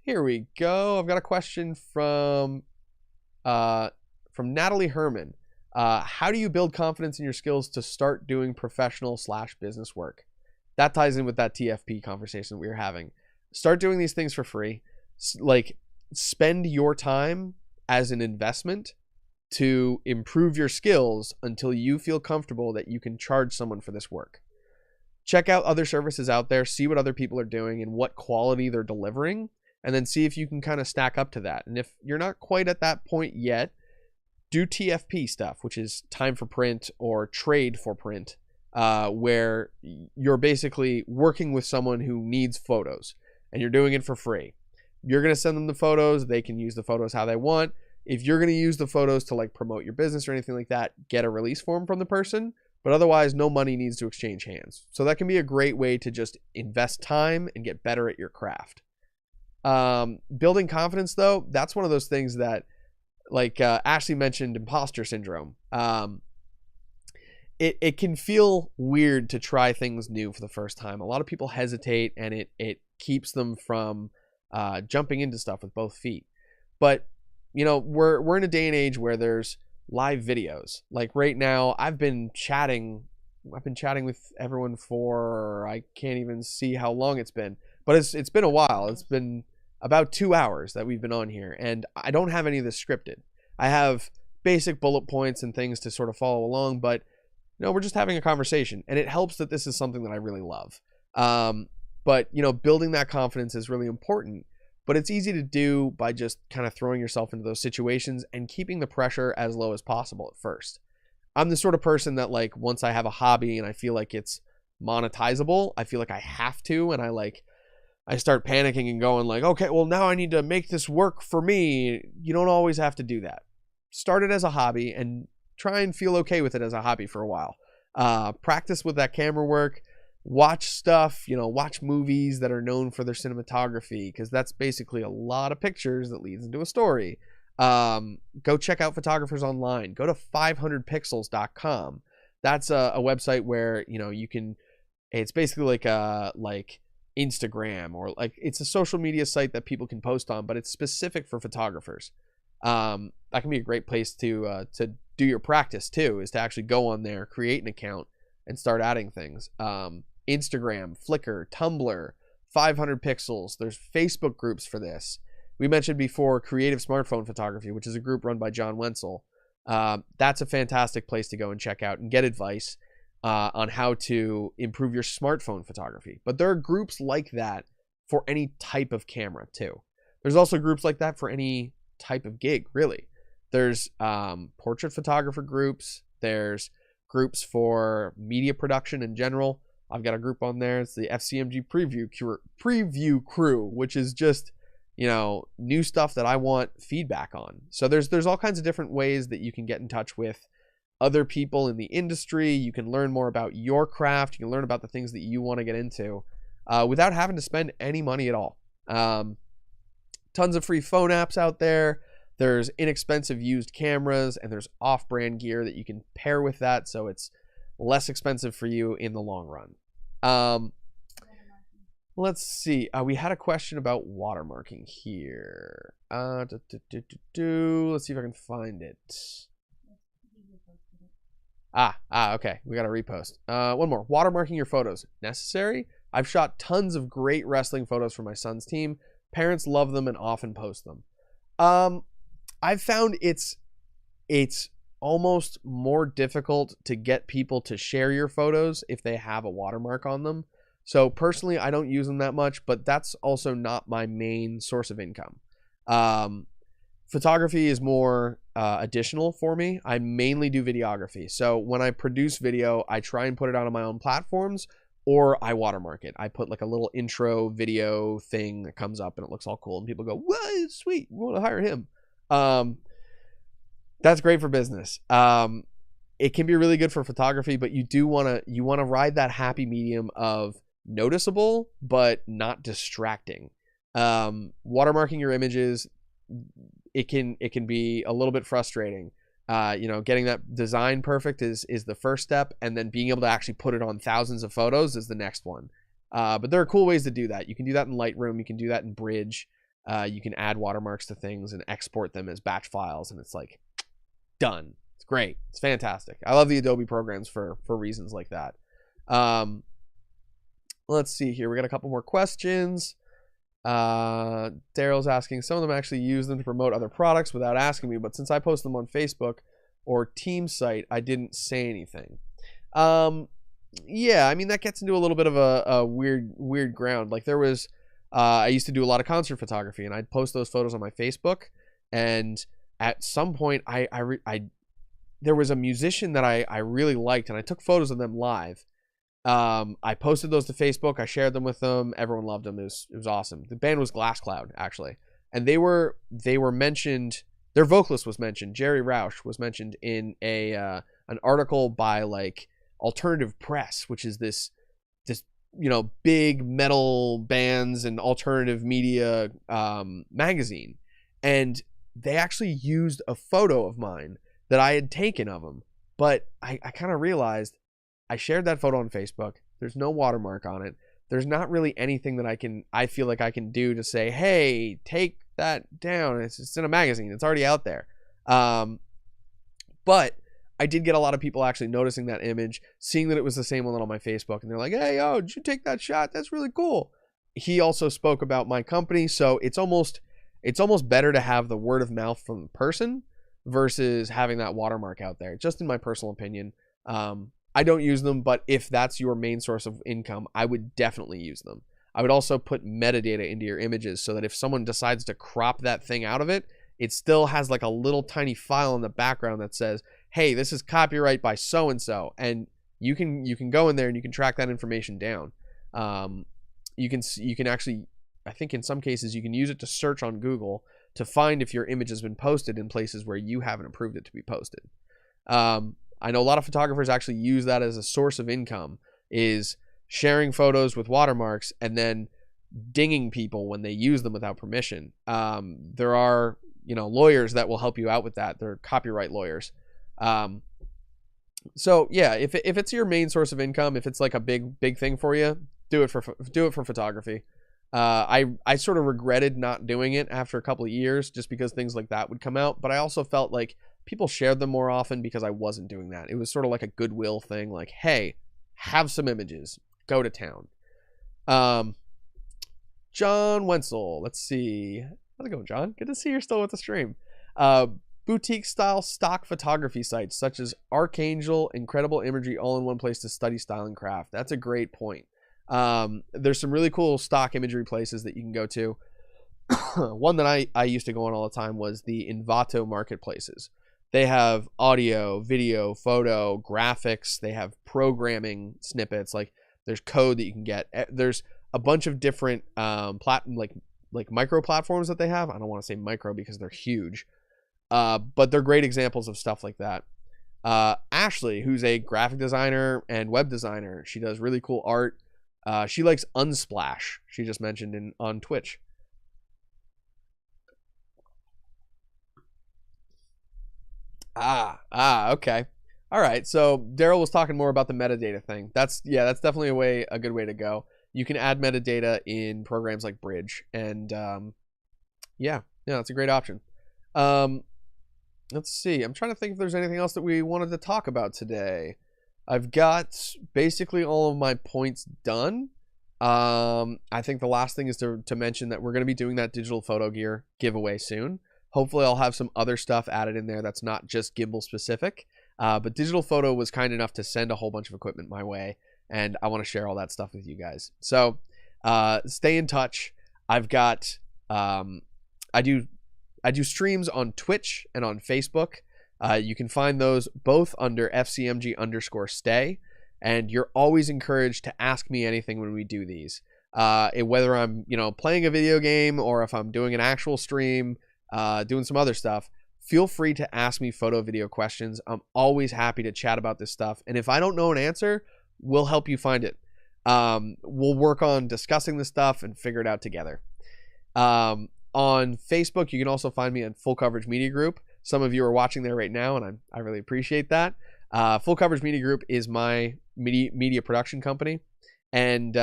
Here we go. I've got a question from Natalie Herman. How do you build confidence in your skills to start doing professional/business work? That ties in with that TFP conversation we were having. Start doing these things for free. Like, spend your time as an investment to improve your skills until you feel comfortable that you can charge someone for this work. Check out other services out there, see what other people are doing and what quality they're delivering, and then see if you can kind of stack up to that. And if you're not quite at that point yet, do TFP stuff, which is time for print or trade for print, where you're basically working with someone who needs photos and you're doing it for free. You're going to send them the photos. They can use the photos how they want. If you're going to use the photos to like promote your business or anything like that, get a release form from the person. But otherwise, no money needs to exchange hands. So that can be a great way to just invest time and get better at your craft. Building confidence, though, that's one of those things that, like Ashley mentioned, imposter syndrome. It can feel weird to try things new for the first time. A lot of people hesitate, and it keeps them from jumping into stuff with both feet. But you know, we're in a day and age where there's live videos. Like right now, I've been chatting with everyone for, I can't even see how long it's been, but it's been a while. It's been about 2 hours that we've been on here, and I don't have any of this scripted. I have basic bullet points and things to sort of follow along, but you know, we're just having a conversation, and it helps that this is something that I really love. But you know, building that confidence is really important, but it's easy to do by just kind of throwing yourself into those situations and keeping the pressure as low as possible at first. I'm the sort of person that, like, once I have a hobby and I feel like it's monetizable, I feel like I have to, and I start panicking and going like, okay, well now I need to make this work for me. You don't always have to do that. Start it as a hobby and try and feel okay with it as a hobby for a while. Practice with that camera work. Watch stuff, you know, watch movies that are known for their cinematography, because that's basically a lot of pictures that leads into a story. Go check out photographers online. Go to 500pixels.com. That's a website where, you know, you can, it's basically like Instagram, or like, it's a social media site that people can post on, but it's specific for photographers. That can be a great place to do your practice too, is to actually go on there, create an account, and start adding things. Instagram, Flickr, Tumblr, 500 pixels. There's Facebook groups for this. We mentioned before Creative Smartphone Photography, which is a group run by John Wenzel. That's a fantastic place to go and check out and get advice on how to improve your smartphone photography. But there are groups like that for any type of camera too. There's also groups like that for any type of gig, really. There's portrait photographer groups. There's groups for media production in general. I've got a group on there. It's the FCMG preview crew, which is just, new stuff that I want feedback on. So there's all kinds of different ways that you can get in touch with other people in the industry. You can learn more about your craft. You can learn about the things that you want to get into without having to spend any money at all. Tons of free phone apps out there. There's inexpensive used cameras, and there's off-brand gear that you can pair with that, so it's less expensive for you in the long run. Let's see. We had a question about watermarking here. Let's see if I can find it. Okay. We got to repost. One more. Watermarking your photos. Necessary? I've shot tons of great wrestling photos for my son's team. Parents love them and often post them. I've found it's almost more difficult to get people to share your photos if they have a watermark on them. So personally, I don't use them that much, but that's also not my main source of income. Photography is more additional for me. I mainly do videography. So when I produce video, I try and put it out on my own platforms, or I watermark it. I put like a little intro video thing that comes up and it looks all cool and people go, "Whoa, sweet, we want to hire him." That's great for business. It can be really good for photography, but you want to ride that happy medium of noticeable but not distracting. Watermarking your images, it can be a little bit frustrating. Getting that design perfect is the first step, and then being able to actually put it on thousands of photos is the next one. But there are cool ways to do that. You can do that in Lightroom. You can do that in Bridge. You can add watermarks to things and export them as batch files, and it's like done. It's great. It's fantastic. I love the Adobe programs for reasons like that. Let's see here. We got a couple more questions. Daryl's asking, some of them actually use them to promote other products without asking me, but since I post them on Facebook or team site, I didn't say anything. Yeah, I mean, that gets into a little bit of a weird ground. Like there was, I used to do a lot of concert photography, and I'd post those photos on my Facebook, and at some point there was a musician that I really liked, and I took photos of them live. I posted those to Facebook. I shared them with them. Everyone loved them. It was awesome. The band was Glass Cloud, actually, and they were mentioned. Their vocalist was mentioned. Jerry Rausch was mentioned in an article by like Alternative Press, which is this big metal bands and alternative media magazine, and they actually used a photo of mine that I had taken of them. But I kind of realized, I shared that photo on Facebook. There's no watermark on it. There's not really anything that I feel like I can do to say, hey, take that down. It's in a magazine. It's already out there. But I did get a lot of people actually noticing that image, seeing that it was the same one on my Facebook, and they're like, hey, did you take that shot? That's really cool. He also spoke about my company, so it's almost better to have the word of mouth from the person versus having that watermark out there, just in my personal opinion. I don't use them, but if that's your main source of income, I would definitely use them. I would also put metadata into your images so that if someone decides to crop that thing out of it, it still has like a little tiny file in the background that says, hey, this is copyright by so-and-so, and you can go in there and you can track that information down. You can actually, I think in some cases, you can use it to search on Google to find if your image has been posted in places where you haven't approved it to be posted. I know a lot of photographers actually use that as a source of income, is sharing photos with watermarks and then dinging people when they use them without permission. There are, lawyers that will help you out with that. They're copyright lawyers. So yeah, if it's your main source of income, if it's like a big thing for you, do it for photography. I sort of regretted not doing it after a couple of years just because things like that would come out, but I also felt like people shared them more often because I wasn't doing that. It was sort of like a goodwill thing, like, hey, have some images, go to town. John Wenzel, let's see. How's it going, John? Good to see you're still with the stream. Boutique style stock photography sites such as Archangel, Incredible Imagery, all in one place to study style and craft. That's a great point. There's some really cool stock imagery places that you can go to. One that I used to go on all the time was the Envato marketplaces. They have audio, video, photo, graphics. They have programming snippets. Like there's code that you can get. There's a bunch of different like micro platforms that they have. I don't want to say micro because they're huge, but they're great examples of stuff like that. Ashley, who's a graphic designer and web designer, she does really cool art. She likes Unsplash. She just mentioned on Twitch. Okay. All right. So Daryl was talking more about the metadata thing. That's definitely a good way to go. You can add metadata in programs like Bridge, and yeah, that's a great option. Let's see. I'm trying to think if there's anything else that we wanted to talk about today. I've got basically all of my points done. I think the last thing is to mention that we're going to be doing that digital photo gear giveaway soon. Hopefully I'll have some other stuff added in there that's not just gimbal specific. But Digital Photo was kind enough to send a whole bunch of equipment my way, and I want to share all that stuff with you guys. So stay in touch. I've got I do streams on Twitch and on Facebook. You can find those both under FCMG_stay, and you're always encouraged to ask me anything when we do these. Whether I'm playing a video game or if I'm doing an actual stream, doing some other stuff, feel free to ask me photo video questions. I'm always happy to chat about this stuff, and if I don't know an answer, we'll help you find it. We'll work on discussing this stuff and figure it out together. On Facebook, you can also find me on Full Coverage Media Group. Some of you are watching there right now, and I really appreciate that. Full Coverage Media Group is my media production company, and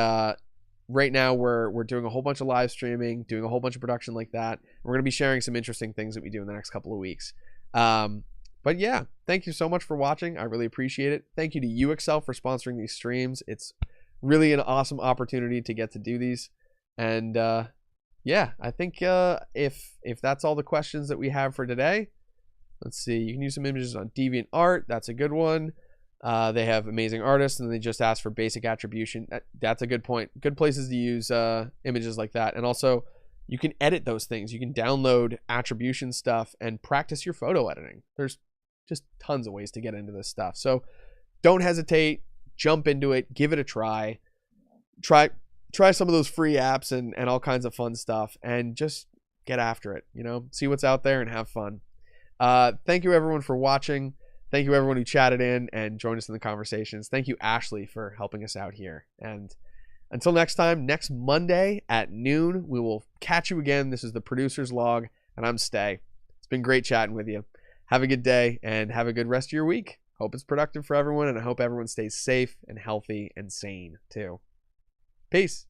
right now we're doing a whole bunch of live streaming, doing a whole bunch of production like that. We're going to be sharing some interesting things that we do in the next couple of weeks. But yeah, thank you so much for watching. I really appreciate it. Thank you to UXL for sponsoring these streams. It's really an awesome opportunity to get to do these. And yeah, I think if that's all the questions that we have for today, let's see. You can use some images on DeviantArt. That's a good one. They have amazing artists, and they just ask for basic attribution. That's a good point. Good places to use images like that. And also, you can edit those things. You can download attribution stuff and practice your photo editing. There's just tons of ways to get into this stuff. So don't hesitate. Jump into it. Give it a try. Try some of those free apps and all kinds of fun stuff, and just get after it. See what's out there and have fun. Thank you everyone for watching. Thank you everyone who chatted in and joined us in the conversations. Thank you, Ashley, for helping us out here. And until next time, next Monday at noon, we will catch you again. This is the Producer's Log, and I'm Stay. It's been great chatting with you. Have a good day, and have a good rest of your week. Hope it's productive for everyone, and I hope everyone stays safe and healthy and sane, too. Peace.